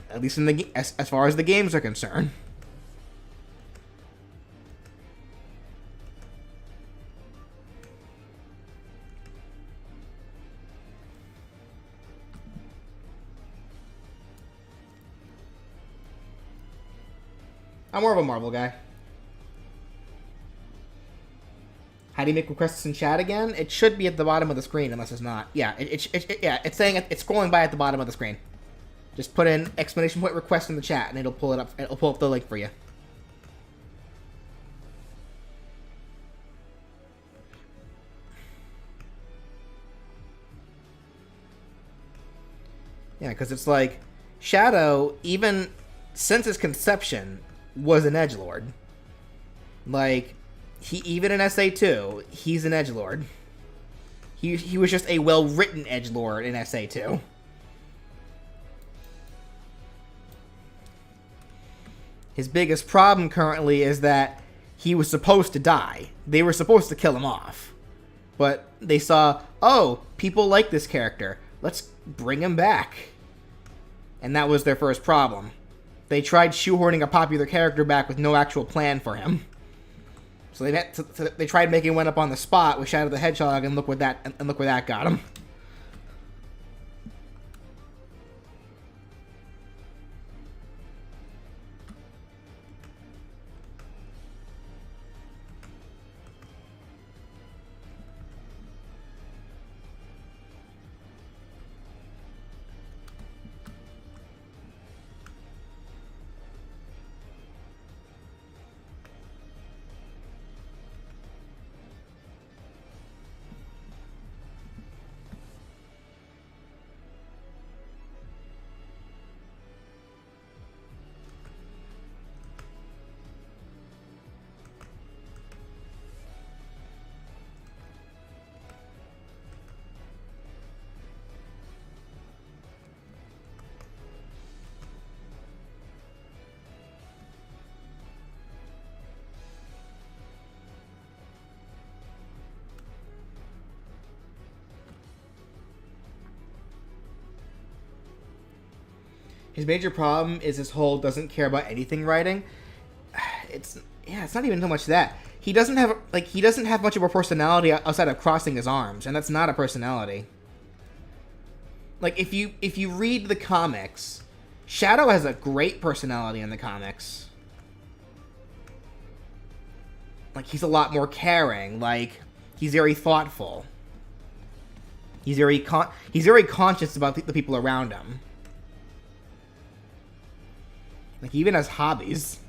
At least in the as far as the games are concerned. I'm more of a Marvel guy. How do you make requests in chat again? It should be at the bottom of the screen, unless it's not. Yeah, it's saying it's scrolling by at the bottom of the screen. Just put in exclamation point request in the chat, and it'll pull it up. It'll pull up the link for you. Yeah, because it's like Shadow, even since his conception, was an edgelord. Like, even in SA2, he's an edgelord. He was just a well-written edgelord in SA2. His biggest problem currently is that he was supposed to die. They were supposed to kill him off. But they saw, oh, people like this character. Let's bring him back. And that was their first problem. They tried shoehorning a popular character back with no actual plan for him. So they tried making one up on the spot with Shadow the Hedgehog, and look where that got him. His major problem is his whole doesn't care about anything writing. It's not even so much that. He doesn't have much of a personality outside of crossing his arms, and that's not a personality. Like, if you read the comics, Shadow has a great personality in the comics. Like, he's a lot more caring. Like, he's very thoughtful. He's very conscious about the people around him. Like, he even has hobbies.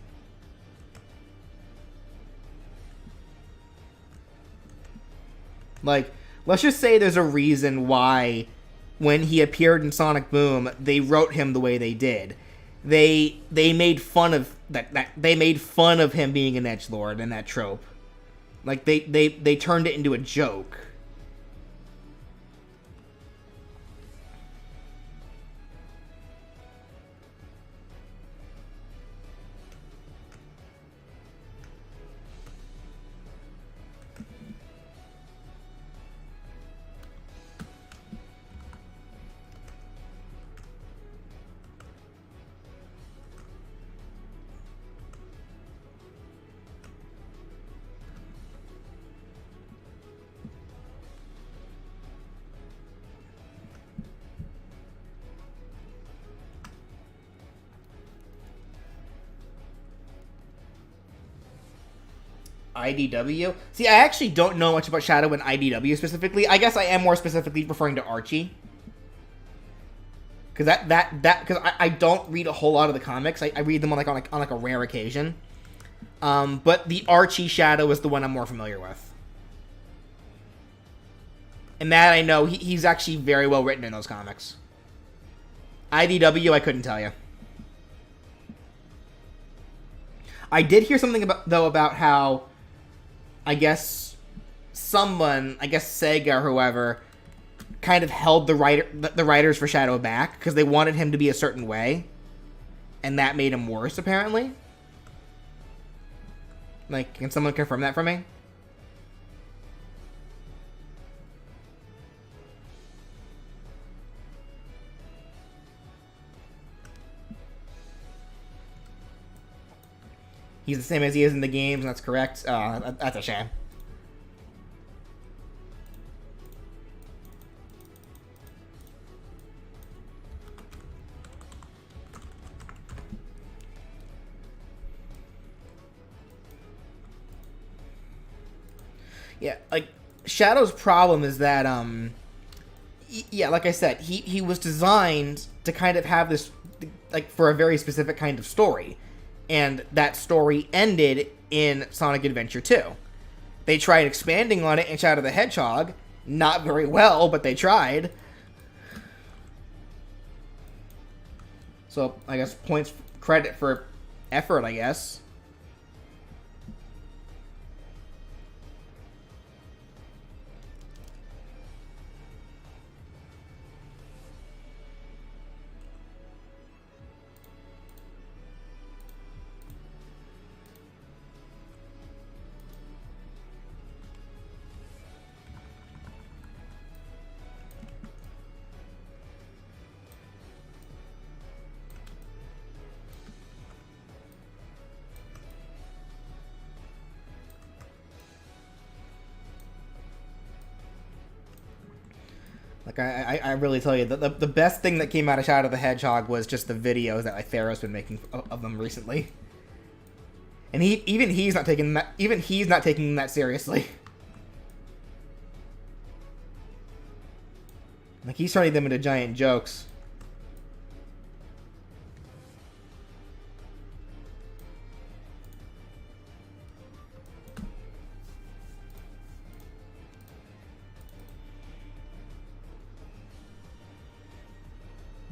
Like, let's just say there's a reason why, when he appeared in Sonic Boom, they wrote him the way they did. They made fun of they made fun of him being an edgelord in that trope. Like, they turned it into a joke. IDW? See, I actually don't know much about Shadow and IDW specifically. I guess I am more specifically referring to Archie. because because I don't read a whole lot of the comics. I read them on like a rare occasion. But the Archie Shadow is the one I'm more familiar with. And that I know he's actually very well written in those comics. IDW, I couldn't tell you. I did hear something about how, I guess Sega or whoever, kind of held the writers for Shadow back because they wanted him to be a certain way, and that made him worse apparently. Like, can someone confirm that for me? He's the same as he is in the games, and that's correct. That's a shame. Yeah, like, Shadow's problem is that, yeah, like I said, he was designed to kind of have this, like, for a very specific kind of story. And that story ended in Sonic Adventure 2. They tried expanding on it in Shadow the Hedgehog. Not very well, but they tried. So, I guess points credit for effort, I guess. Like, I really tell you, the best thing that came out of Shadow the Hedgehog was just the videos that, like, Thero's been making of them recently. And even he's not taking that seriously. Like, he's turning them into giant jokes.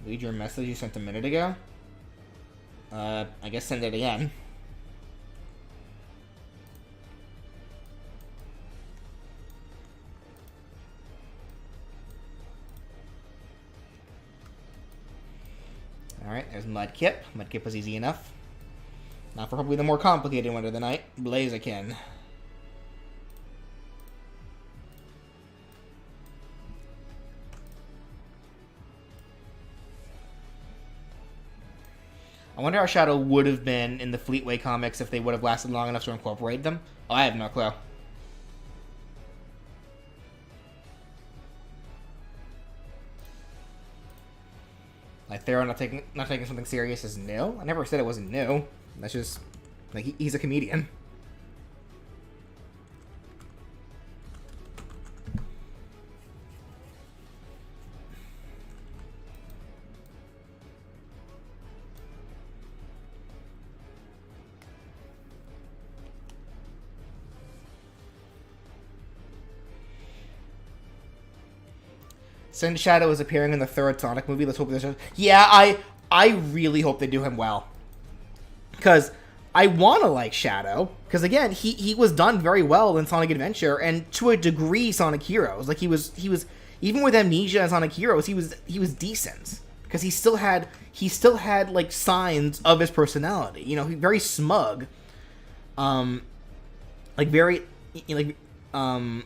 Read your message you sent a minute ago? I guess send it again. Alright, there's Mudkip. Mudkip was easy enough. Now for probably the more complicated one of the night, Blaziken. I wonder how Shadow would have been in the Fleetway comics if they would have lasted long enough to incorporate them. Oh, I have no clue. Like, Thero not taking something serious is new? I never said it wasn't new. That's just, like, he's a comedian. Sin Shadow is appearing in the third Sonic movie. Let's hope there's a... Yeah, I really hope they do him well. Because I want to like Shadow. Because, again, he was done very well in Sonic Adventure. And to a degree, Sonic Heroes. Like, he was even with Amnesia and Sonic Heroes, he was decent. Because he still had, like, signs of his personality. You know, he's very smug. Like, very... Like, so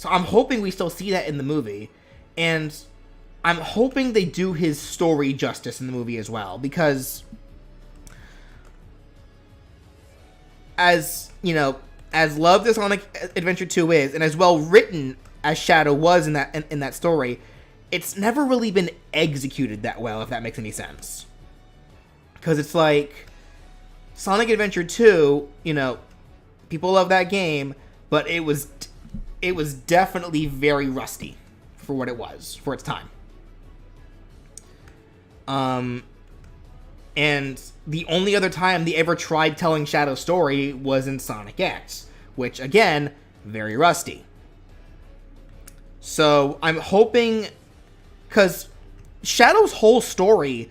I'm hoping we still see that in the movie. And I'm hoping they do his story justice in the movie as well, because as, you know, as loved as Sonic Adventure 2 is, and as well written as Shadow was in that story, it's never really been executed that well, if that makes any sense. Because it's like, Sonic Adventure 2, you know, people love that game, but it was definitely very rusty for what it was, for its time. And the only other time they ever tried telling Shadow's story was in Sonic X, which, again, very rusty. So I'm hoping, because Shadow's whole story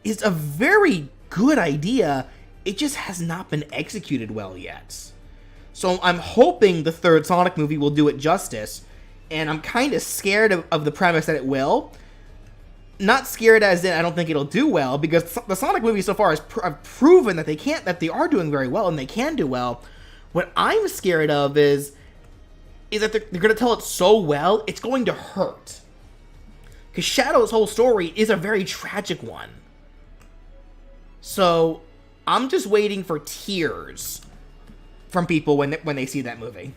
is a very good idea, it just has not been executed well yet. So I'm hoping the third Sonic movie will do it justice, and I'm kind of scared of the premise that it will. Not scared as in I don't think it'll do well, because the Sonic movies so far have proven that they are doing very well and they can do well. What I'm scared of is that they're going to tell it so well, it's going to hurt. Because Shadow's whole story is a very tragic one. So I'm just waiting for tears from people when they see that movie.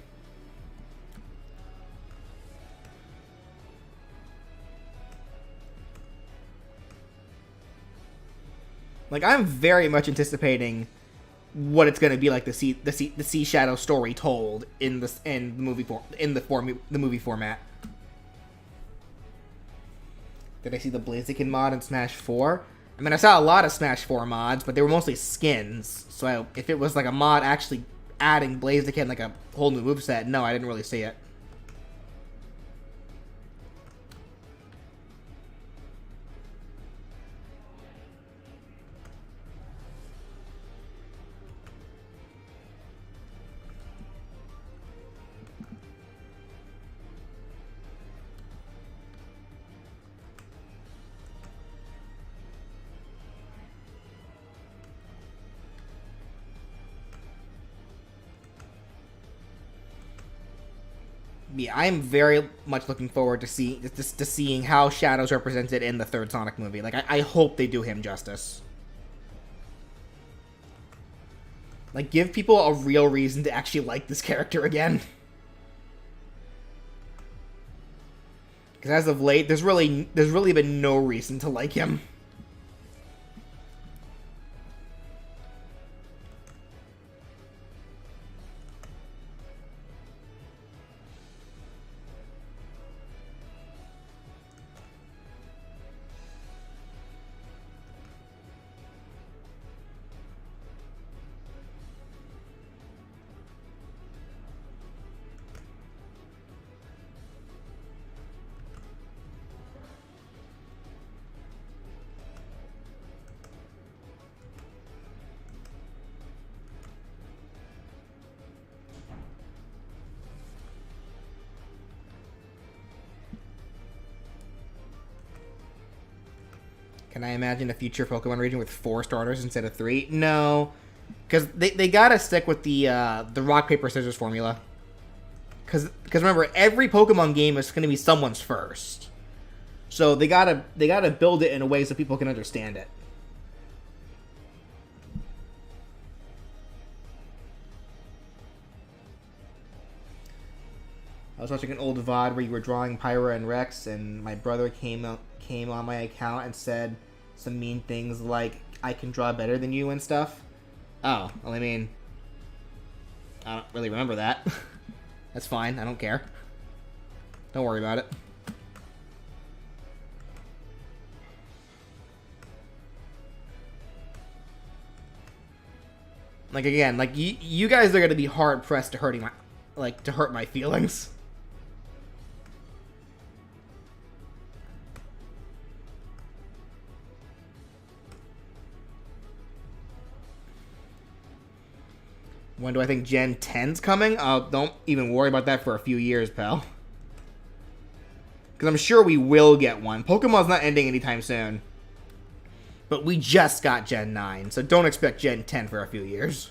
Like, I'm very much anticipating what it's going to be like to see Shadow story told in the movie format. Did I see the Blaziken mod in Smash 4? I mean, I saw a lot of Smash 4 mods, but they were mostly skins. So if it was like a mod actually adding Blaziken like a whole new moveset, no, I didn't really see it. Yeah, I am very much looking forward to seeing how Shadow's represented in the third Sonic movie. Like, I hope they do him justice. Like, give people a real reason to actually like this character again. Because as of late, there's really been no reason to like him. Can I imagine a future Pokemon region with 4 starters instead of 3? No, because they gotta stick with the rock paper scissors formula. Because remember, every Pokemon game is gonna be someone's first, so they gotta build it in a way so people can understand it. I was watching an old VOD where you were drawing Pyra and Rex, and my brother came on my account and said some mean things like, I can draw better than you and stuff. Oh, well, I mean, I don't really remember that. That's fine, I don't care. Don't worry about it. Like, again, like, you guys are gonna be hard-pressed to hurt my feelings. When do I think Gen 10's coming? Don't even worry about that for a few years, pal. Because I'm sure we will get one. Pokemon's not ending anytime soon. But we just got Gen 9, so don't expect Gen 10 for a few years.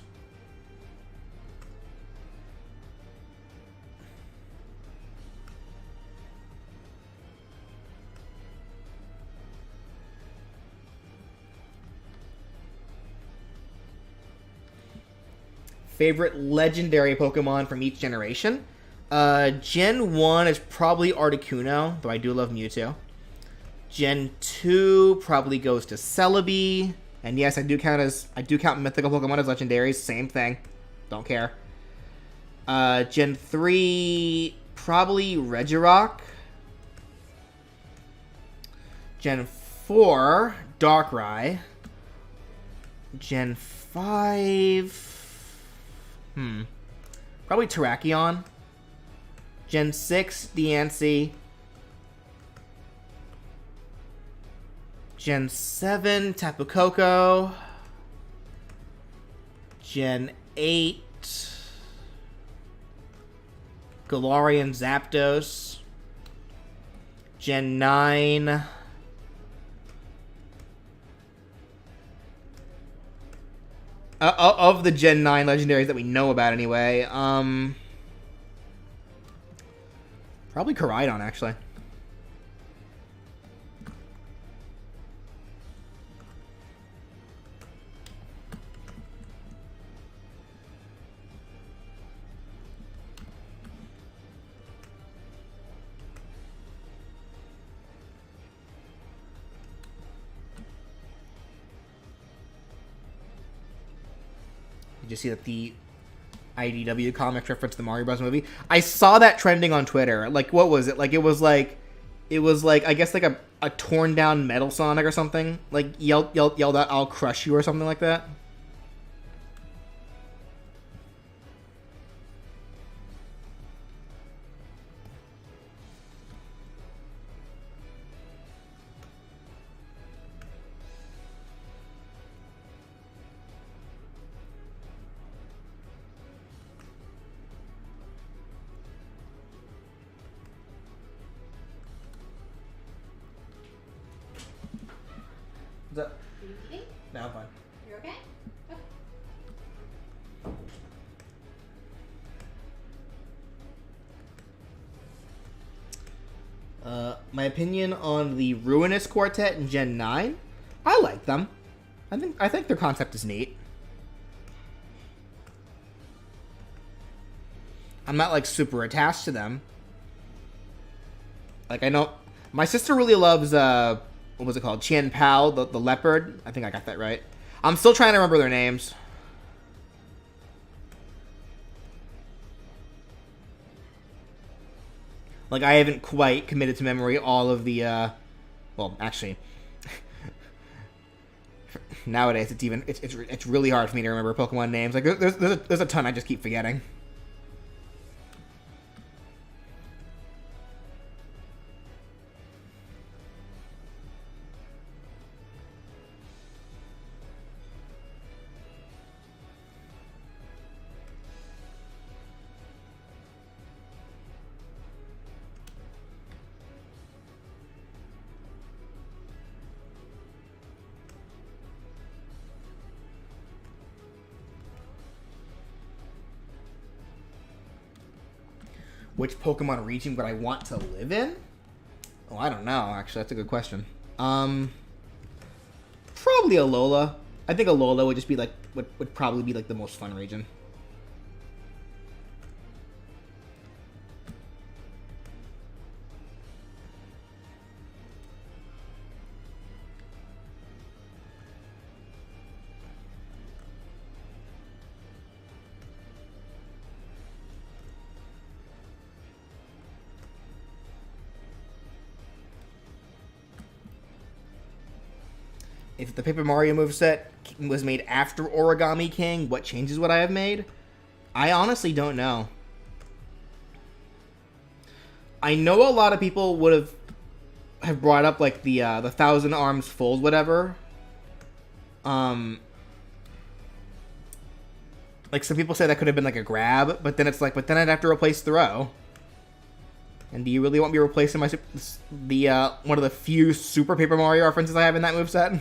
Favorite legendary Pokemon from each generation? Gen 1 is probably Articuno, though I do love Mewtwo. Gen 2 probably goes to Celebi. And yes, I do count mythical Pokemon as legendaries. Same thing. Don't care. Gen 3, probably Regirock. Gen 4, Darkrai. Gen 5... Probably Terrakion. Gen 6, Deancey. Gen 7, Tapu Koko. Gen 8, Galarian Zapdos. Gen 9, of the Gen 9 legendaries that we know about anyway, probably Koraidon, actually. You just see that the IDW comics reference the Mario Bros. Movie. I saw that trending on Twitter. Like, what was it? Like, it was like, I guess, like a torn down Metal Sonic or something. Like, yelled out, "I'll crush you" or something like that. Are you eating? No, I'm fine. You're okay? Okay. My opinion on the Ruinous Quartet in Gen 9, I like them. I think their concept is neat. I'm not like super attached to them. Like, I know my sister really loves what was it called? Chien Pao, the leopard. I think I got that right. I'm still trying to remember their names. Like, I haven't quite committed to memory all of the, well, actually, nowadays it's really hard for me to remember Pokemon names. Like, there's a ton I just keep forgetting. Which Pokemon region would I want to live in? Oh, I don't know, actually. That's a good question. Probably Alola. I think Alola would just be like, would probably be like the most fun region. If the Paper Mario moveset was made after Origami King, what changes would I have made? I honestly don't know. I know a lot of people would have brought up like the Thousand Arms Fold whatever. Like some people say that could have been like a grab, but then it's like, but then I'd have to replace Throw. And do you really want me replacing my one of the few Super Paper Mario references I have in that moveset?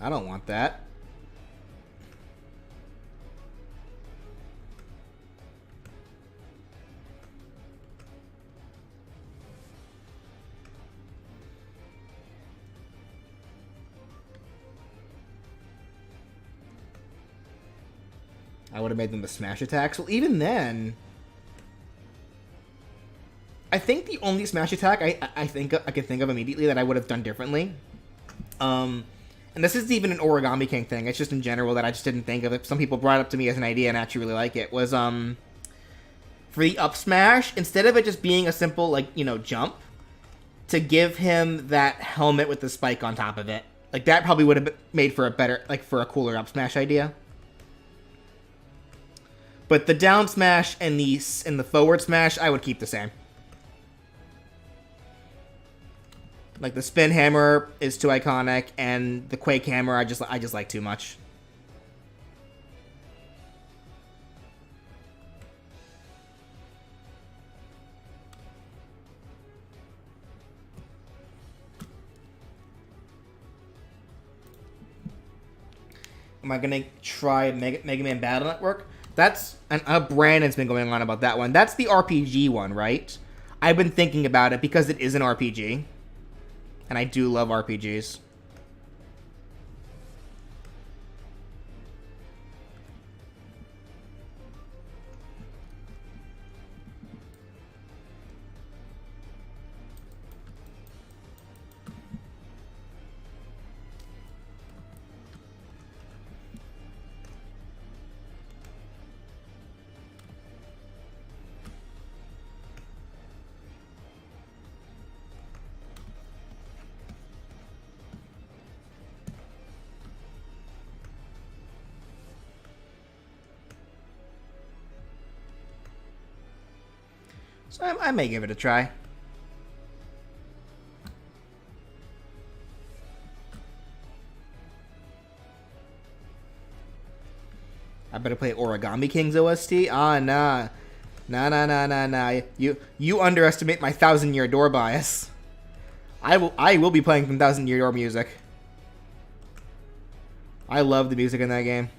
I don't want that. I would have made them the smash attacks. Well, even then, I think the only smash attack I think I could think of immediately that I would have done differently, and and this isn't even an Origami King thing, it's just in general that I just didn't think of it. Some people brought it up to me as an idea and I actually really like it, was, for the up smash, instead of it just being a simple, like, you know, jump, to give him that helmet with the spike on top of it. Like, that probably would have made for a better, like, for a cooler up smash idea. But the down smash and the forward smash, I would keep the same. Like, the spin hammer is too iconic, and the Quake hammer I just like too much. Am I gonna try Mega Man Battle Network? That's Brandon's been going on about that one. That's the RPG one, right? I've been thinking about it because it is an RPG. And I do love RPGs. So I may give it a try. I better play Origami King's OST? Ah, nah. Nah. You underestimate my 1,000-year door bias. I will be playing some 1,000-year door music. I love the music in that game.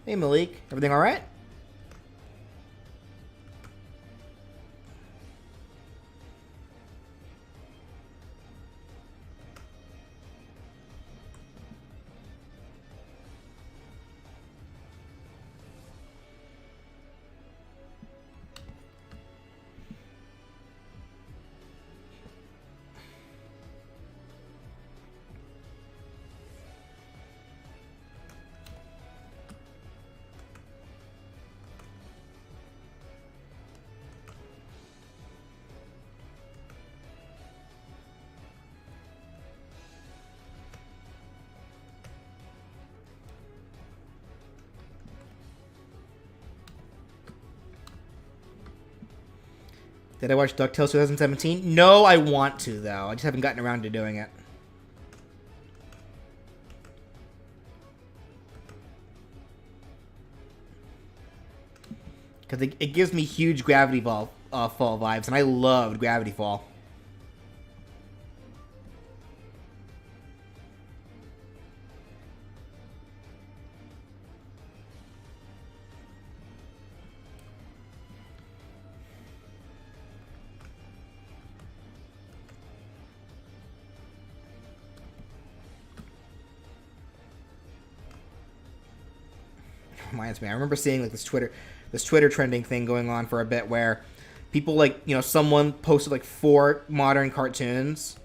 Hey Malik, everything alright? Did I watch DuckTales 2017? No, I want to, though. I just haven't gotten around to doing it. Because it gives me huge Gravity Fall vibes, and I loved Gravity Fall. Reminds me, I remember seeing like this Twitter trending thing going on for a bit where people like, you know, someone posted like 4 modern cartoons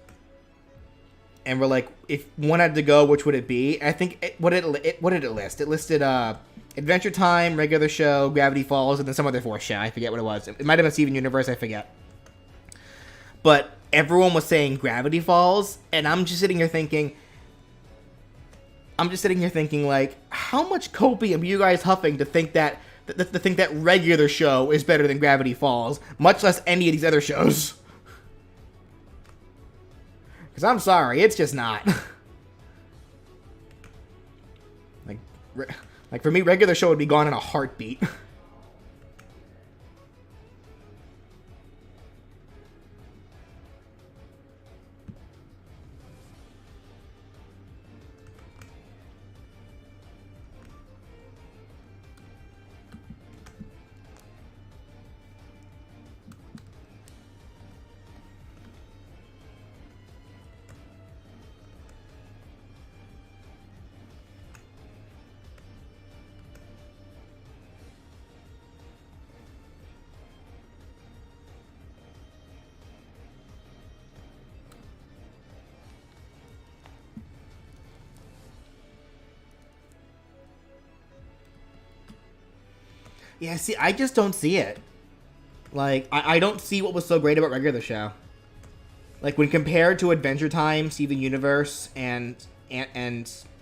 and were like, if one had to go, which would it be? I think what did it list? It listed Adventure Time, Regular Show, Gravity Falls, and then some other 4th show. I forget what it was. It might have been Steven Universe. I forget. But everyone was saying Gravity Falls, and I'm just sitting here thinking, like, how much copium are you guys huffing to think that Regular Show is better than Gravity Falls, much less any of these other shows? Because I'm sorry, it's just not. Like for me, Regular Show would be gone in a heartbeat. Yeah, see, I just don't see it. Like, I don't see what was so great about regular show. Like, when compared to Adventure Time, Steven Universe, and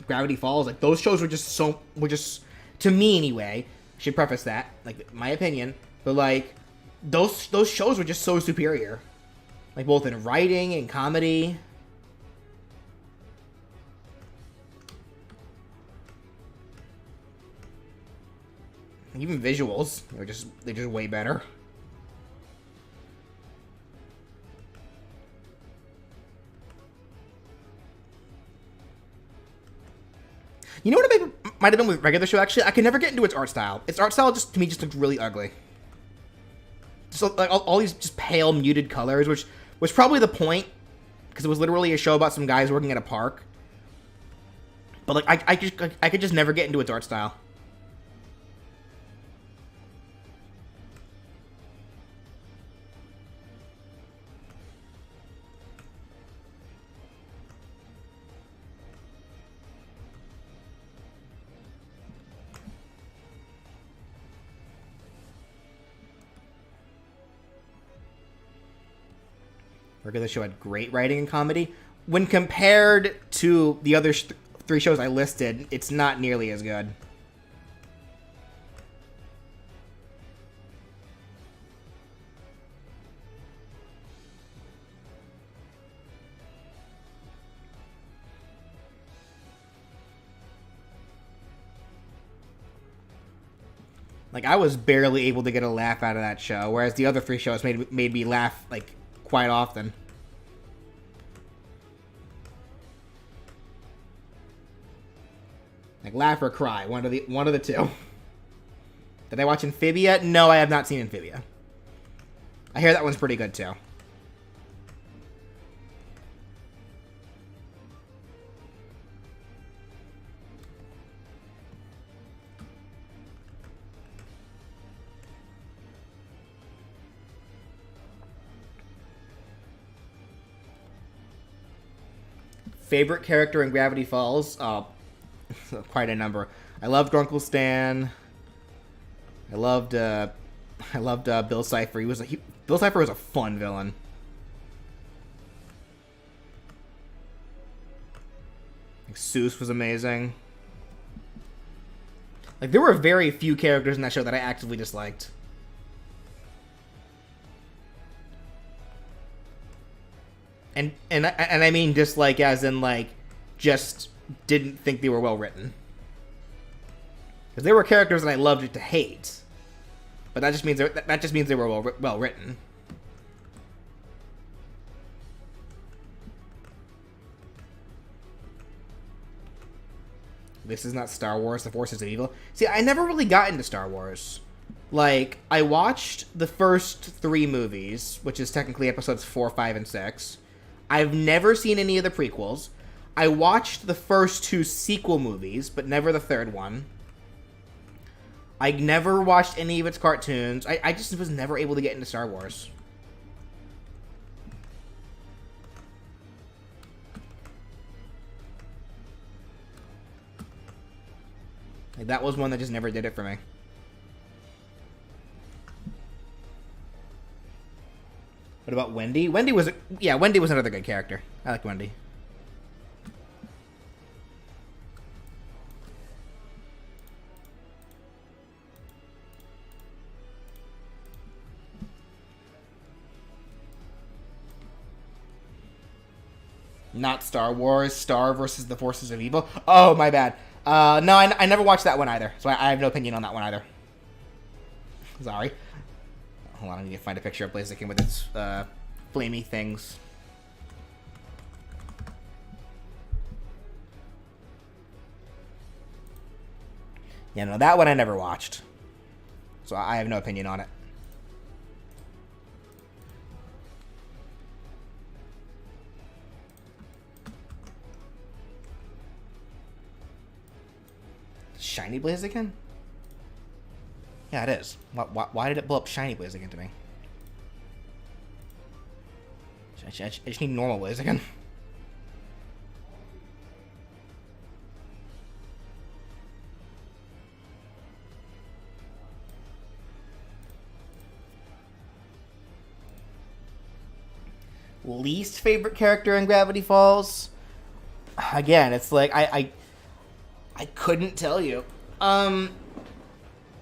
Gravity Falls, like, those shows were just, to me anyway, I should preface that, like, my opinion, but, like, those shows were just so superior. Like, both in writing and comedy. Even visuals, they're just way better. You know what it might have been with regular show, actually? I could never get into its art style. Its art style, just to me, just looked really ugly. So, like, all these just pale, muted colors, which was probably the point, because it was literally a show about some guys working at a park. But, like, I could just never get into its art style. Regular show had great writing and comedy. When compared to the other three shows I listed, it's not nearly as good. Like, I was barely able to get a laugh out of that show, whereas the other three shows made me laugh, like, quite often. Like, laugh or cry, one of the two. Did I watch Amphibia? No, I have not seen Amphibia. I hear that one's pretty good too. Favorite character in Gravity Falls? Quite a number. I loved Grunkle Stan. I loved Bill Cipher. Bill Cipher was a fun villain. Like, Seuss was amazing. Like, there were very few characters in that show that I actively disliked. And I mean dislike as in, like, just didn't think they were well written. Because there were characters that I loved to hate, but that just means they were well written. This is not Star Wars: The Forces of Evil. See, I never really got into Star Wars. Like, I watched the first 3 movies, which is technically episodes 4, 5, and 6. I've never seen any of the prequels. I watched the first 2 sequel movies, but never the third one. I never watched any of its cartoons. I just was never able to get into Star Wars. Like, that was one that just never did it for me. What about Wendy? Wendy was another good character. I like Wendy. Not Star Wars. Star versus the Forces of Evil. Oh, my bad. No, I never watched that one either, so I have no opinion on that one either. Sorry. Hold on, I need to find a picture of Blaziken with its flamey things. Yeah, no, that one I never watched, so I have no opinion on it. Shiny Blaziken? Yeah, it is. Why did it blow up Shiny Blaziken to me? I just need normal Blaziken. least favorite character in Gravity Falls. Again, it's like I couldn't tell you.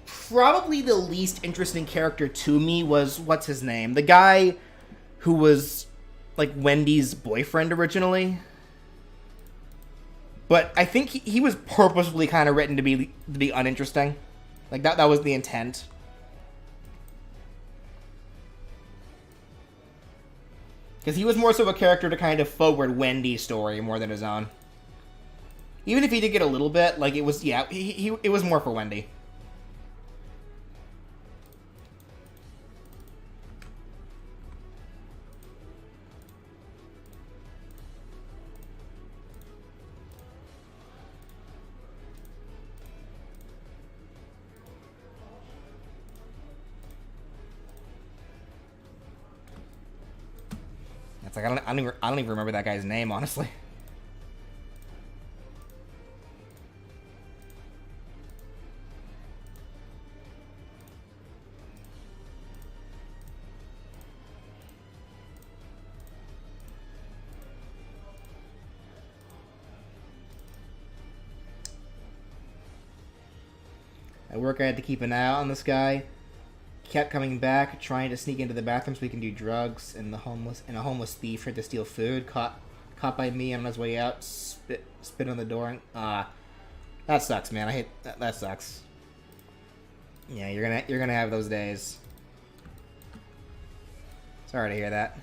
Probably the least interesting character to me was, what's his name? The guy who was like Wendy's boyfriend originally. But I think he was purposefully kind of written to be uninteresting. Like that was the intent. Because he was more so a character to kind of forward Wendy's story more than his own. Even if he did get a little bit, like it was, yeah, it was more for Wendy. It's like I don't even remember that guy's name, honestly. At work, I had to keep an eye out on this guy. Kept coming back, trying to sneak into the bathroom so we can do drugs. And a homeless thief tried to steal food. Caught by me on his way out. Spit on the door. That sucks, man. I hate that sucks. Yeah, you're gonna have those days. Sorry to hear that.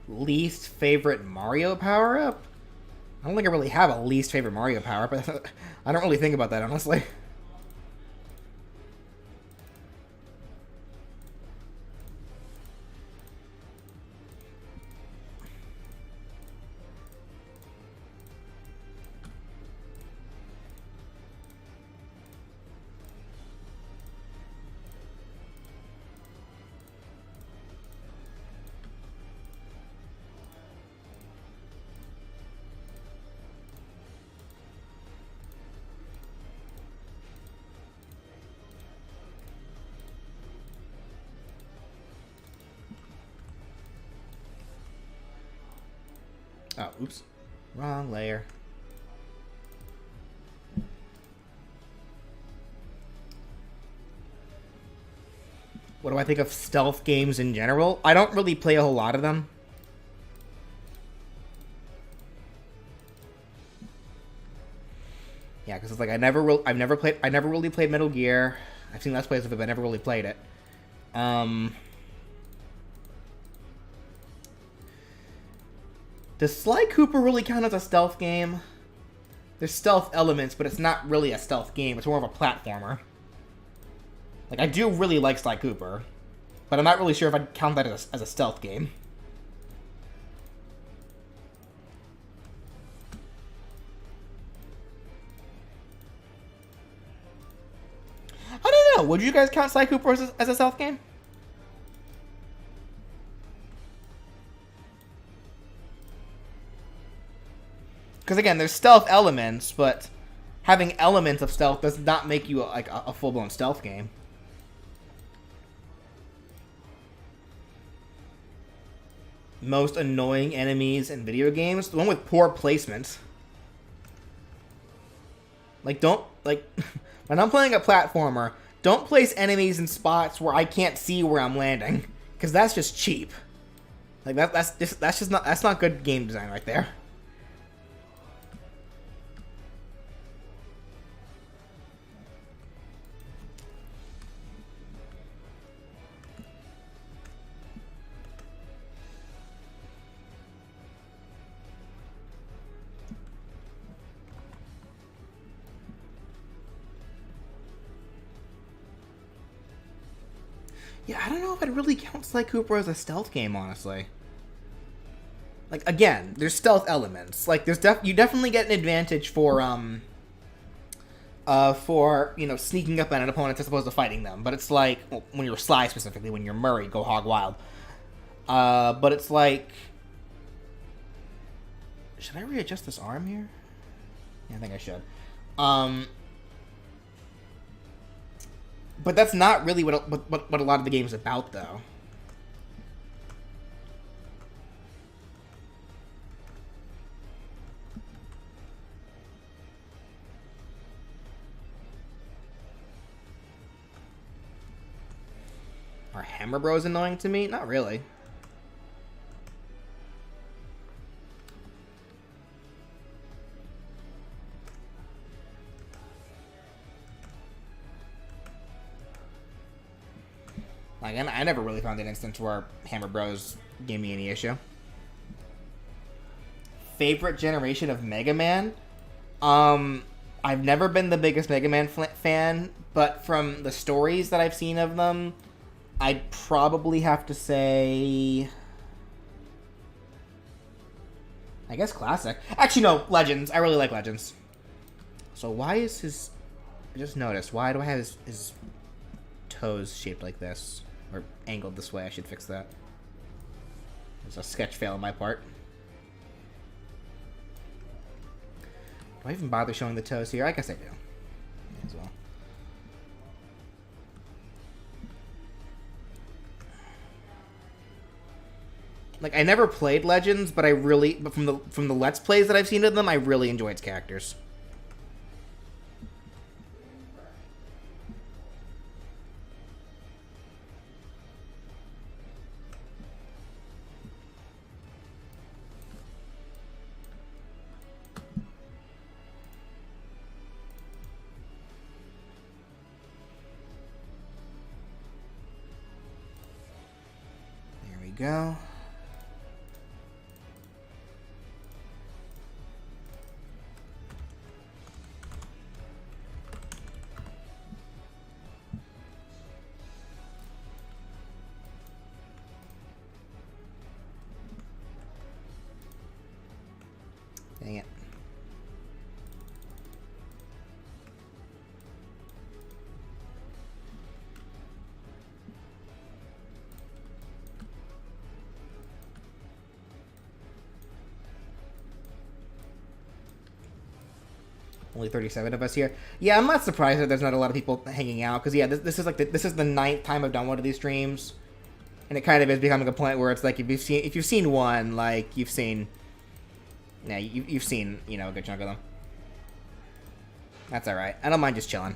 Least favorite Mario power-up? I don't think I really have a least favorite Mario power-up. I don't really think about that, honestly. Oh, oops. Wrong layer. What do I think of stealth games in general? I don't really play a whole lot of them. Yeah, because it's like I never really played Metal Gear. I've seen Let's Plays of it, but I never really played it. Does Sly Cooper really count as a stealth game? There's stealth elements, but it's not really a stealth game. It's more of a platformer. Like, I do really like Sly Cooper, but I'm not really sure if I'd count that as a stealth game. I don't know. Would you guys count Sly Cooper as a stealth game? Because again, there's stealth elements, but having elements of stealth does not make you like a full-blown stealth game. Most annoying enemies in video games? The one with poor placement. Like, don't, like, when I'm playing a platformer, don't place enemies in spots where I can't see where I'm landing. Because that's just cheap. Like, that's not good game design right there. Yeah, I don't know if I'd really count Sly Cooper as a stealth game, honestly. Like, again, there's stealth elements. Like, you definitely get an advantage for, for, you know, sneaking up on an opponent as opposed to fighting them. But it's like, well, when you're Sly specifically, when you're Murray, go hog wild. But it's like, should I readjust this arm here? Yeah, I think I should. But that's not really what a lot of the game's about, though. Are Hammer Bros annoying to me? Not really. Like, I never really found an instance where Hammer Bros gave me any issue. Favorite generation of Mega Man? I've never been the biggest Mega Man fan, but from the stories that I've seen of them, I'd probably have to say, I guess Classic. Actually, no, Legends. I really like Legends. So why is his... I just noticed. Why do I have his toes shaped like this? Or angled this way. I should fix that. There's a sketch fail on my part. Do I even bother showing the toes here? I guess I do. May as well. Like, I never played Legends, but but from the Let's Plays that I've seen of them, I really enjoy its characters. There we go. Dang it. Only 37 of us here. Yeah, I'm not surprised that there's not a lot of people hanging out, because yeah, this is like this is the 9th time I've done one of these streams, and it kind of is becoming a point where it's like if you've seen one, like you've seen you know, a good chunk of them. That's all right. I don't mind just chilling.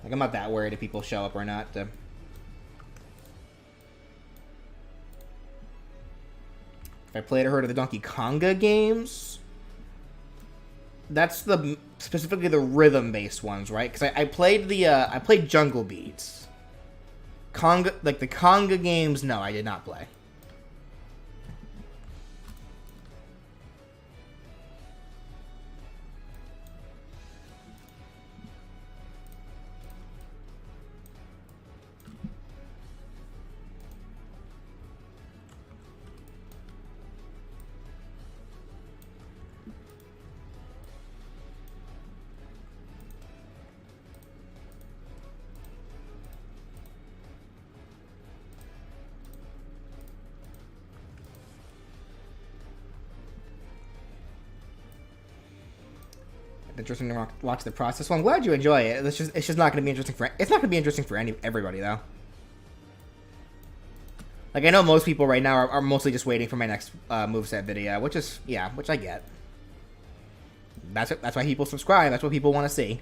Like, I'm not that worried if people show up or not. If I played or heard of the Donkey Konga games, that's specifically the rhythm-based ones, right? Because I played I played Jungle Beats. Konga, like the Konga games, no, I did not play. Interesting to watch the process. Well, I'm glad you enjoy it. It's just not going to be interesting for... It's not going to be interesting for everybody, though. Like, I know most people right now are mostly just waiting for my next moveset video, which is... Yeah, which I get. That's why people subscribe. That's what people want to see.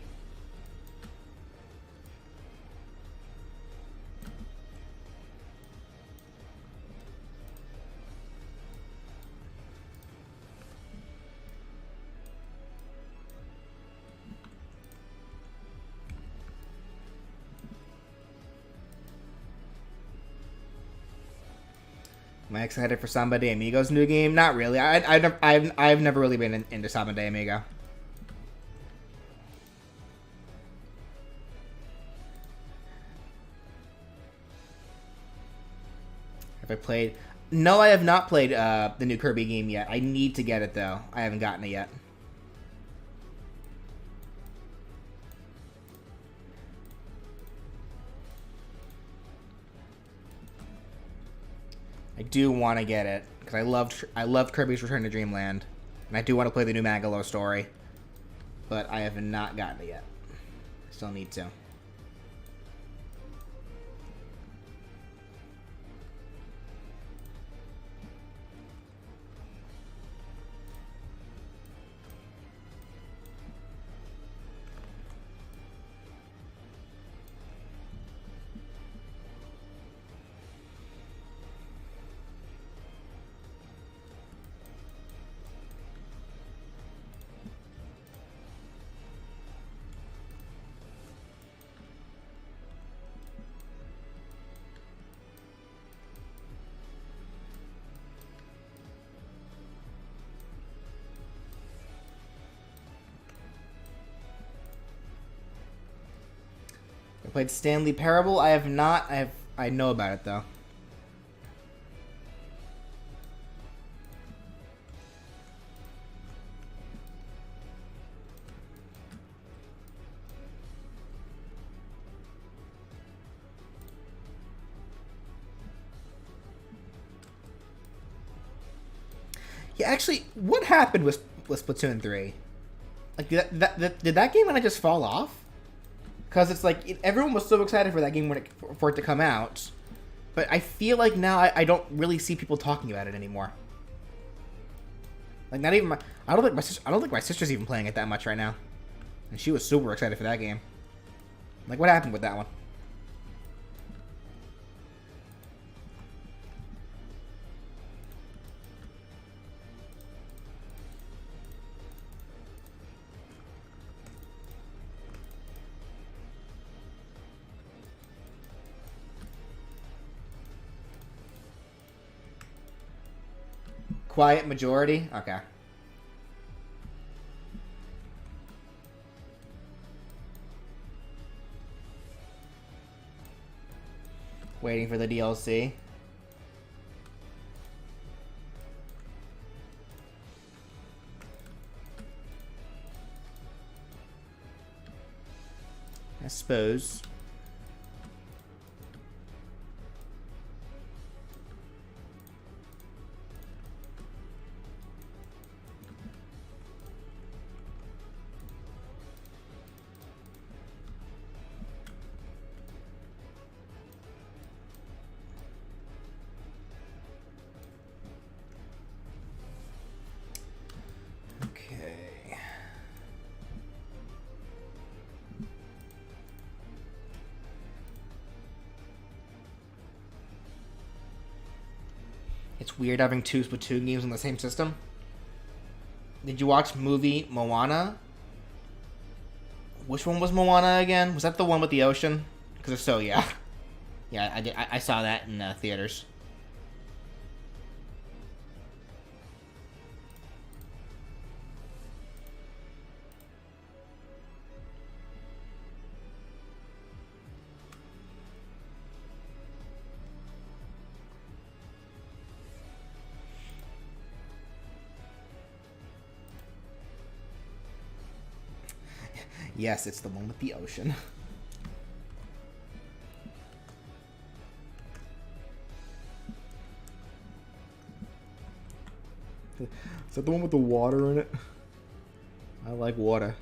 Am I excited for Samba de Amigo's new game? Not really. I've never really been into Samba de Amigo. Have I played? No, I have not played the new Kirby game yet. I need to get it, though. I haven't gotten it yet. I do want to get it because I loved Kirby's Return to Dreamland, and I do want to play the new Magalo story, but I have not gotten it yet. I still need to. I played Stanley Parable. I have not. I know about it though. Yeah, actually, what happened with Splatoon 3? Like, did that game kind of just fall off? Because it's like, everyone was so excited for that game for it to come out. But I feel like now I don't really see people talking about it anymore. Like, not even I don't think my sister's even playing it that much right now. And she was super excited for that game. Like, what happened with that one? Quiet majority? Okay. Waiting for the DLC. I suppose. Okay. It's weird having two Splatoon games on the same system. Did you watch movie Moana? Which one was Moana again? Was that the one with the ocean? Because if so, yeah. Yeah, I did. I saw that in theaters. Yes, it's the one with the ocean. Is that the one with the water in it? I like water.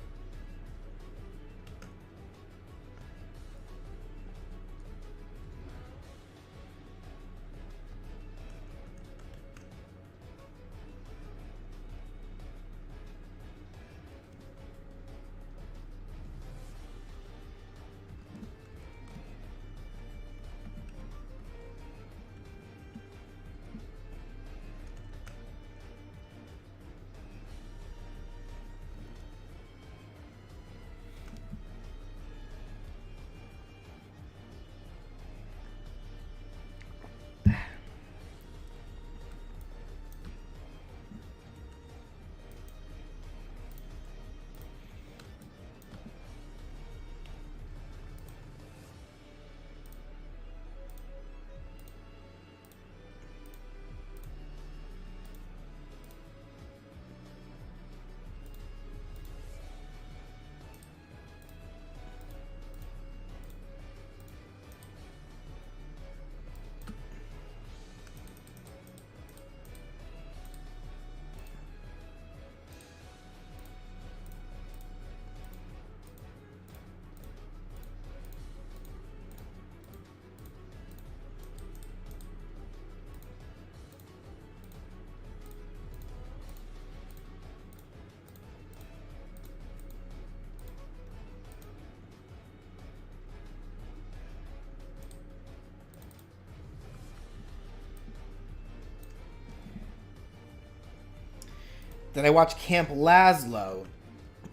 Did I watch Camp Lazlo?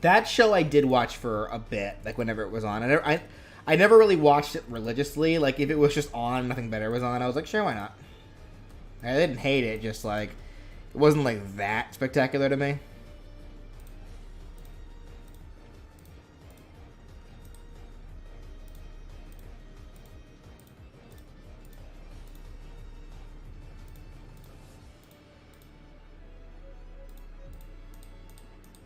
That show I did watch for a bit, like whenever it was on. I never really watched it religiously. Like if it was just on, nothing better was on, I was like, sure, why not? I didn't hate it, just like it wasn't like that spectacular to me.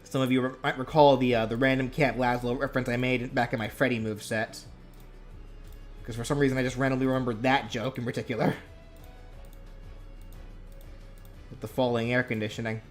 Some of you might recall the random Camp Lazlo reference I made back in my Freddy moveset. Because for some reason I just randomly remembered that joke in particular. With the falling air conditioning.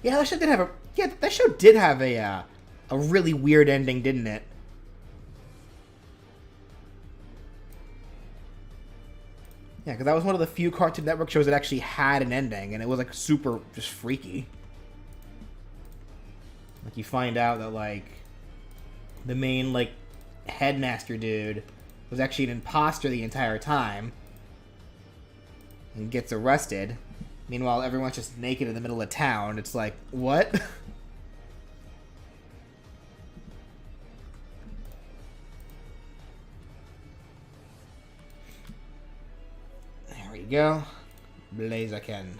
Yeah, that show did have a really weird ending, didn't it? Yeah, because that was one of the few Cartoon Network shows that actually had an ending, and it was like super just freaky. Like you find out that like the main like headmaster dude was actually an imposter the entire time and gets arrested. Meanwhile, everyone's just naked in the middle of town. It's like, what? There we go. Blaziken.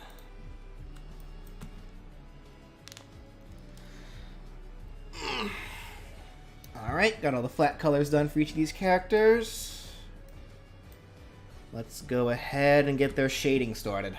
Alright, got all the flat colors done for each of these characters. Let's go ahead and get their shading started.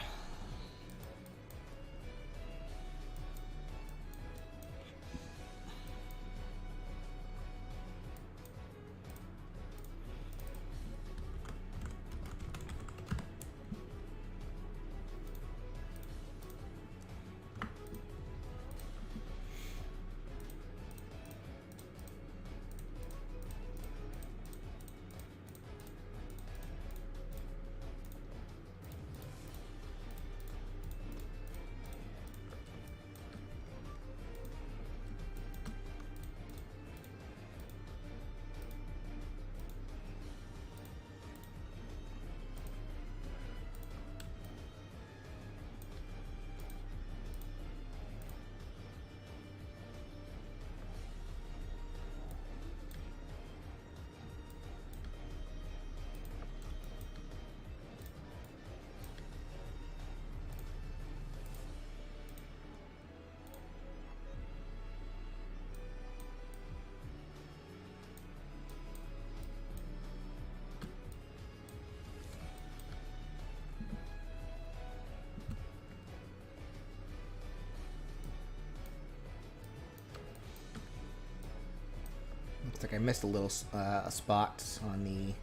Looks like I missed a little spot on the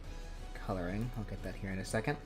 coloring. I'll get that here in a second.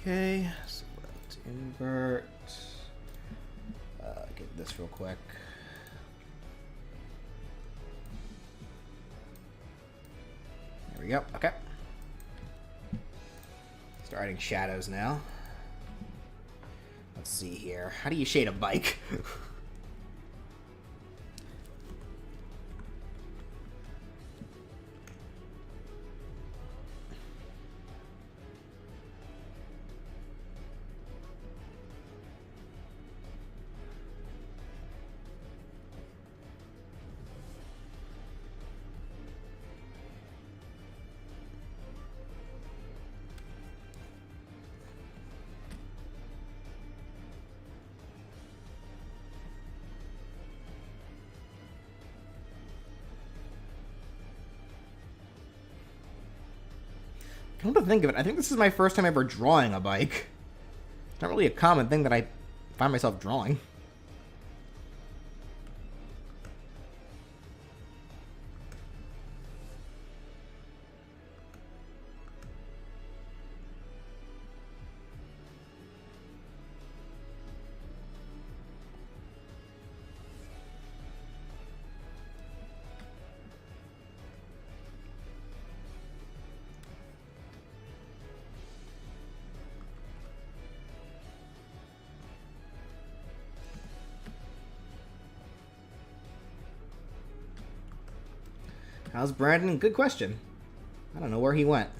Okay, select invert. Get this real quick. There we go. Okay. Start adding shadows now. Let's see here. How do you shade a bike? Come to think of it, I think this is my first time ever drawing a bike. It's not really a common thing that I find myself drawing. How's Brandon? Good question. I don't know where he went.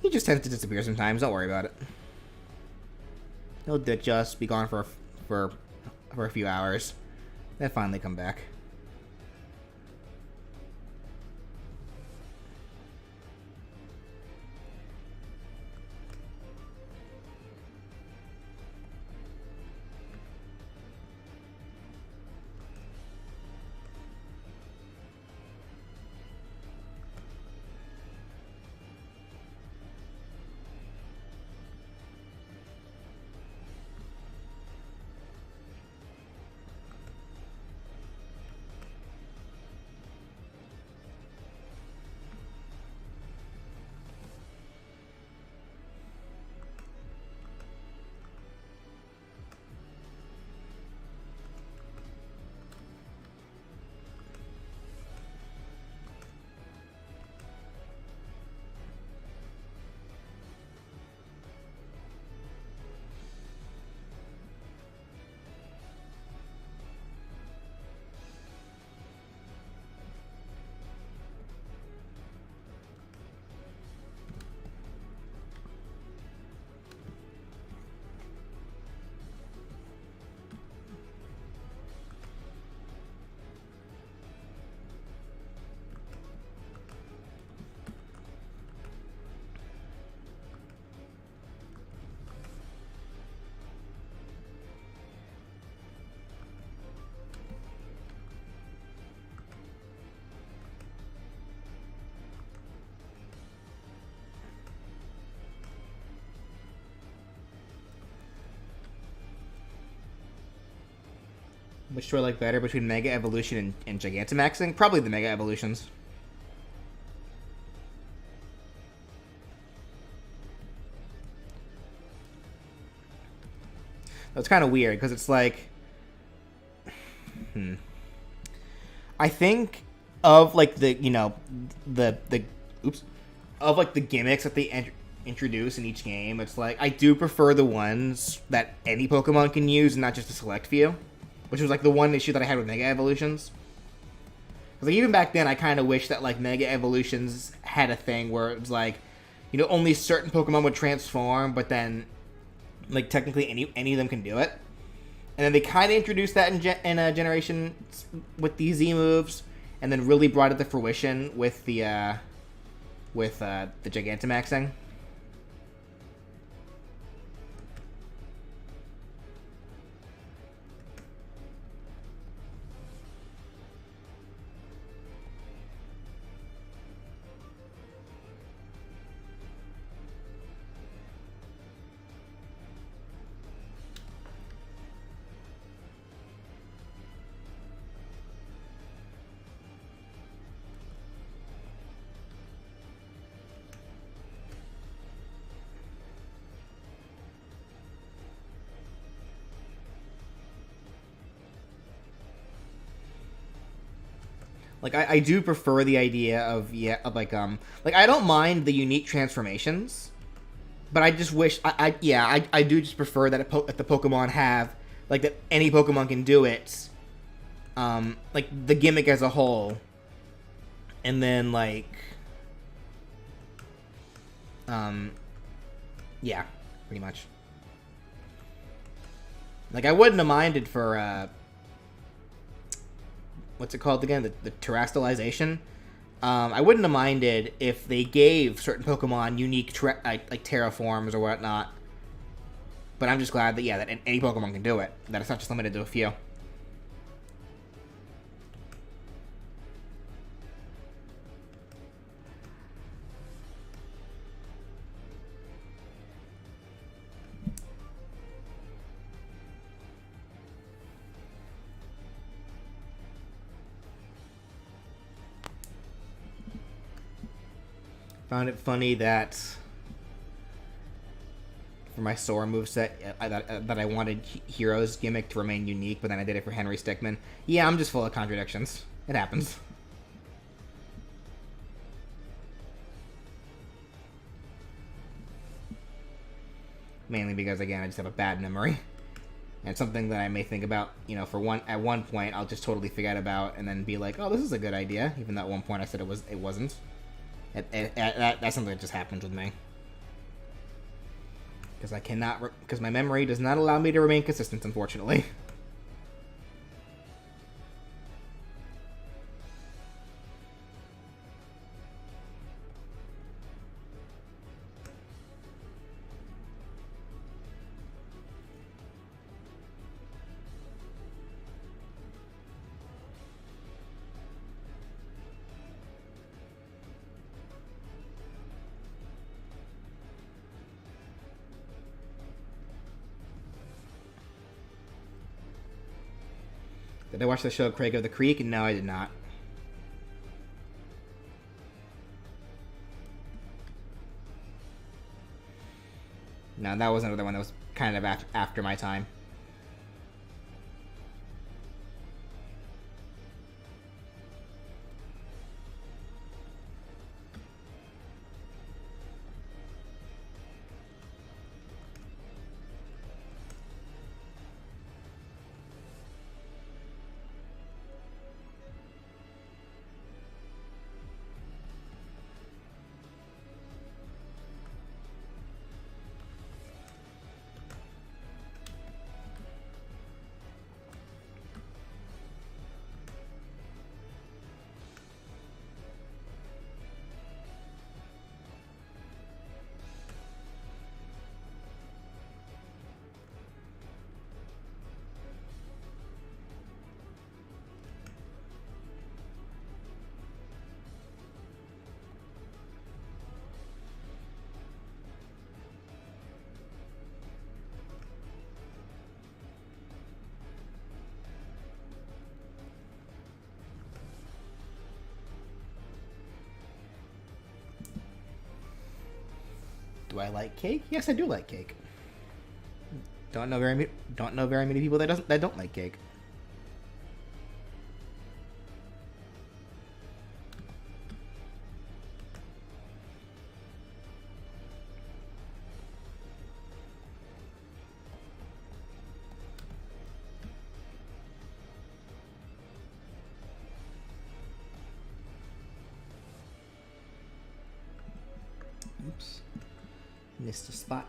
He just tends to disappear sometimes. Don't worry about it. He'll ditch us, be gone for a few hours, then finally come back. Which do I like better between Mega Evolution and Gigantamaxing? Probably the Mega Evolutions. That's kind of weird, because it's like... I think of, like, the, you know, the oops. Of, like, the gimmicks that they introduce in each game, it's like, I do prefer the ones that any Pokemon can use, and not just a select few. Which was, like, the one issue that I had with Mega Evolutions. Because, like, even back then, I kind of wish that, like, Mega Evolutions had a thing where it was, like, you know, only certain Pokemon would transform, but then, like, technically any of them can do it. And then they kind of introduced that in a generation with the Z moves, and then really brought it to fruition with the Gigantamaxing. Like, I do prefer the idea of, like, I don't mind the unique transformations, but I just wish, I do just prefer that, that the Pokemon have, like, that any Pokemon can do it, like, the gimmick as a whole, and then, like, yeah, pretty much. Like, I wouldn't have minded for, what's it called again? The terrestrialization. I wouldn't have minded if they gave certain Pokemon unique like terraforms or whatnot. But I'm just glad that that any Pokemon can do it. That it's not just limited to a few. Found it funny that for my Sora moveset, that I wanted Hero's gimmick to remain unique, but then I did it for Henry Stickmin. Yeah, I'm just full of contradictions. It happens. Mainly because, again, I just have a bad memory. And something that I may think about, you know, at one point, I'll just totally forget about, and then be like, oh, this is a good idea, even though at one point I said it wasn't. That's something that just happens with me. Because my memory does not allow me to remain consistent, unfortunately. Did I watch the show Craig of the Creek? No, I did not. No, that was another one that was kind of after my time. Do I like cake? Yes, I do like cake. Don't know very many people that don't like cake. Oops. Missed a spot.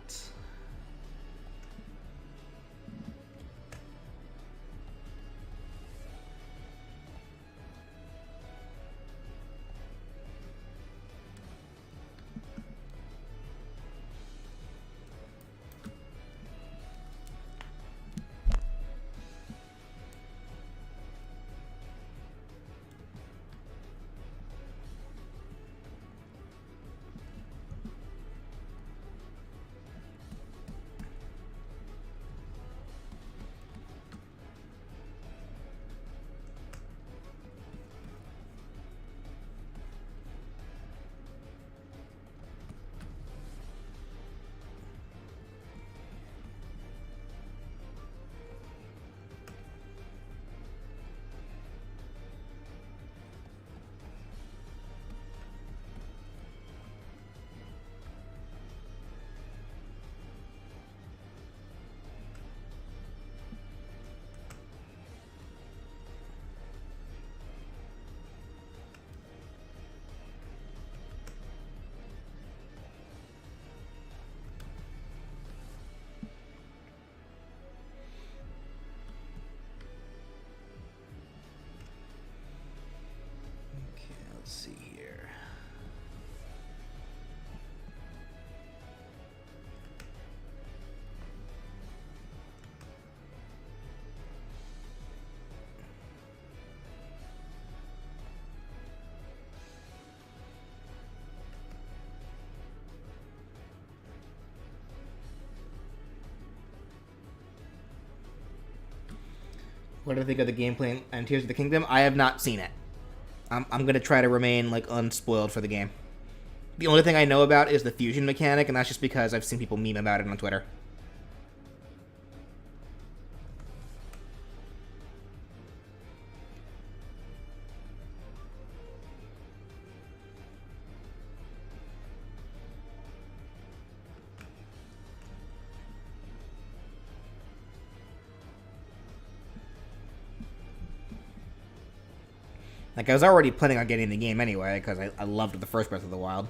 Let's see here. What do I think of the gameplay and Tears of the Kingdom? I have not seen it. I'm gonna try to remain like unspoiled for the game. the only thing I know about is the fusion mechanic, and that's just because I've seen people meme about it on Twitter. Like, I was already planning on getting the game anyway, because I loved the first Breath of the Wild.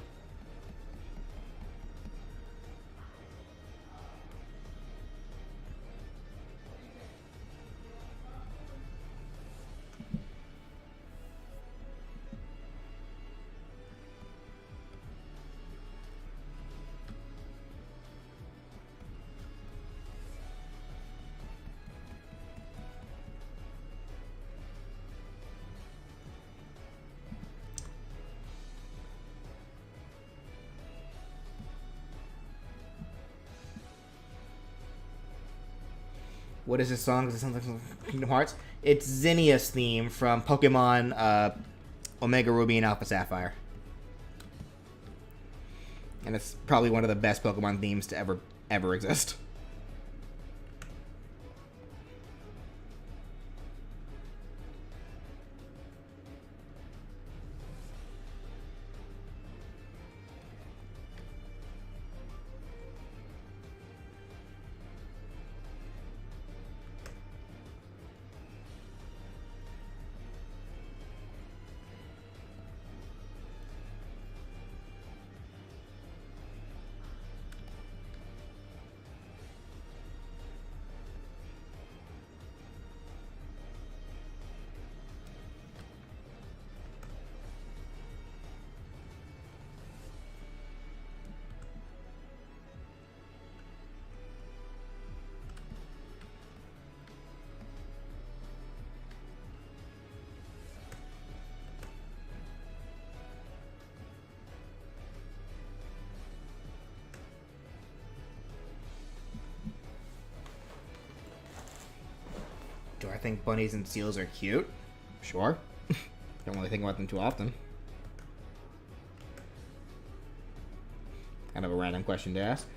What is this song? Does it sound like Kingdom Hearts? It's Zinnia's theme from Pokemon Omega Ruby and Alpha Sapphire. And it's probably one of the best Pokemon themes to ever exist. Do I think bunnies and seals are cute? Sure. Don't really think about them too often. Kind of a random question to ask.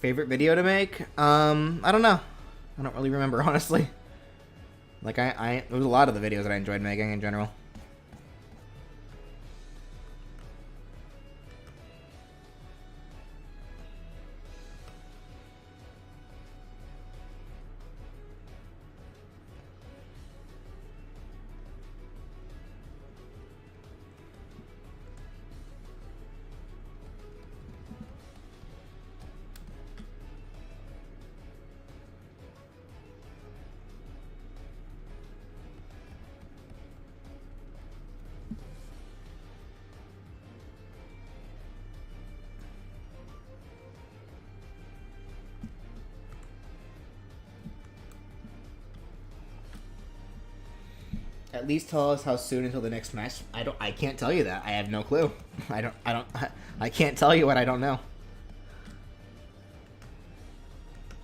Favorite video to make? I don't know. I don't really remember, honestly. Like, there was a lot of the videos that I enjoyed making in general. At least tell us how soon until the next match. I can't tell you that. I have no clue. I can't tell you what I don't know.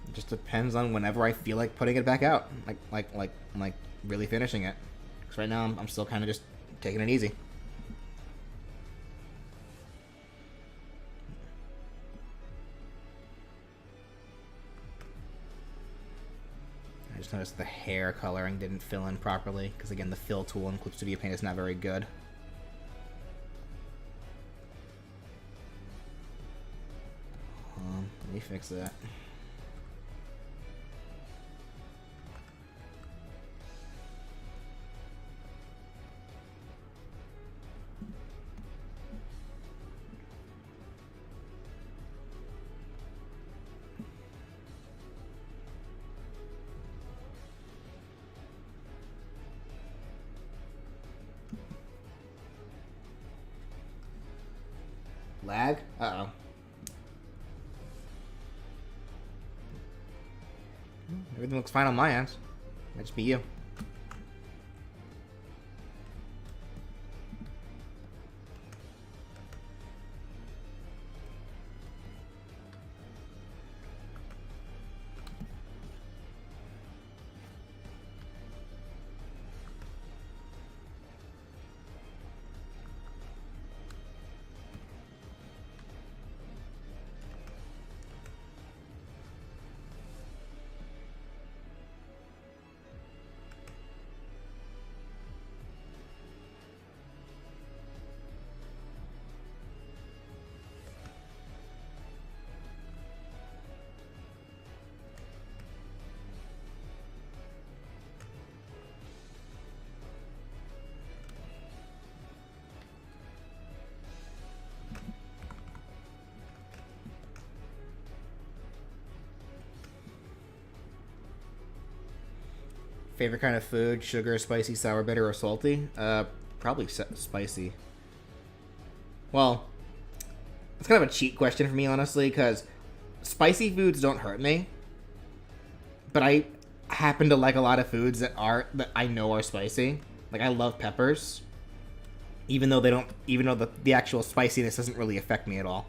It just depends on whenever I feel like putting it back out. Like really finishing it. Because right now I'm still kind of just taking it easy. I just noticed the hair coloring didn't fill in properly, because again, the fill tool in Clip Studio Paint is not very good. Let me fix that. Lag? Uh-oh. Everything looks fine on my end. Might just be you. Favorite kind of food? Sugar, spicy, sour, bitter, or salty? Probably spicy. Well, it's kind of a cheat question for me, honestly, because spicy foods don't hurt me. But I happen to like a lot of foods that I know are spicy. Like, I love peppers. Even though the actual spiciness doesn't really affect me at all.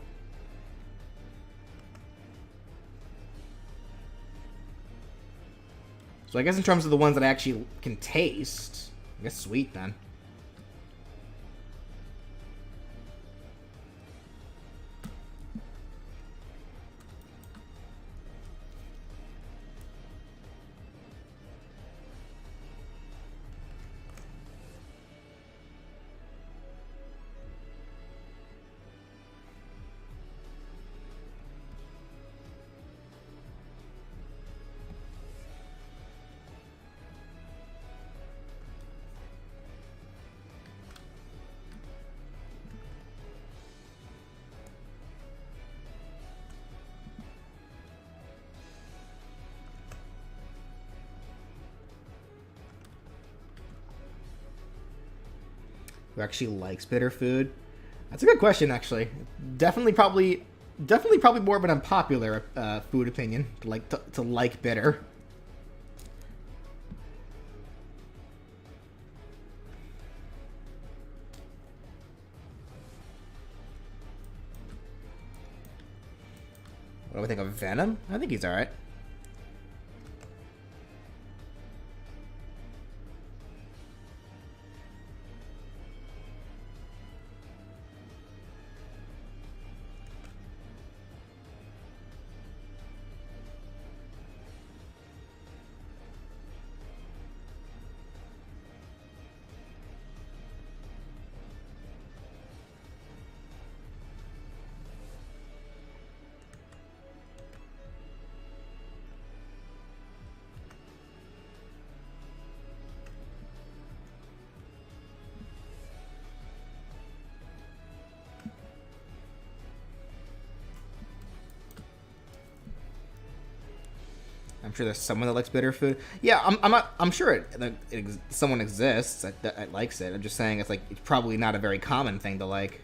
So I guess in terms of the ones that I actually can taste, I guess sweet then. Who actually likes bitter food? That's a good question, actually. Definitely, probably more of an unpopular food opinion to like bitter. What do I think of Venom? I think he's all right. I'm sure there's someone that likes bitter food. Yeah, I'm sure someone exists that likes it. I'm just saying it's probably not a very common thing to like.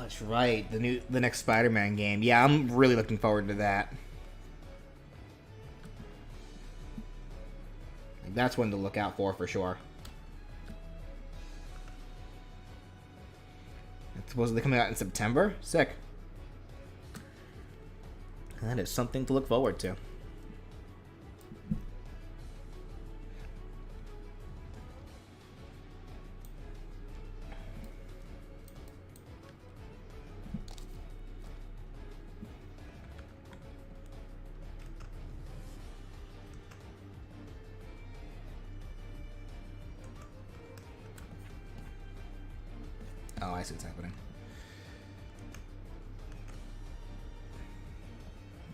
that's right. The next Spider-Man game. Yeah, I'm really looking forward to that. Like, that's one to look out for sure. It's supposedly coming out in September. Sick. That is something to look forward to. Oh, I see what's happening.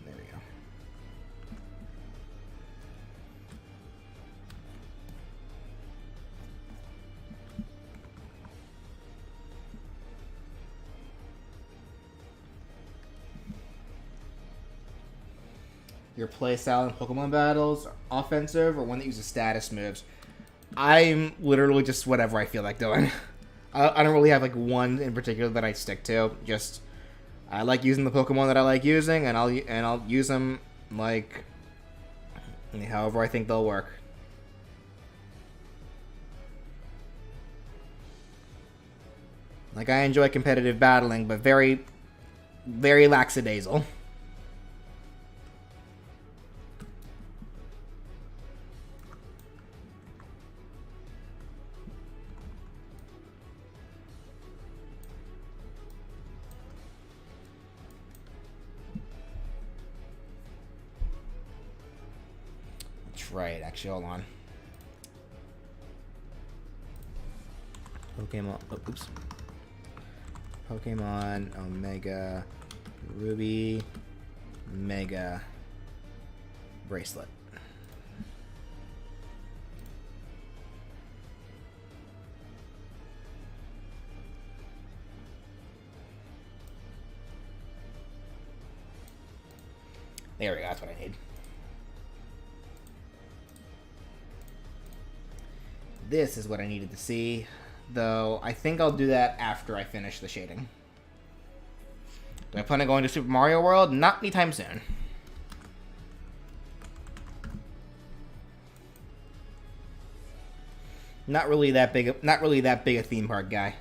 There we go. Your playstyle in Pokemon battles, offensive, or one that uses status moves? I'm literally just whatever I feel like doing. I don't really have like one in particular that I stick to. Just I like using the Pokemon that I like using, and I'll use them like however I think they'll work. Like, I enjoy competitive battling, but very, very lackadaisical. Right, actually, hold on. Pokemon, oh, oops. Pokemon Omega Ruby Mega Bracelet. There we go, that's what I need. This is what I needed to see, though I think I'll do that after I finish the shading. Do I plan on going to Super Mario World? Not anytime soon. Not really that big a theme park guy.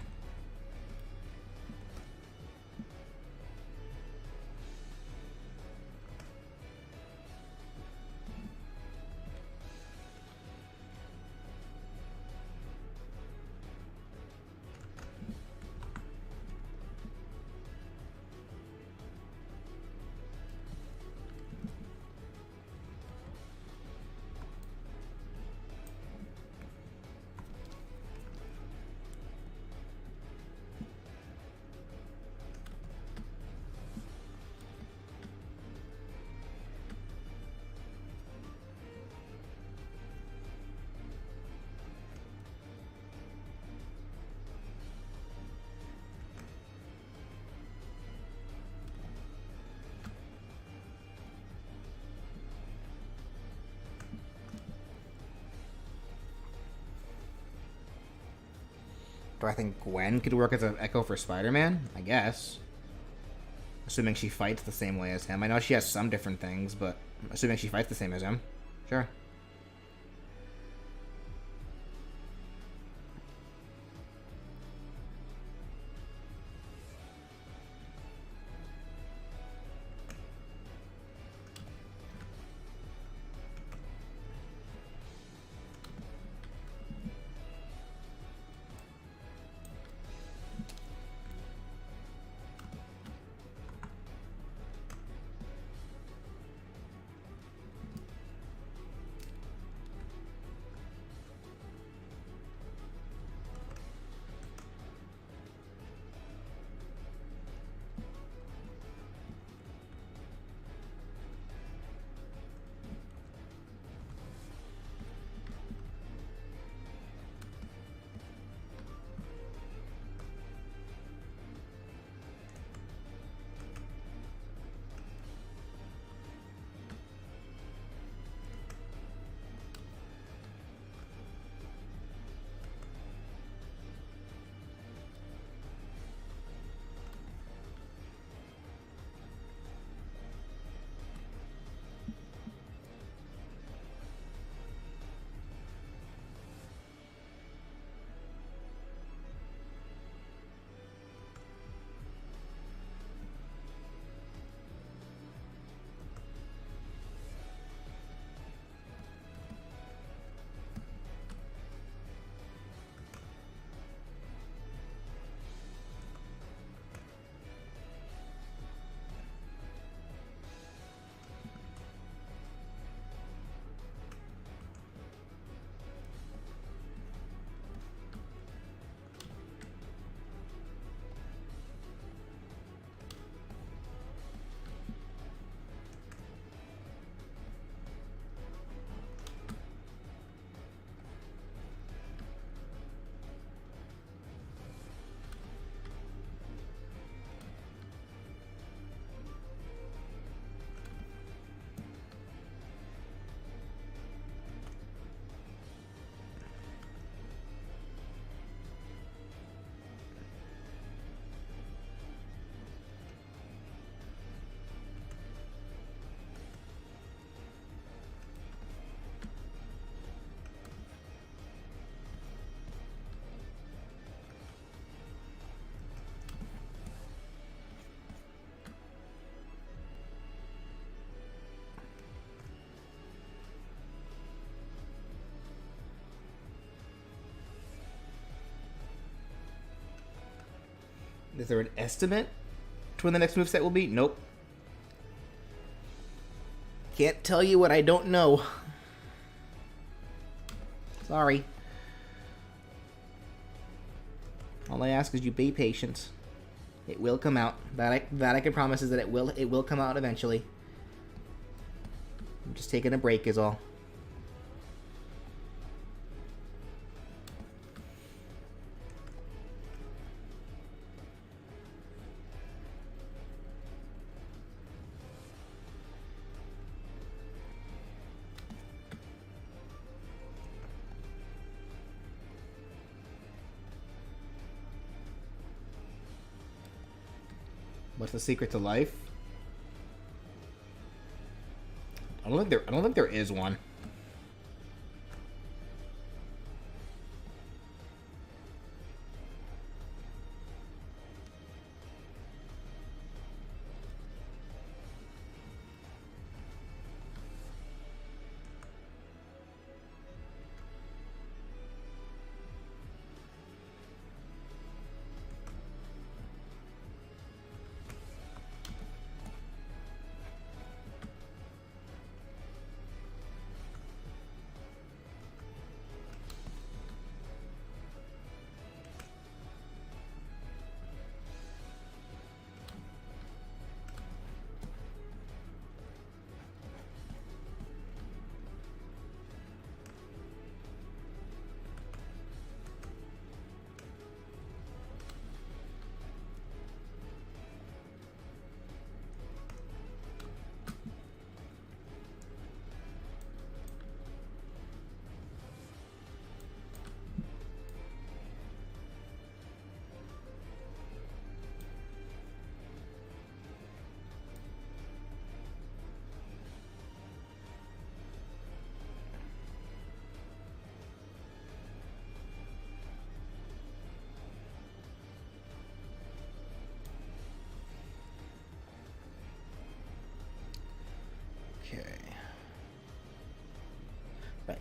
Do I think Gwen could work as an Echo for Spider-Man? I guess. Assuming she fights the same way as him. I know she has some different things, but assuming she fights the same as him. Sure. Is there an estimate to when the next moveset will be? Nope. Can't tell you what I don't know. Sorry. All I ask is you be patient. It will come out. That I can promise is that it will come out eventually. I'm just taking a break is all. What's the secret to life? I don't think there is one. Okay. Right.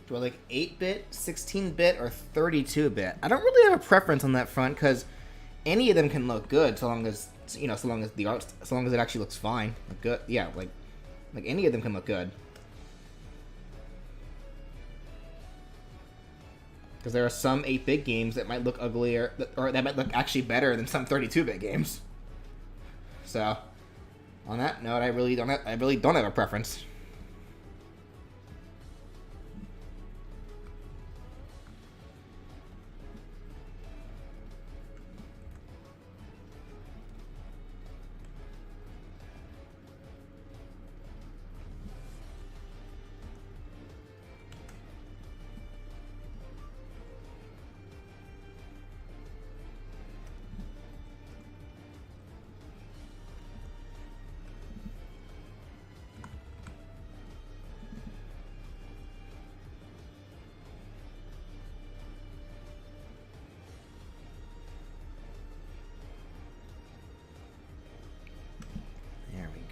Do I like 8-bit, 16-bit, or 32-bit? I don't really have a preference on that front because any of them can look good so long as so long as the art, so long as it actually looks fine. Like good, yeah, like any of them can look good. Because there are some 8-bit games that might look uglier, or that might look actually better than some 32-bit games. So, on that note, I really don't have a preference.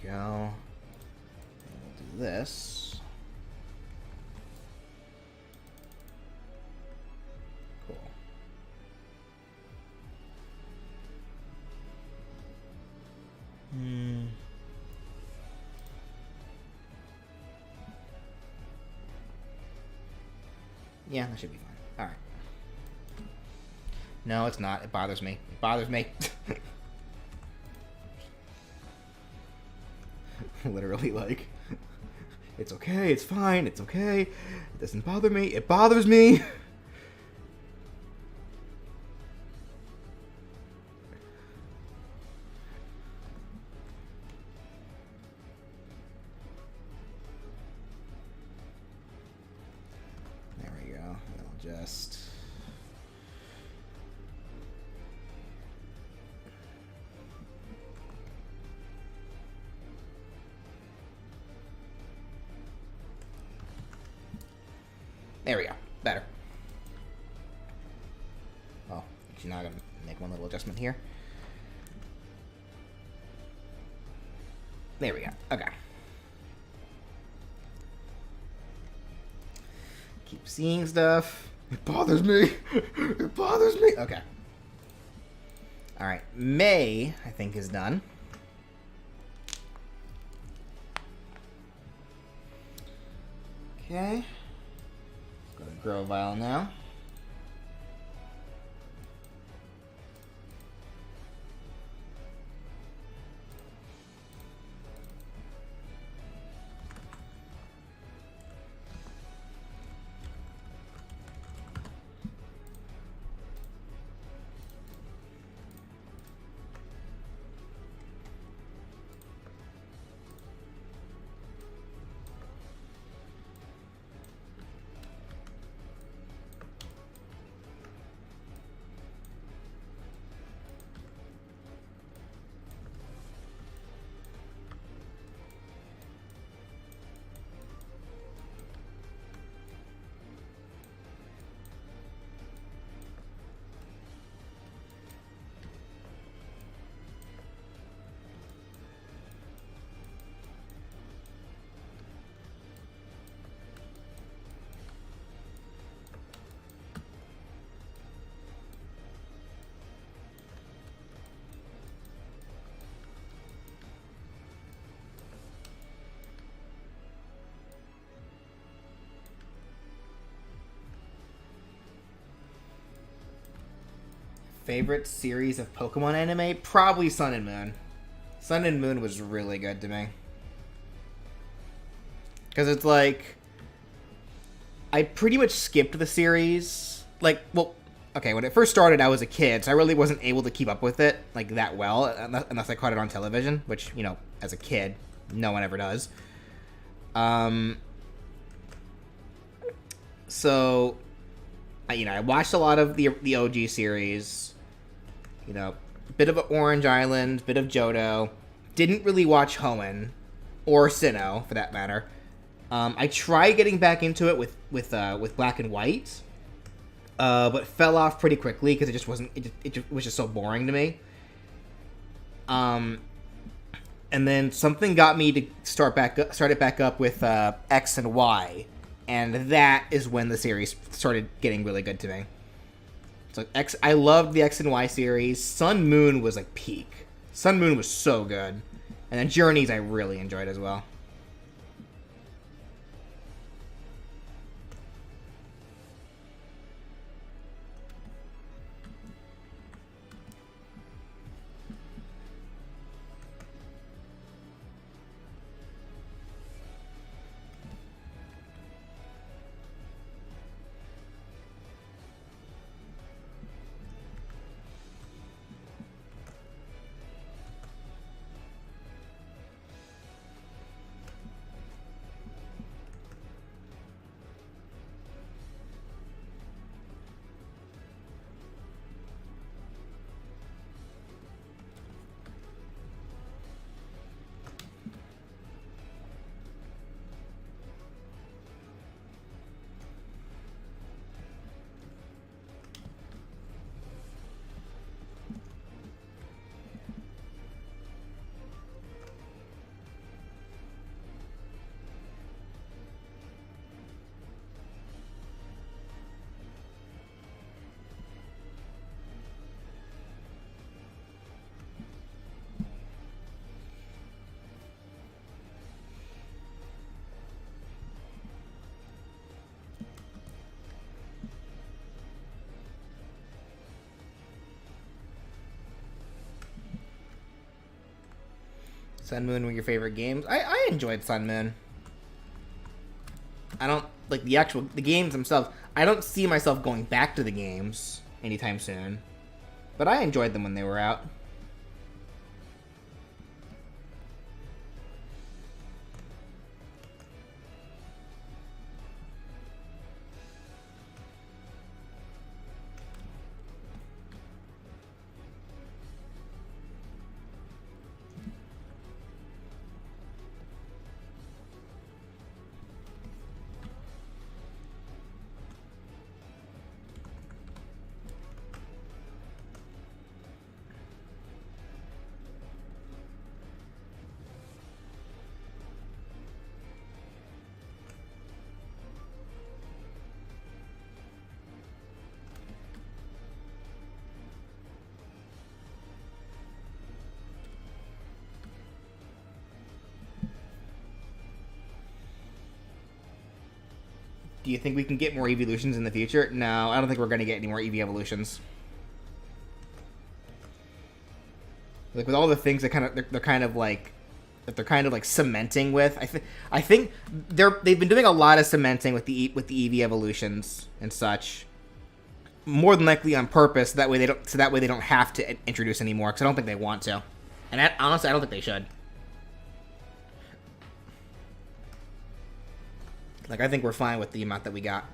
go. We'll do this. Cool. Yeah, that should be fine. Alright. No, it's not. It bothers me. It bothers me. Literally, like, it's okay, it's fine, it's okay. It doesn't bother me. It bothers me. There we go. I'll just... There we go. Better. Oh, actually now I'm going to make one little adjustment here. There we go. Okay. Keep seeing stuff. It bothers me. It bothers me. Okay. Alright. May, I think, is done. Okay. Go to grow vial now. Favorite series of Pokemon anime? Probably Sun and Moon. Sun and Moon was really good to me. Because it's like... I pretty much skipped the series. Like, well, okay, when it first started, I was a kid, so I really wasn't able to keep up with it, like, that well, unless I caught it on television, which, you know, as a kid, no one ever does. So, I watched a lot of the OG series. You know, bit of Orange Island, bit of Johto. Didn't really watch Hoenn or Sinnoh, for that matter. I tried getting back into it with Black and White, but fell off pretty quickly because it just wasn't. It was just so boring to me. And then something got me to start it back up with X and Y, and that is when the series started getting really good to me. So I loved the X and Y series. Sun Moon was like peak. Sun Moon was so good, and then Journeys I really enjoyed as well. Sun Moon were your favorite games? I enjoyed Sun Moon. I don't like the games themselves. I don't see myself going back to the games anytime soon. But I enjoyed them when they were out. Do you think we can get more evolutions in the future? No, I don't think we're going to get any more EV evolutions. Like with all the things that they're kind of like cementing with. I think they've been doing a lot of cementing with the EV evolutions and such. More than likely on purpose. That way they don't have to introduce anymore, because I don't think they want to. And honestly, I don't think they should. Like, I think we're fine with the amount that we got.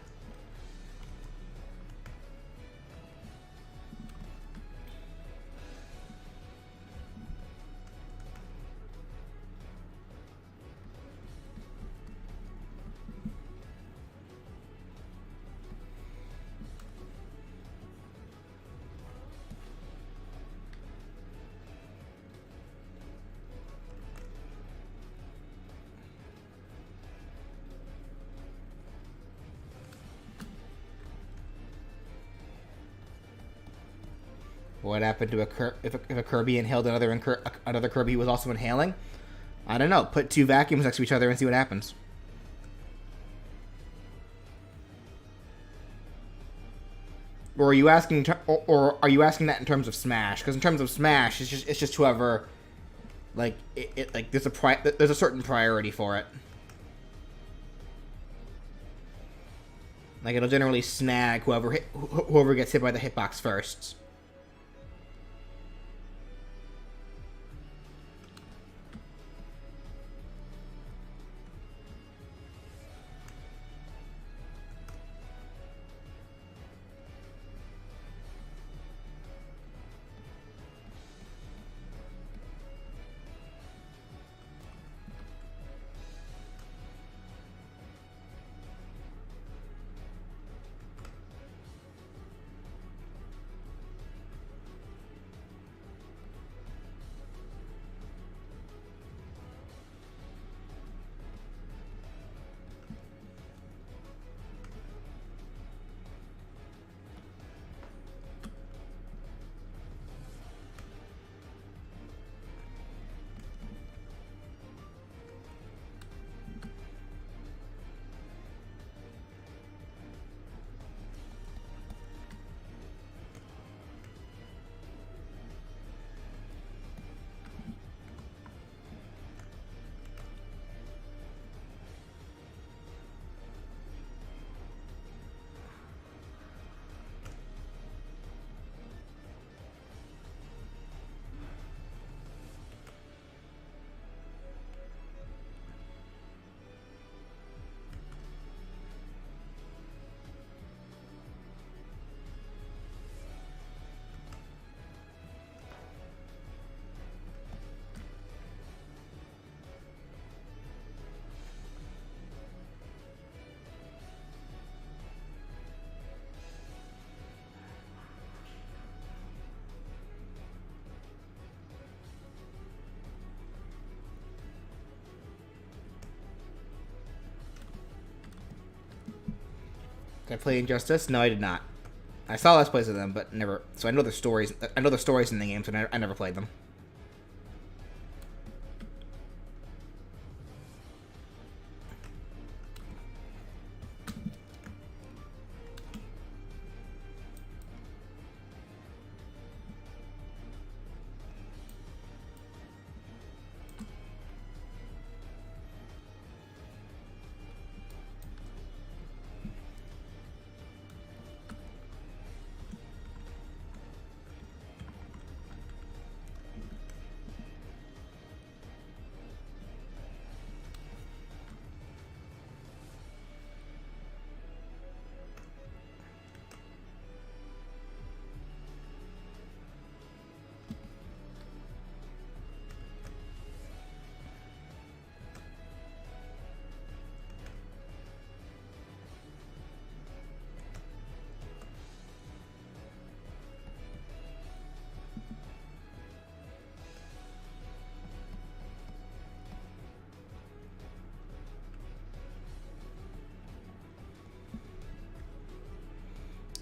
What happened to if a Kirby inhaled another Kirby who was also inhaling? I don't know. Put two vacuums next to each other and see what happens. Or are you asking that in terms of Smash? Because in terms of Smash, it's just whoever, like there's a certain priority for it. Like it'll generally snag whoever gets hit by the hitbox first. Did I play Injustice? No, I did not. I saw Let's Plays of them, but never. So I know the stories. I know the stories in the games, and I never played them.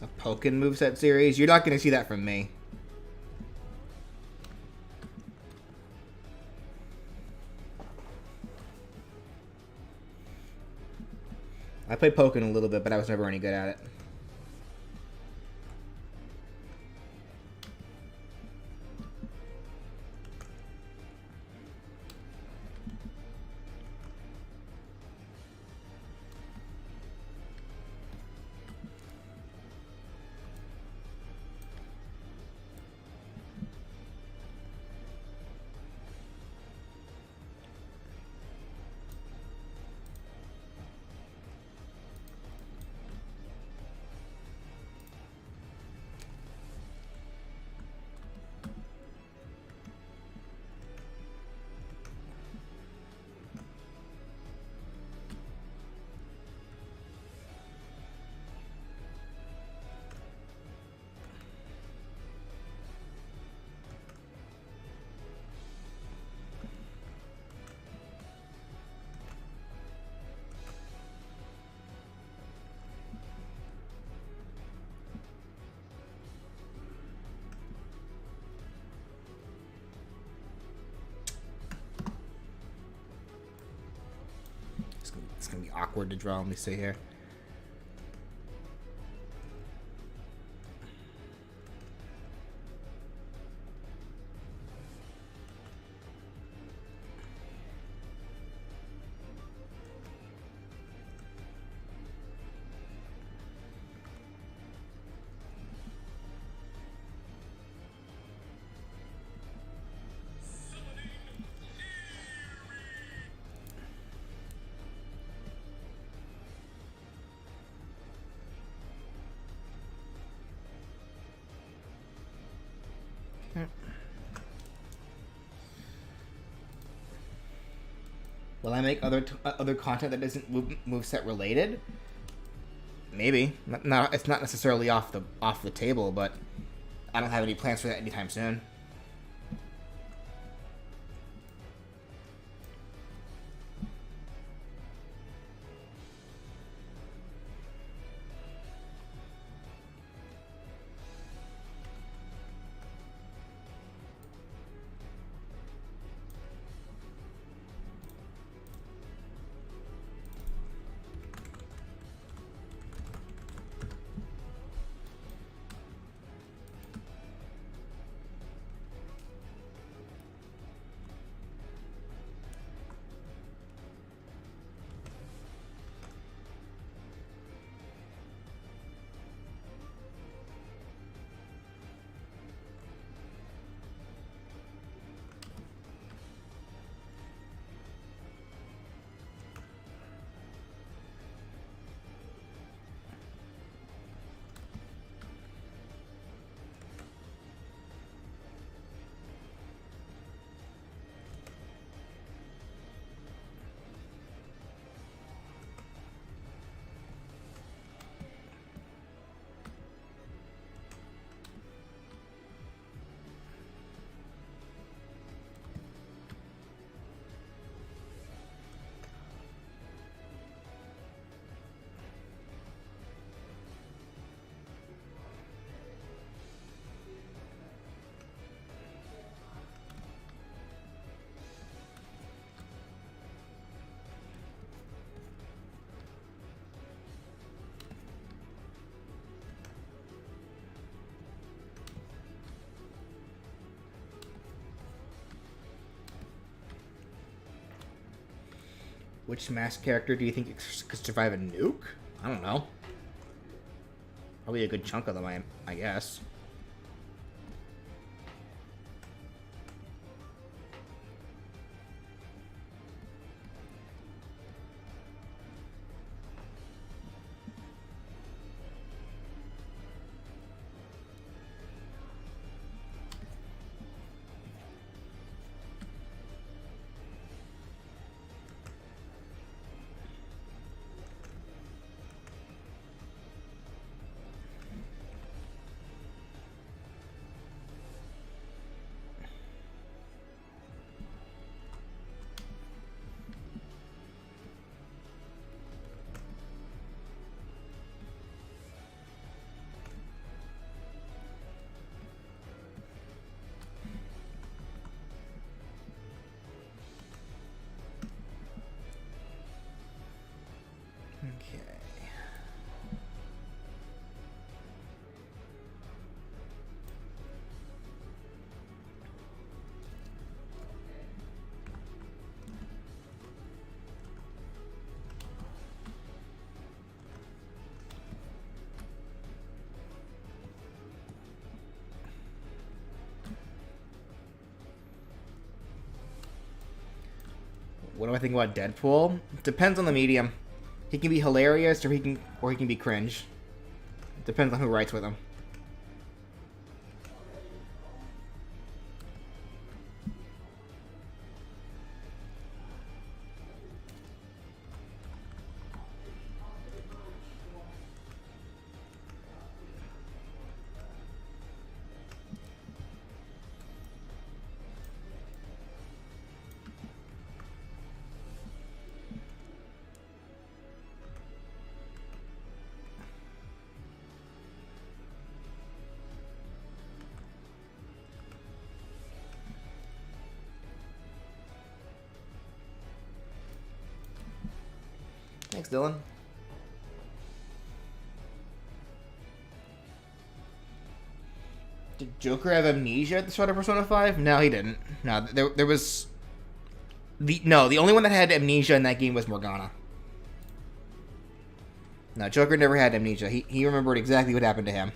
A Pokken moveset series? You're not going to see that from me. I played Pokken a little bit, but I was never any good at it. It's gonna be awkward to draw. Let me see here. Will I make other content that isn't moveset related? Maybe. It's not necessarily off the table, but I don't have any plans for that anytime soon. Which Smash character do you think could survive a nuke? I don't know. Probably a good chunk of them, I guess. Okay. What do I think about Deadpool? Depends on the medium. He can be hilarious, or he can be cringe. Depends on who writes with him. Thanks, Dylan. Did Joker have amnesia at the start of Persona 5? No, he didn't. No, there was... the only one that had amnesia in that game was Morgana. No, Joker never had amnesia. He remembered exactly what happened to him.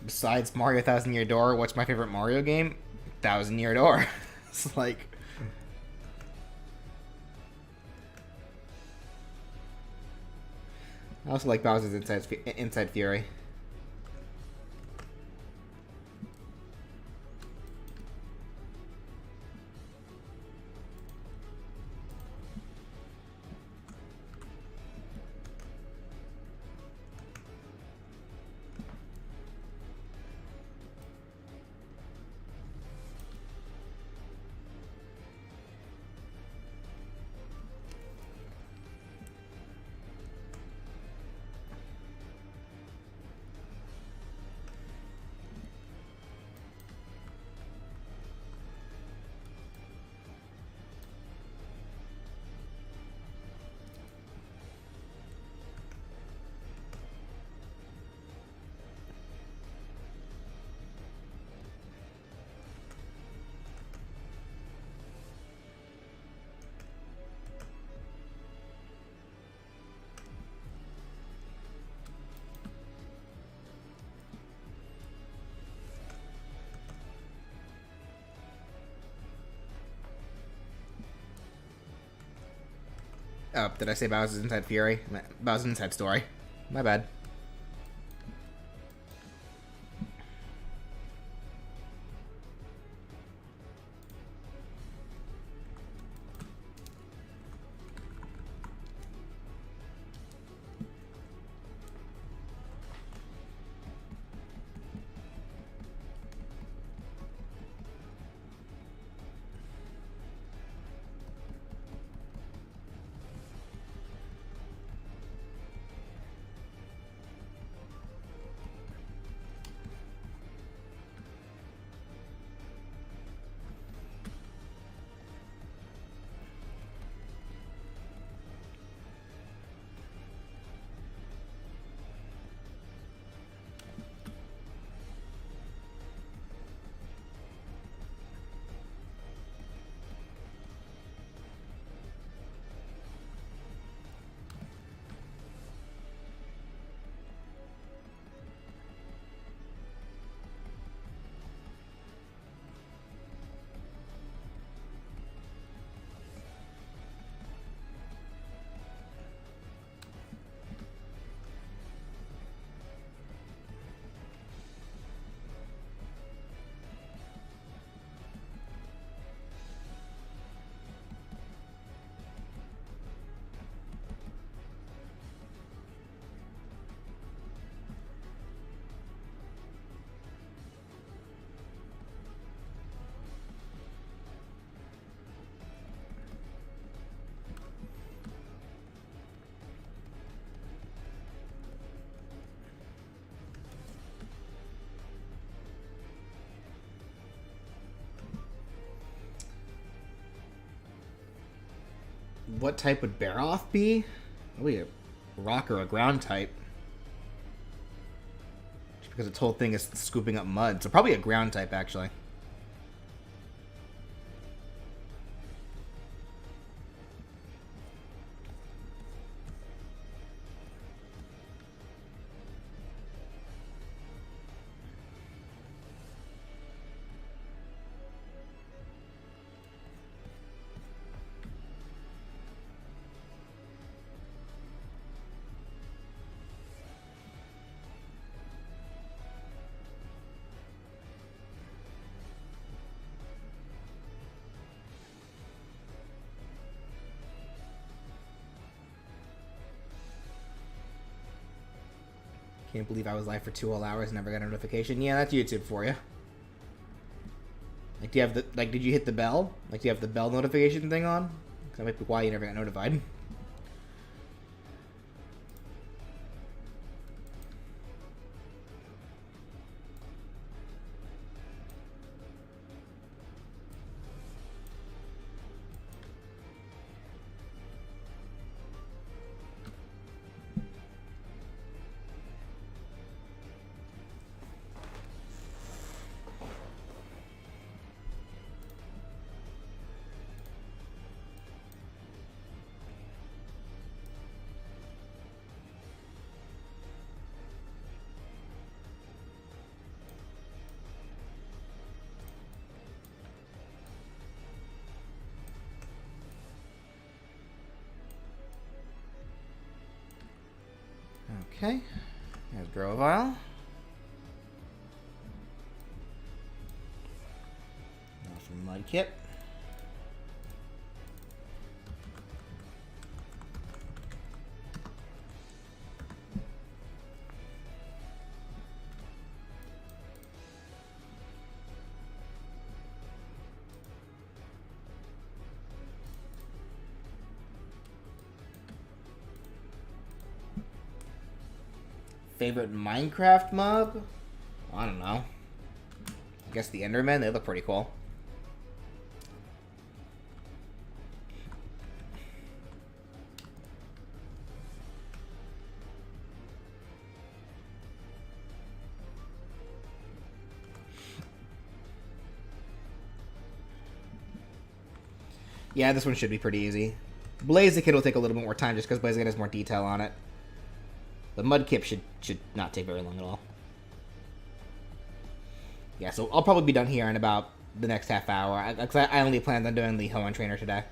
Besides Mario Thousand Year Door, what's my favorite Mario game? Thousand Year Door. It's like... I also like Bowser's Inside Fury. Oh, did I say Bowser's Inside Fury? Bowser's Inside Story. My bad. What type would Baroth be? Probably a rock or a ground type. Just because its whole thing is scooping up mud. So probably a ground type, actually. Can't believe I was live for 2 whole hours and never got a notification. Yeah, that's YouTube for you. Like, do you have the did you hit the bell? Like, do you have the bell notification thing on? 'Cause that might be why you never got notified. Okay, there's Grovile. Now from Mudkip. Favorite Minecraft mob? I don't know. I guess the Endermen, they look pretty cool. Yeah, this one should be pretty easy. Blaziken will take a little bit more time just because Blaziken has more detail on it. The Mudkip should not take very long at all. Yeah, so I'll probably be done here in about the next half hour. I only planned on doing the Hoenn Trainer today.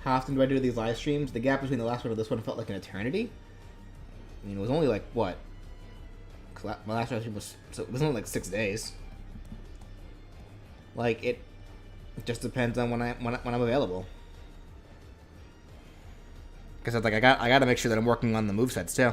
how often do I do these live streams? The gap between the last one and this one felt like an eternity. I mean, it was only like what? 'Cause my last live stream was it was only like 6 days. Like it just depends on when I'm available. Because like I got to make sure that I'm working on the movesets too.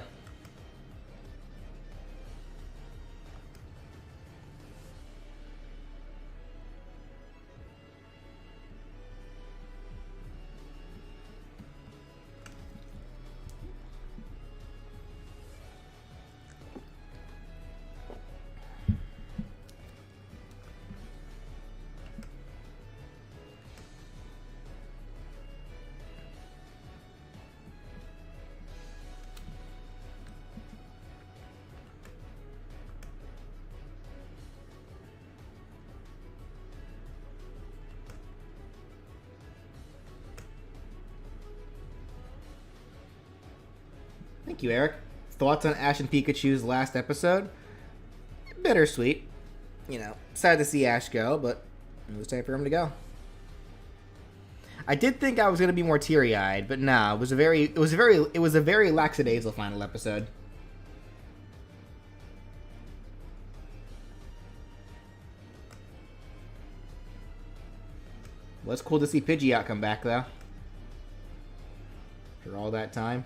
Thank you, Eric. Thoughts on Ash and Pikachu's last episode? Bittersweet. You know, sad to see Ash go, but it was time for him to go. I did think I was gonna be more teary-eyed, but nah, it was a very lackadaisical final episode. Well, it's cool to see Pidgeot come back though. For all that time.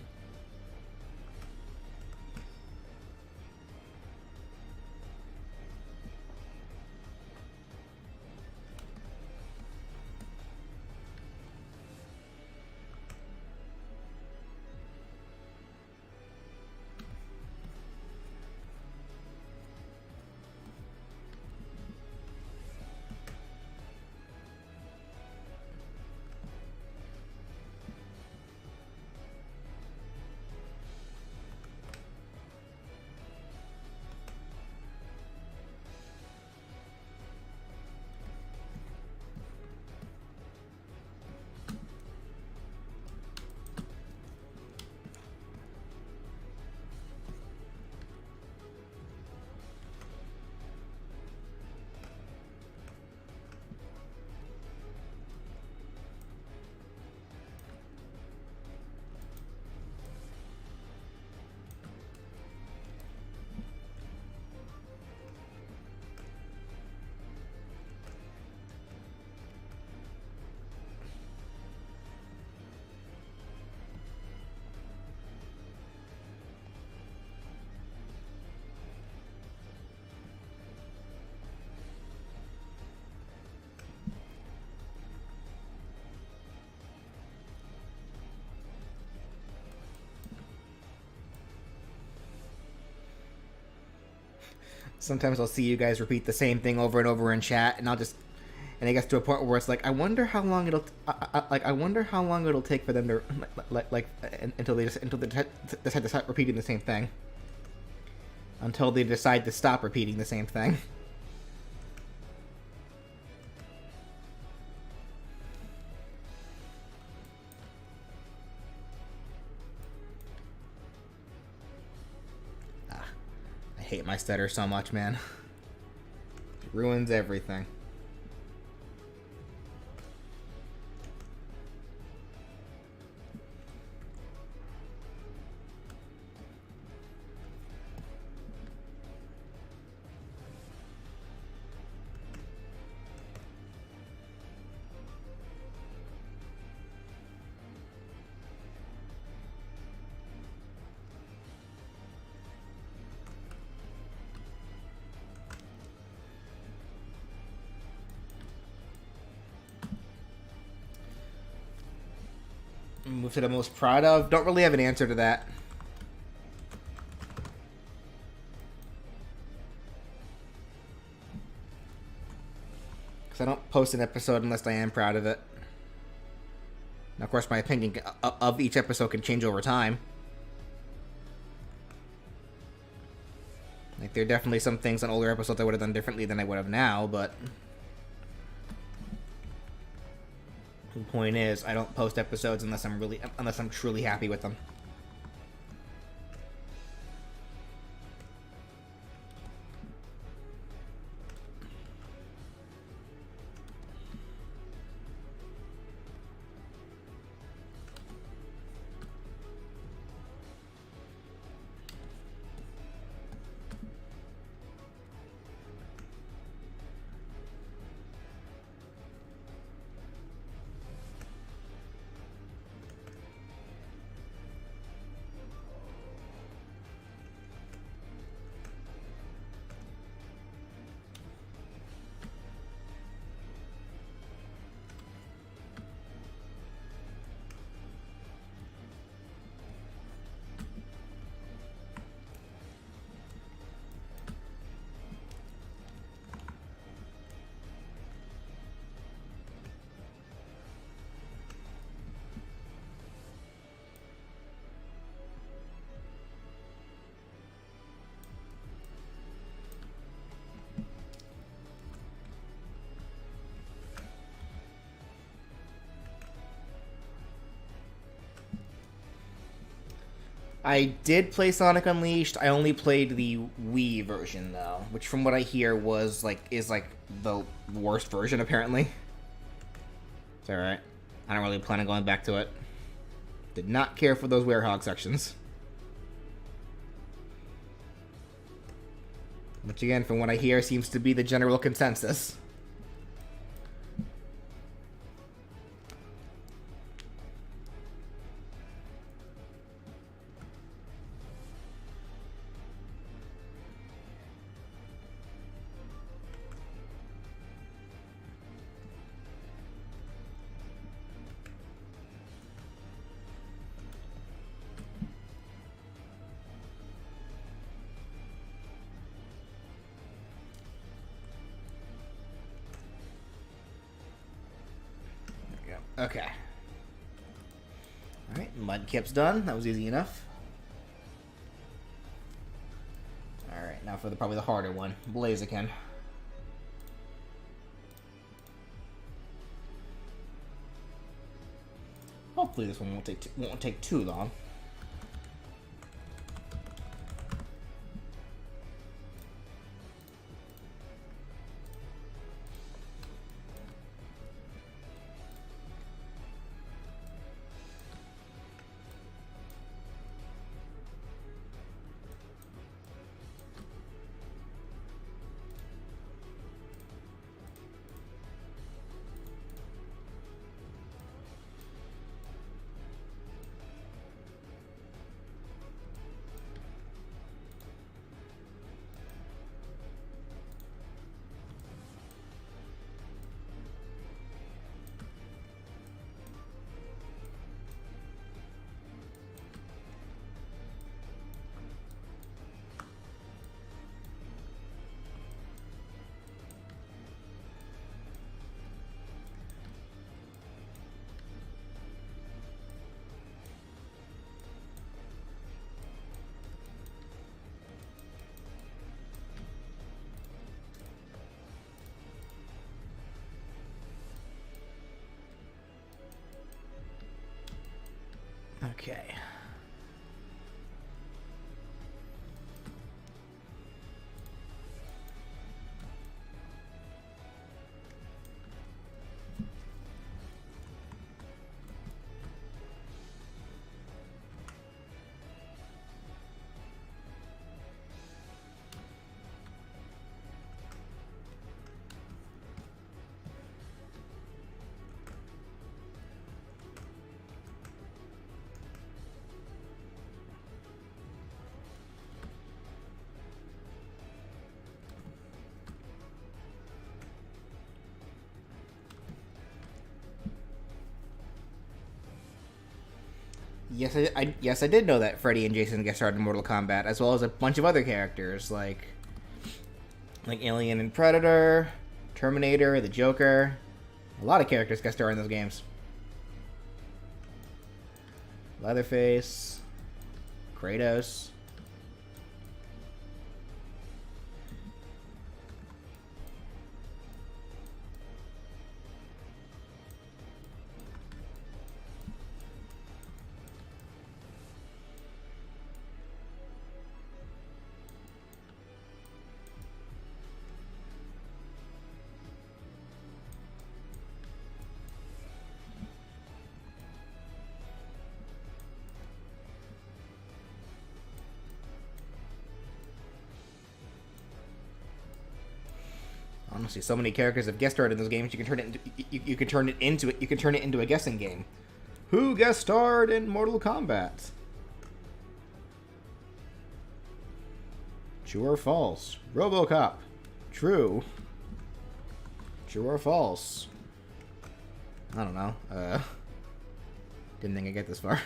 Sometimes I'll see you guys repeat the same thing over and over in chat, and and it gets to a point where it's like, I wonder how long I wonder how long it'll take for them to until they decide to start repeating the same thing. Until they decide to stop repeating the same thing. I hate my stutter so much, man. It ruins everything. Move to the most proud of? Don't really have an answer to that. Because I don't post an episode unless I am proud of it. Now, of course, my opinion of each episode can change over time. Like, there are definitely some things on older episodes I would have done differently than I would have now, but... The point is, I don't post episodes unless I'm truly happy with them. I did play Sonic Unleashed. I only played the Wii version though, which from what I hear was is the worst version apparently. It's alright. I don't really plan on going back to it. Did not care for those Werehog sections. Which again, from what I hear, seems to be the general consensus. Okay. Alright, Mudkip's done. That was easy enough. Alright, now for probably the harder one. Blaziken. Hopefully this one won't take too long. Okay. Yes, I did know that Freddy and Jason get started in Mortal Kombat, as well as a bunch of other characters like Alien and Predator, Terminator, the Joker. A lot of characters get started in those games. Leatherface, Kratos. Honestly, so many characters have guest starred in those games. You can turn it into a guessing game. Who guest starred in Mortal Kombat? True or false? RoboCop. True. True or false? I don't know. Didn't think I'd get this far.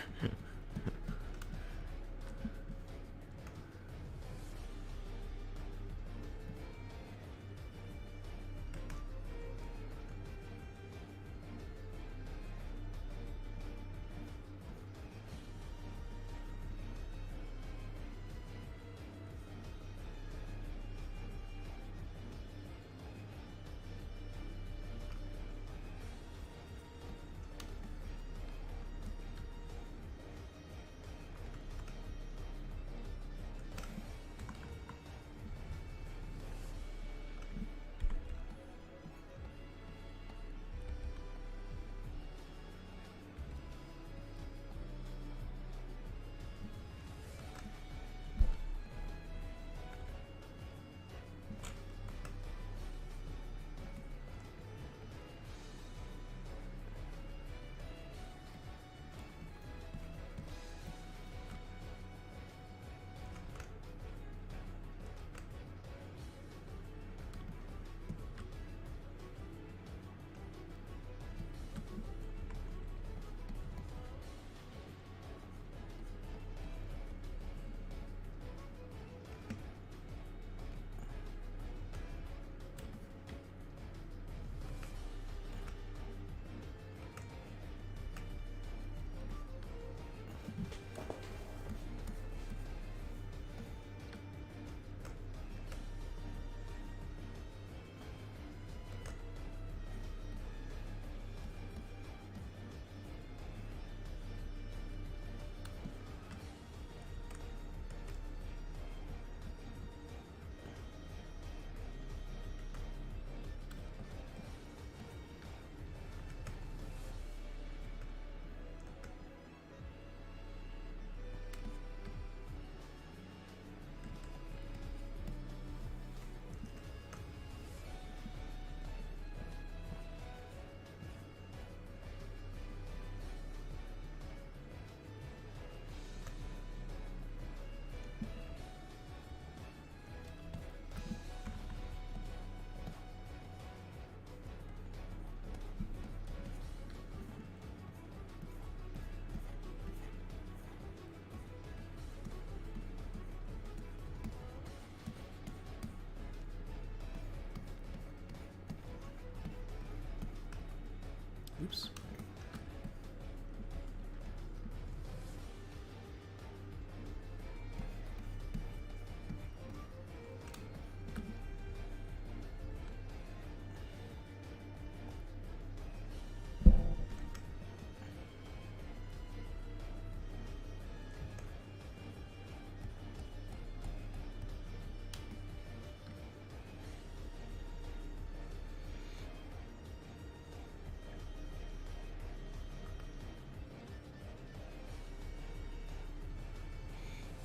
Oops.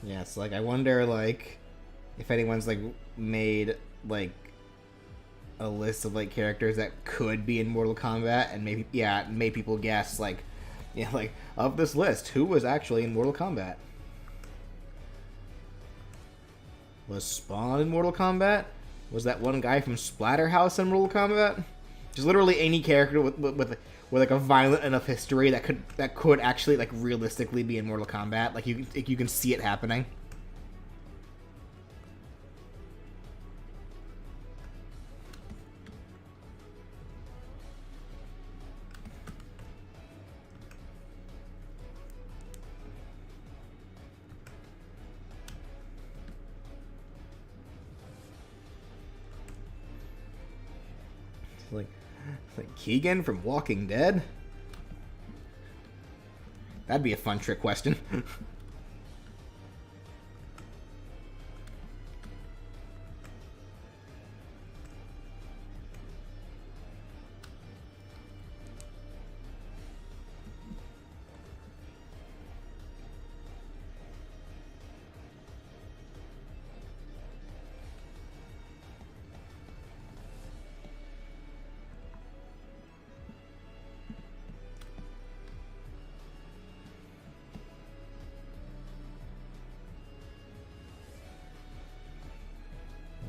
Yeah, it's like I wonder like if anyone's like made like a list of like characters that could be in Mortal Kombat and maybe made people guess like like of this list who was actually in Mortal Kombat. Was Spawn in Mortal Kombat? Was that one guy from Splatterhouse in Mortal Kombat? Just literally any character with like a violent enough history that could actually like realistically be in Mortal Kombat. Like you can see it happening. Like Keegan from Walking Dead? That'd be a fun trick question.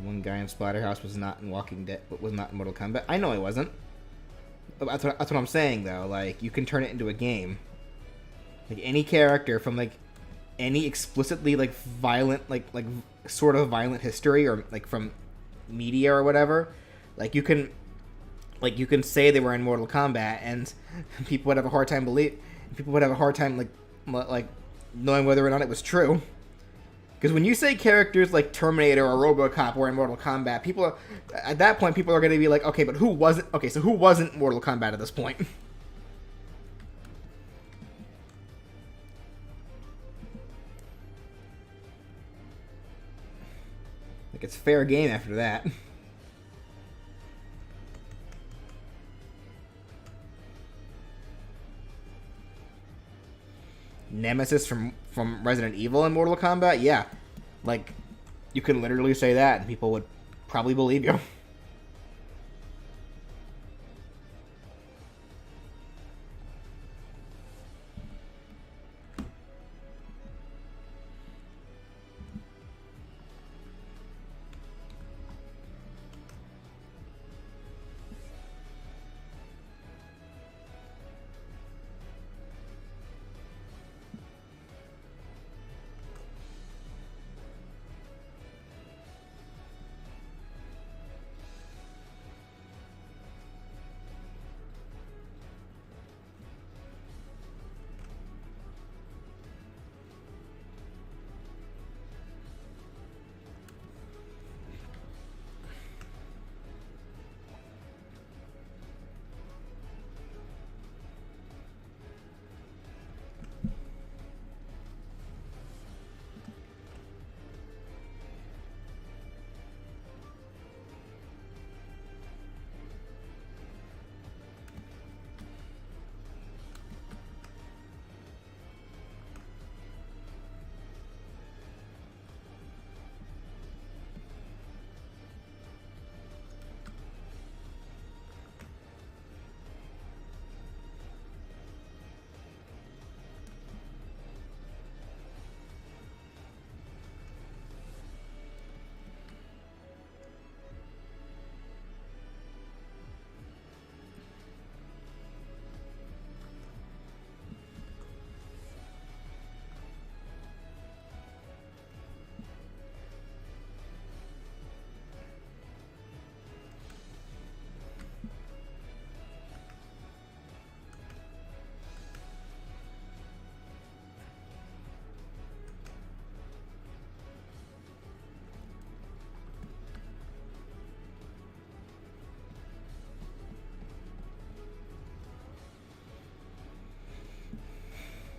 One guy in Splatterhouse was not in Walking Dead, but was not in Mortal Kombat. I know he wasn't. That's what I'm saying though. Like you can turn it into a game. Like any character from like any explicitly like violent like sort of violent history or like from media or whatever. Like you can say they were in Mortal Kombat and people would have a hard time like knowing whether or not it was true. Because when you say characters like Terminator or RoboCop were in Mortal Kombat, at that point people are going to be like, okay, but who wasn't? Okay, so who wasn't Mortal Kombat at this point? Like it's fair game after that. Nemesis from Resident Evil in Mortal Kombat? Yeah. Like, you can literally say that and people would probably believe you.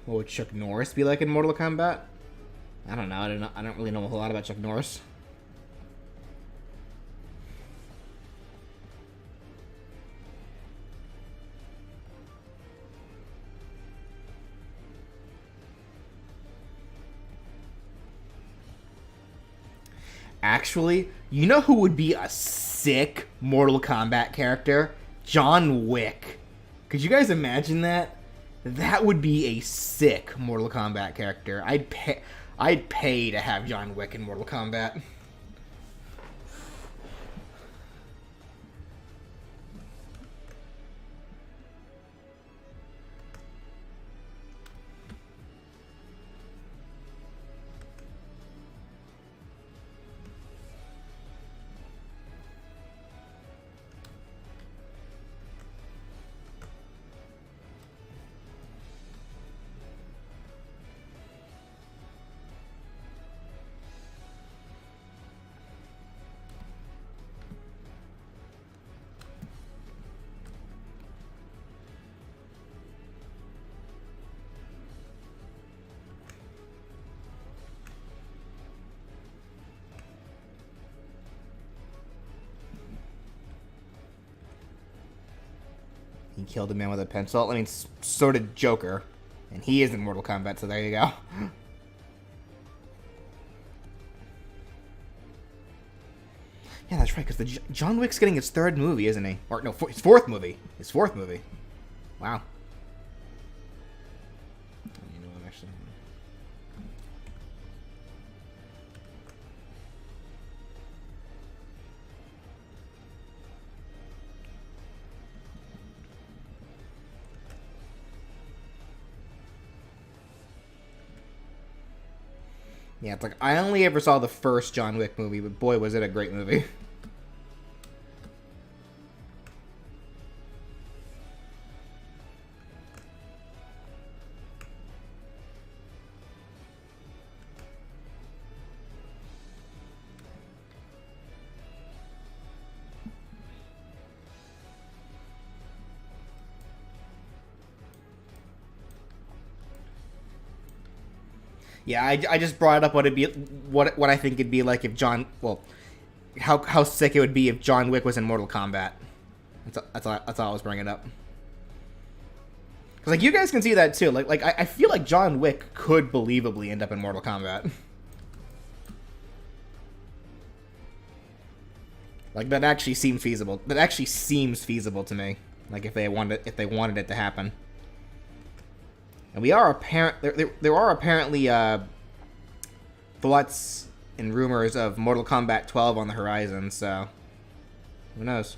What would Chuck Norris be like in Mortal Kombat? I don't know. I don't really know a whole lot about Chuck Norris. Actually, you know who would be a sick Mortal Kombat character? John Wick. Could you guys imagine that? That would be a sick Mortal Kombat character. I'd pay to have John Wick in Mortal Kombat. He killed a man with a pencil. I mean, so did Joker. And he is in Mortal Kombat, so there you go. Yeah, that's right, because John Wick's getting his third movie, isn't he? Or, no, his fourth movie. His fourth movie. Wow. You know, I'm actually... Yeah, it's like, I only ever saw the first John Wick movie, but boy, was it a great movie. Yeah, I just brought up what it'd be, what I think it'd be like if John, well, how sick it would be if John Wick was in Mortal Kombat. That's all I was bringing up. Cause like you guys can see that too. Like I feel like John Wick could believably end up in Mortal Kombat. Like that actually seemed feasible. That actually seems feasible to me. Like if they wanted it to happen. And we are there are apparently thoughts and rumors of Mortal Kombat 12 on the horizon, so who knows?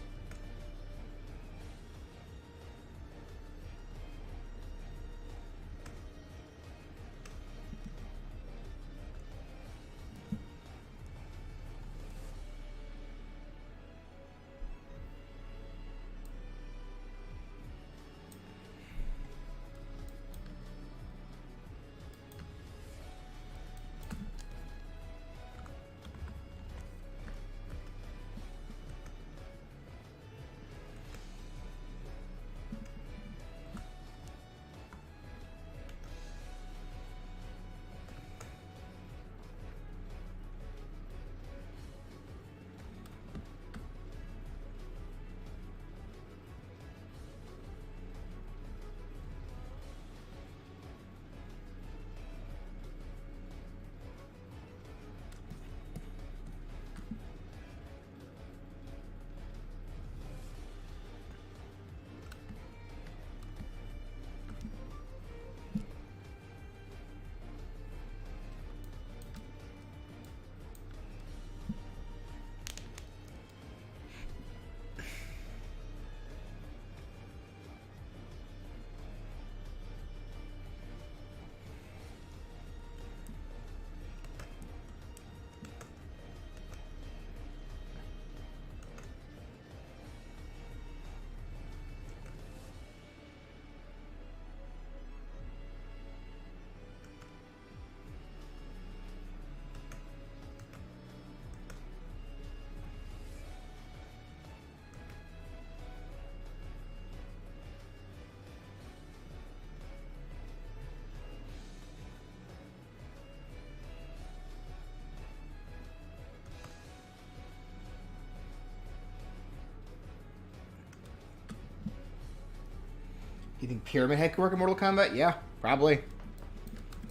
You think Pyramid Head could work in Mortal Kombat? Yeah, probably.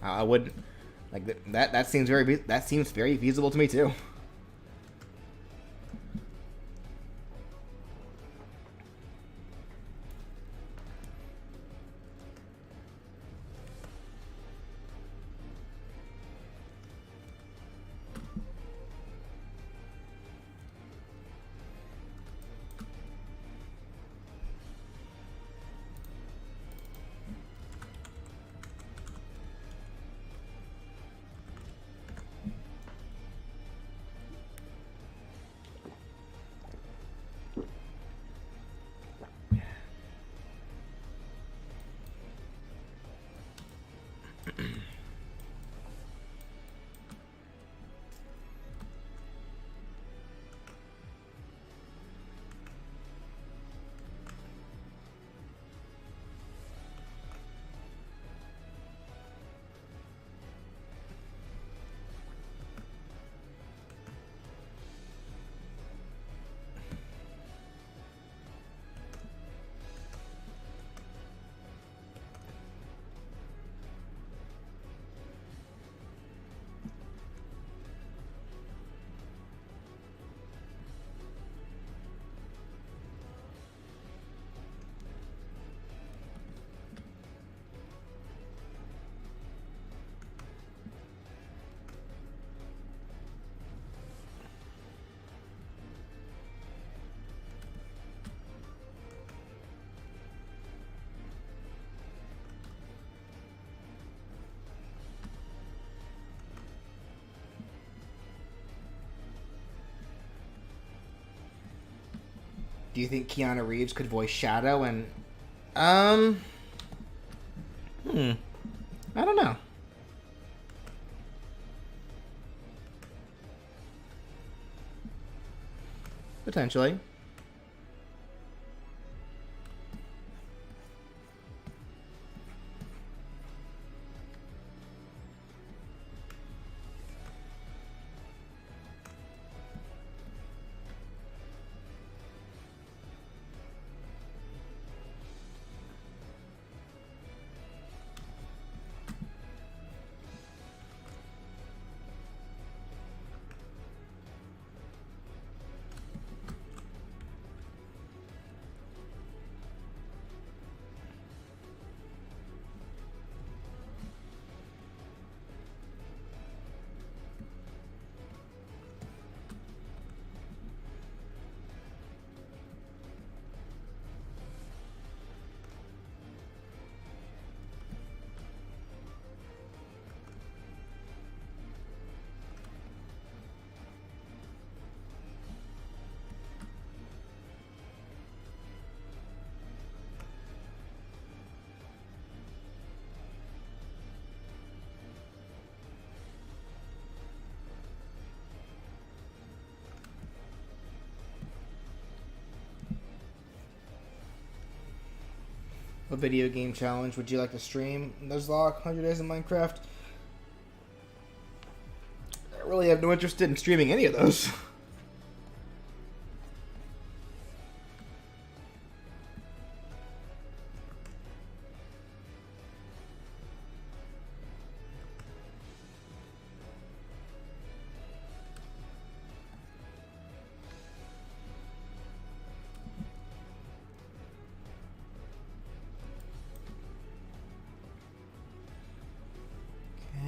I would like that. That seems very feasible to me too. Do you think Keanu Reeves could voice Shadow? And I don't know. Potentially. What video game challenge would you like to stream? Nuzlocke, 100 Days in Minecraft. I really have no interest in streaming any of those.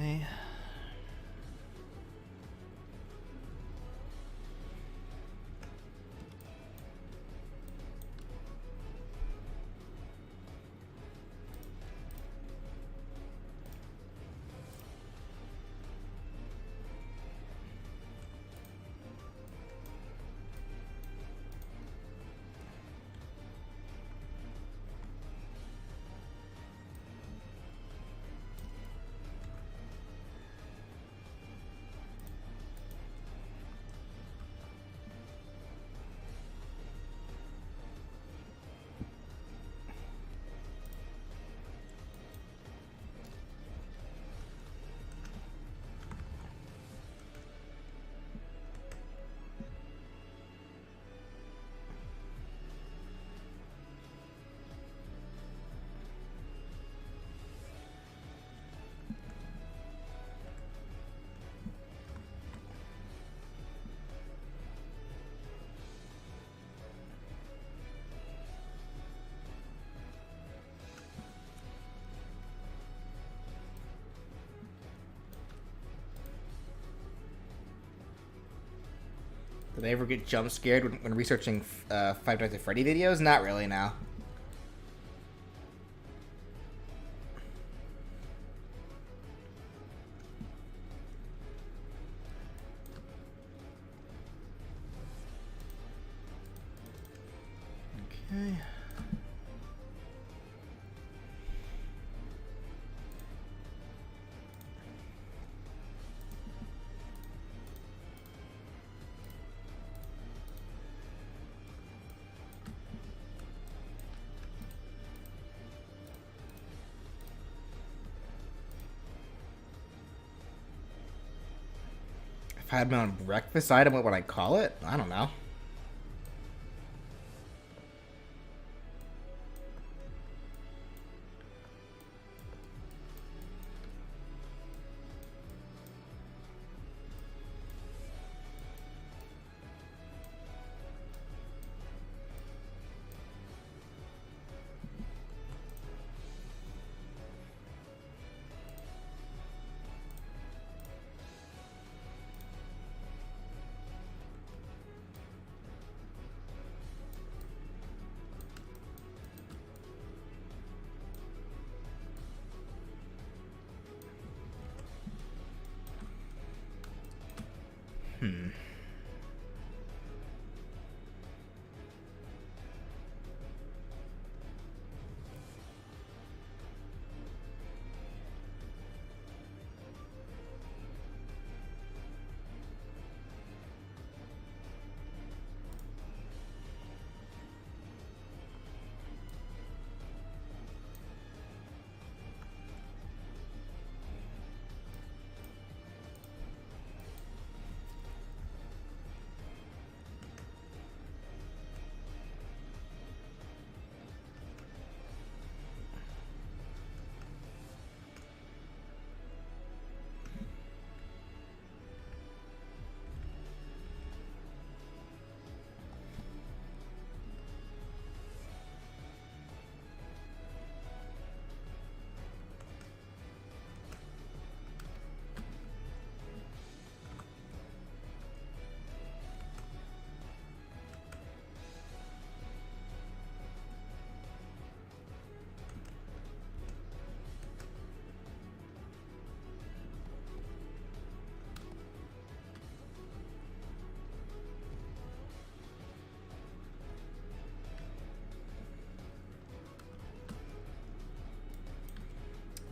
Okay. Did I ever get jump scared when researching Five Nights at Freddy videos? Not really, now. Okay. If I had my own breakfast item, what would I call it? I don't know.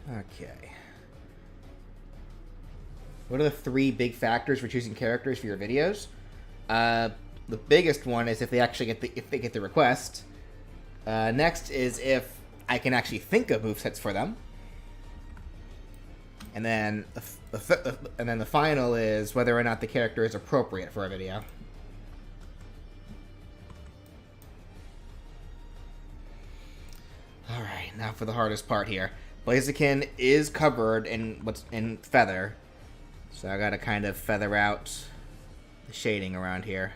Okay. What are the 3 big factors for choosing characters for your videos? The biggest one is if they actually get the request. Next is if I can actually think of movesets for them. And then the final is whether or not the character is appropriate for a video. All right, now for the hardest part here. Blaziken is covered in feather, so I gotta kind of feather out the shading around here.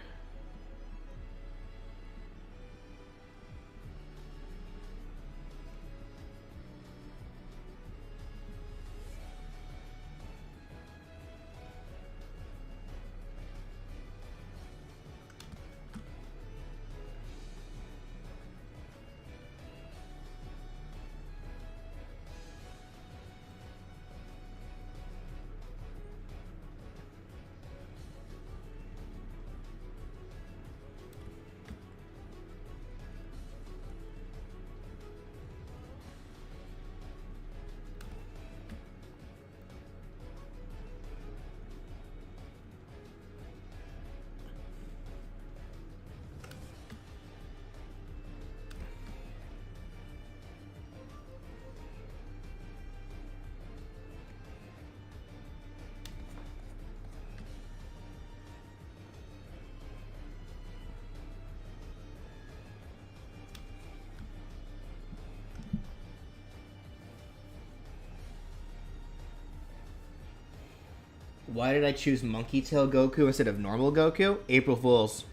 Why did I choose Monkey Tail Goku instead of normal Goku? April Fools.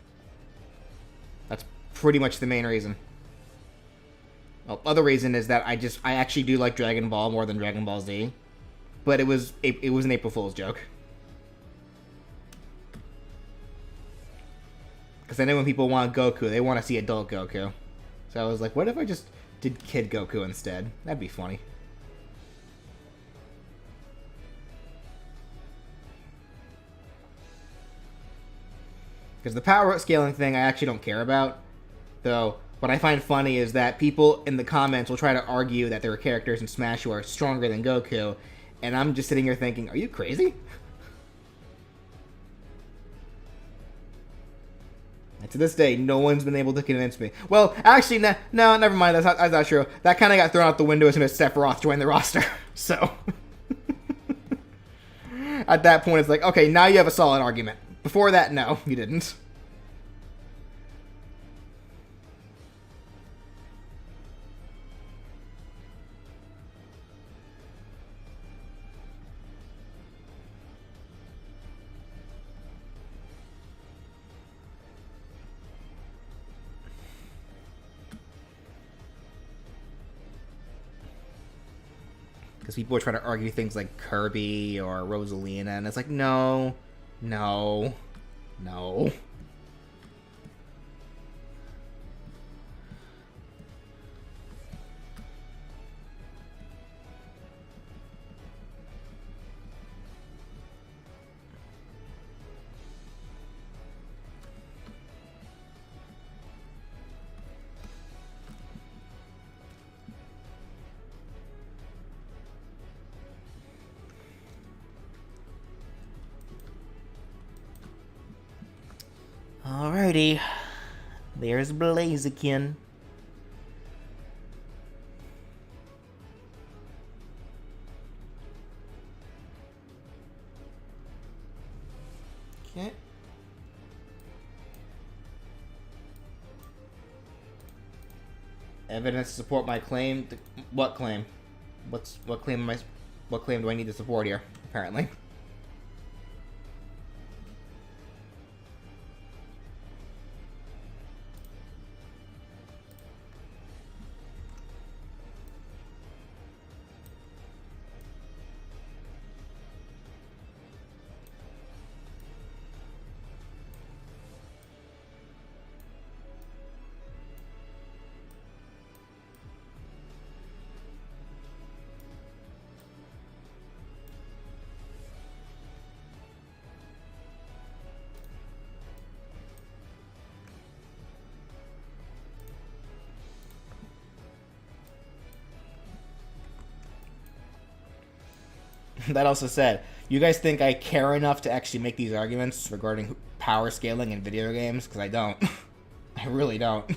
That's pretty much the main reason. Well, other reason is that I actually do like Dragon Ball more than Dragon Ball Z, but it was an April Fool's joke. Because I know when people want Goku, they want to see adult Goku. So I was like, what if I just did Kid Goku instead? That'd be funny. Because the power scaling thing I actually don't care about. Though, what I find funny is that people in the comments will try to argue that there are characters in Smash who are stronger than Goku. And I'm just sitting here thinking, are you crazy? And to this day, no one's been able to convince me. Well, actually, no, never mind. That's not true. That kind of got thrown out the window as soon as Sephiroth joined the roster. So, at that point, it's like, okay, now you have a solid argument. Before that, no, you didn't. Because people are trying to argue things like Kirby or Rosalina, and it's like, no. Alrighty. There's Blaziken. Okay. Evidence to support my claim. What claim? What claim do I need to support here? Apparently. That also said, you guys think I care enough to actually make these arguments regarding power scaling in video games? Because I don't. I really don't.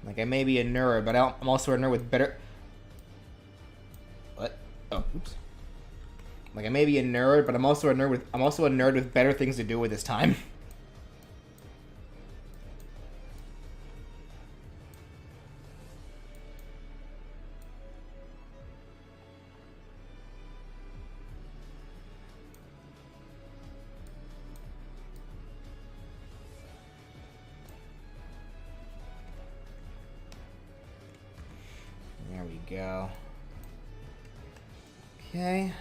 Like, I may be a nerd, but I'm also a nerd with better... What? Oh, oops. Like, I may be a nerd, but I'm also a nerd with better things to do with his time. There we go. Okay.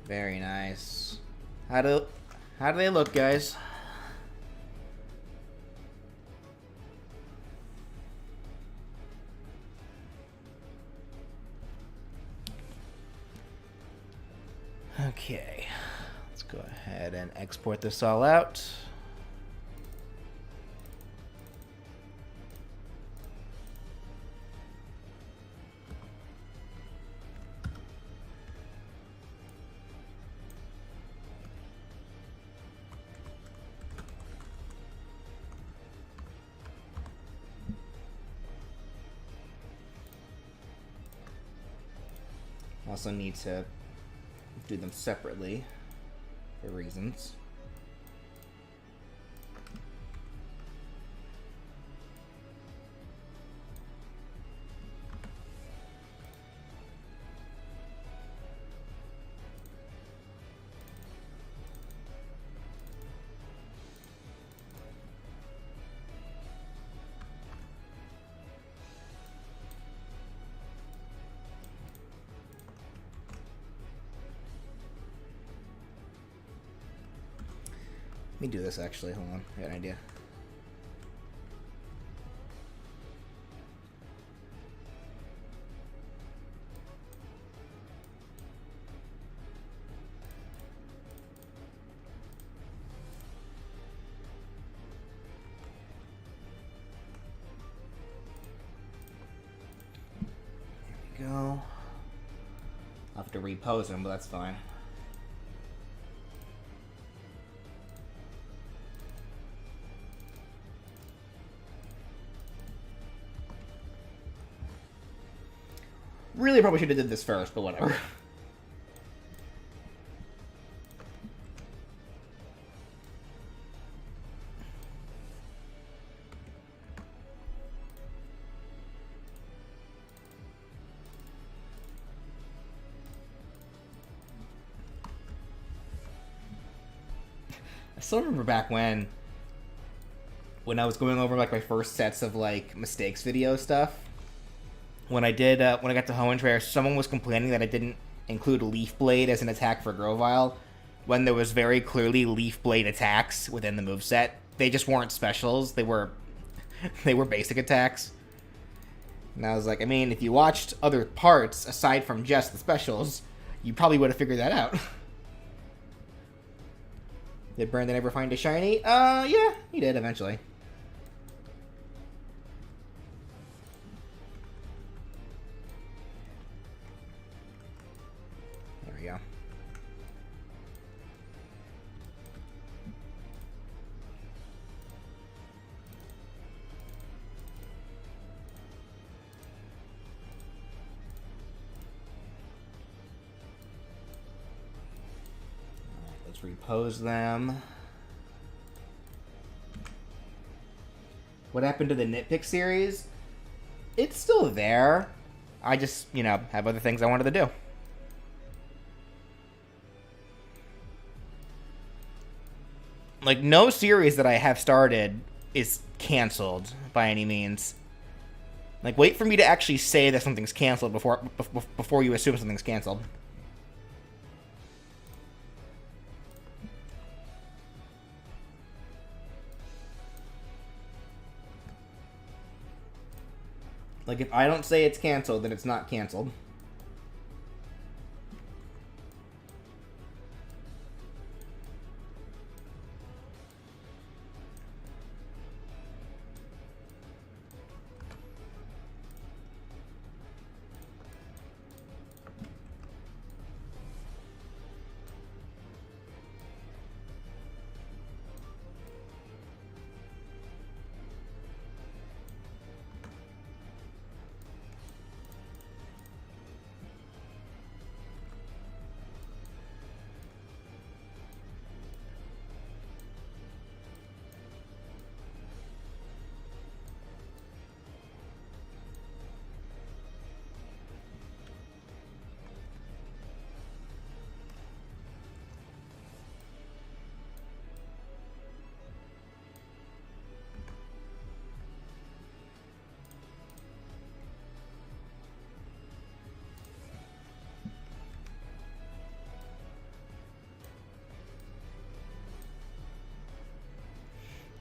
Very nice. How do they look, guys? Okay, let's go ahead and export this all out. Also need to do them separately for reasons. Let me do this actually. Hold on. I got an idea. There we go. I'll have to repose them, but that's fine. Really probably should have did this first, but whatever. I still remember back when I was going over like my first sets of like mistakes video stuff. When I got to Hoenn, someone was complaining that I didn't include Leaf Blade as an attack for Grovyle, when there was very clearly Leaf Blade attacks within the moveset. They just weren't specials. They were basic attacks. And I was like, I mean, if you watched other parts aside from just the specials, you probably would have figured that out. Did Brandon ever find a shiny? Yeah, he did eventually. There we go. Let's repose them. What happened to the Nitpick series? It's still there. I just, have other things I wanted to do. Like, no series that I have started is canceled by any means. Like, wait for me to actually say that something's canceled before you assume something's canceled. Like, if I don't say it's canceled, then it's not canceled.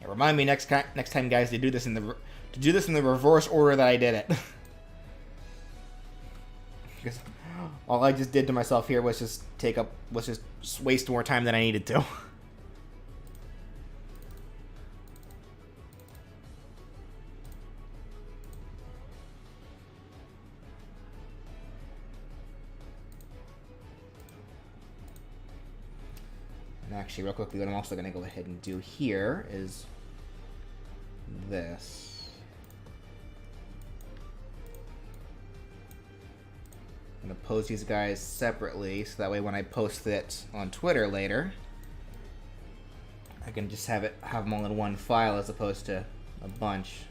Remind me next time, guys, to do this in the reverse order that I did it. Because all I just did to myself here was just waste more time than I needed to. And actually, real quickly, what I'm also going to go ahead and do here is this. gonna post these guys separately, so that way when I post it on Twitter later, I can just have them all in one file as opposed to a bunch.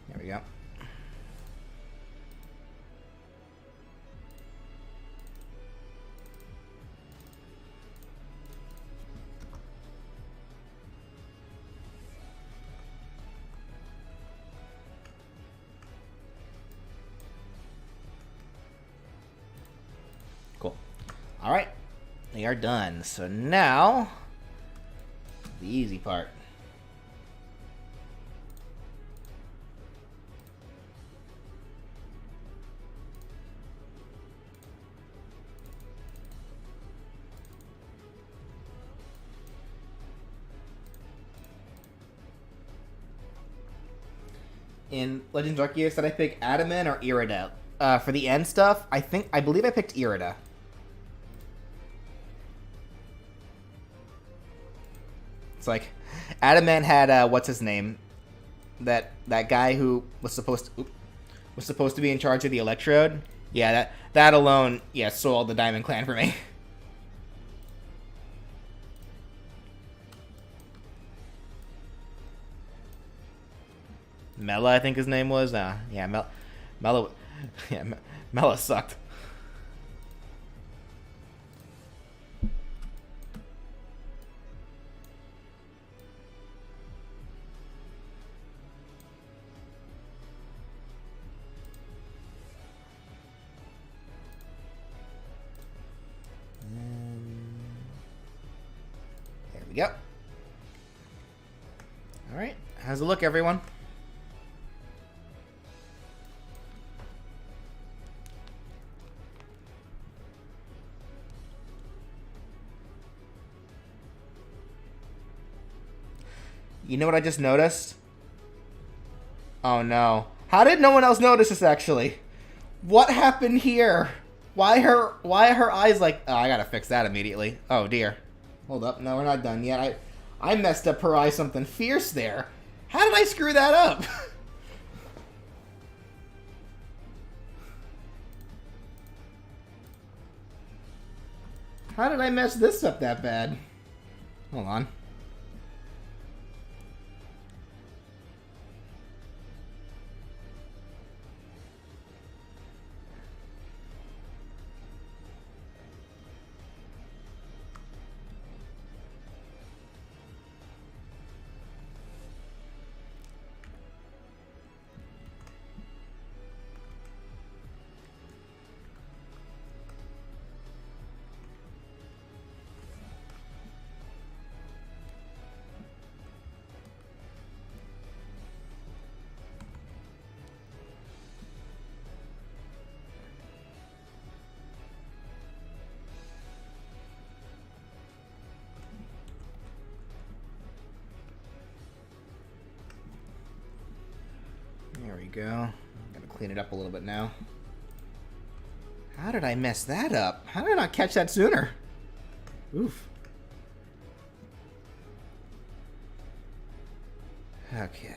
There we go. Cool. All right, they are done. So now, the easy part. In Legends Arceus, did I pick Adaman or Irida? For the end stuff, I believe I picked Irida. It's like, Adaman had, what's his name? That guy who was supposed to be in charge of the Electrode. Yeah, that alone, yeah, sold the Diamond Clan for me. Mela, I think his name was. Yeah, Mela. Yeah, Mela sucked. There we go. All right, how's it look, everyone? You know what I just noticed? Oh no. How did no one else notice this actually? What happened here? Why are her eyes like... Oh, I gotta fix that immediately. Oh dear. Hold up. No, we're not done yet. I messed up her eye something fierce there. How did I screw that up? How did I mess this up that bad? Hold on. There we go. I'm gonna clean it up a little bit now. How did I mess that up? How did I not catch that sooner? Oof. Okay.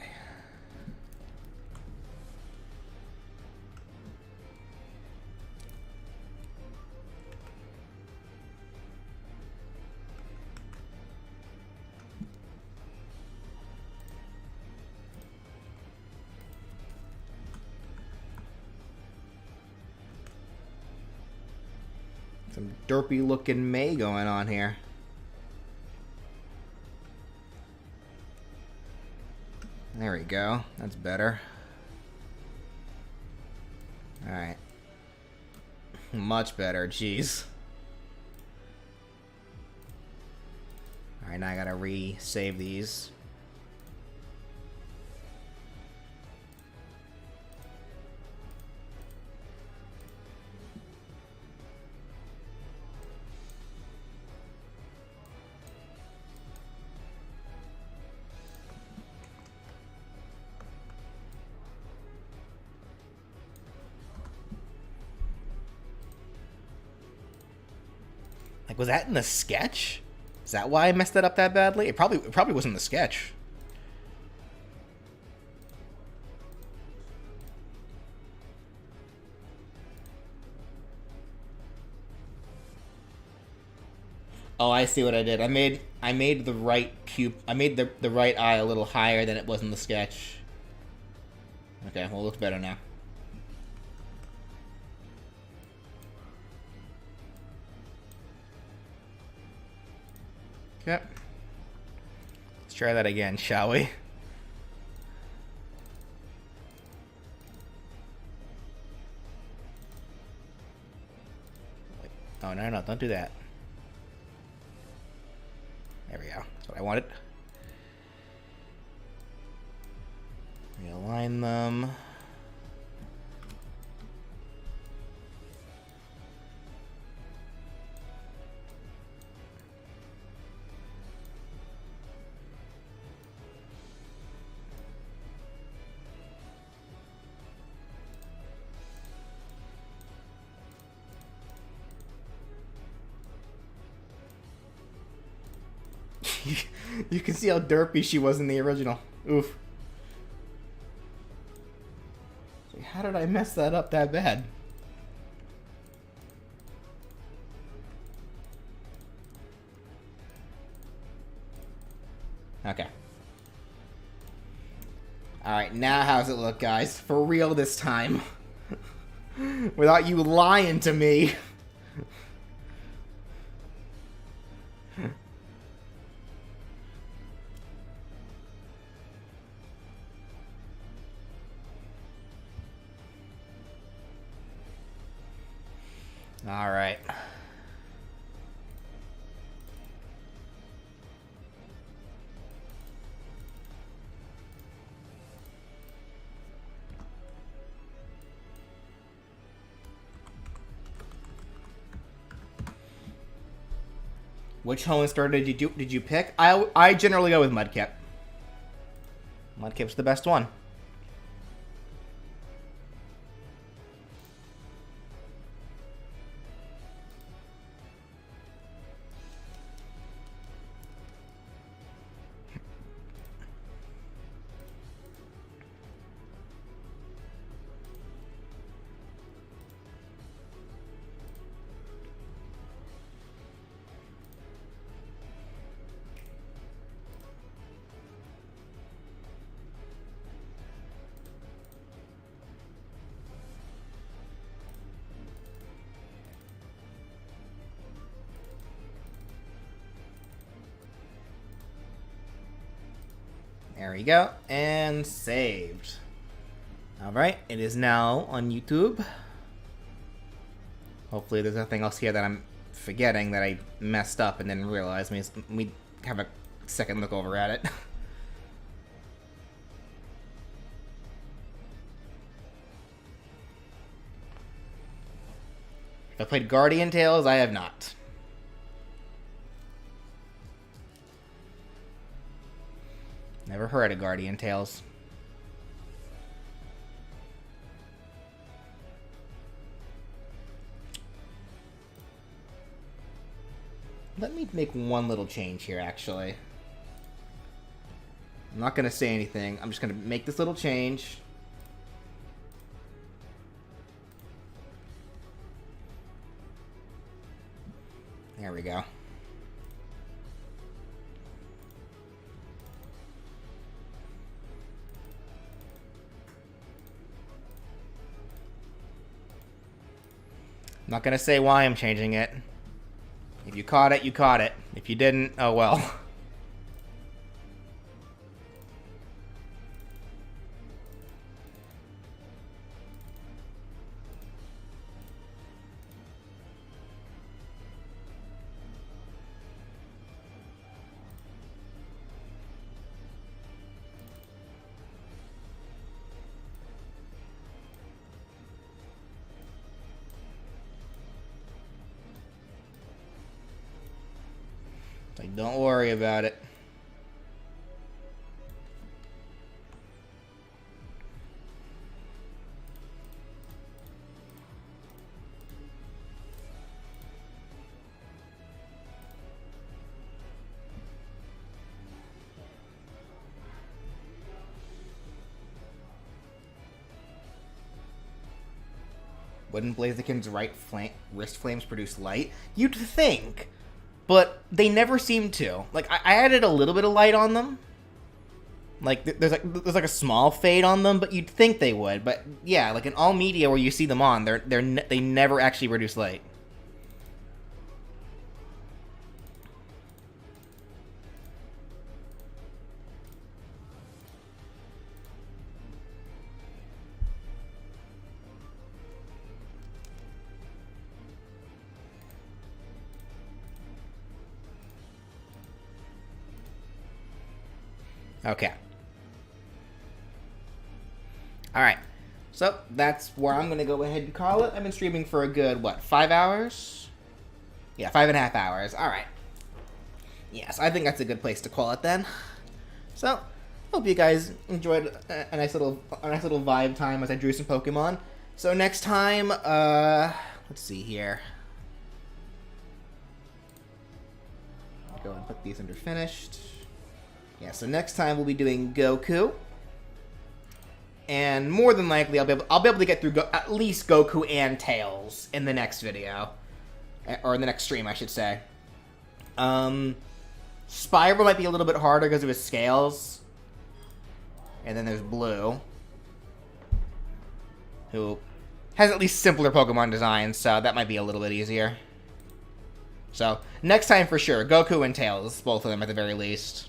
Some derpy looking May going on here. There we go. That's better. Alright. Much better. Jeez. Alright, now I gotta re-save these. Like, was that in the sketch? Is that why I messed that up that badly? It probably wasn't the sketch. Oh, I see what I did. I made the right cube. I made the right eye a little higher than it was in the sketch. Okay, well, it looks better now. Okay. Let's try that again, shall we? Oh, no, don't do that. There we go. That's what I wanted. Realign them. You can see how derpy she was in the original. Oof. Like, how did I mess that up that bad? Okay. Alright, now how's it look, guys? For real this time. Without you lying to me. All right. Which Homestar did you pick? I generally go with Mudkip. Mudkip's the best one. There we go, and saved. Alright, it is now on YouTube. Hopefully there's nothing else here that I'm forgetting that I messed up and didn't realize. Let me have a second look over at it. If I played Guardian Tales, I have not. Never heard of Guardian Tales. Let me make one little change here, actually. I'm not going to say anything. I'm just going to make this little change. There we go. I'm not gonna say why I'm changing it. If you caught it, you caught it. If you didn't, oh well. Like, don't worry about it. Wouldn't Blaziken's wrist flames produce light? You'd think, but they never seem to. Like, I added a little bit of light on them. Like, there's like a small fade on them, but you'd think they would. But yeah, like in all media where you see them on, they never actually produce light. Okay. Alright. So, that's where I'm going to go ahead and call it. I've been streaming for a good, what, 5 hours? Yeah, 5.5 hours. Alright. Yes, I think that's a good place to call it then. So, hope you guys enjoyed a nice little vibe time as I drew some Pokemon. So next time, let's see here. Go and put these under finished. Yeah, so next time we'll be doing Goku. And more than likely, I'll be able to get through at least Goku and Tails in the next video. Or in the next stream, I should say. Spyro might be a little bit harder because of his scales. And then there's Blue, who has at least simpler Pokemon designs, so that might be a little bit easier. So, next time for sure, Goku and Tails, both of them at the very least.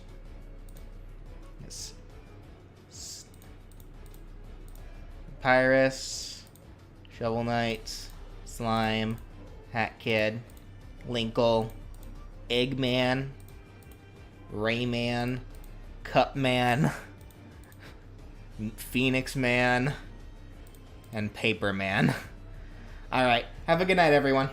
Yes. Pyrus, Shovel Knight, Slime, Hat Kid, Linkle, Eggman, Rayman, Cupman, Phoenix Man, and Paper Man. Alright, have a good night, everyone.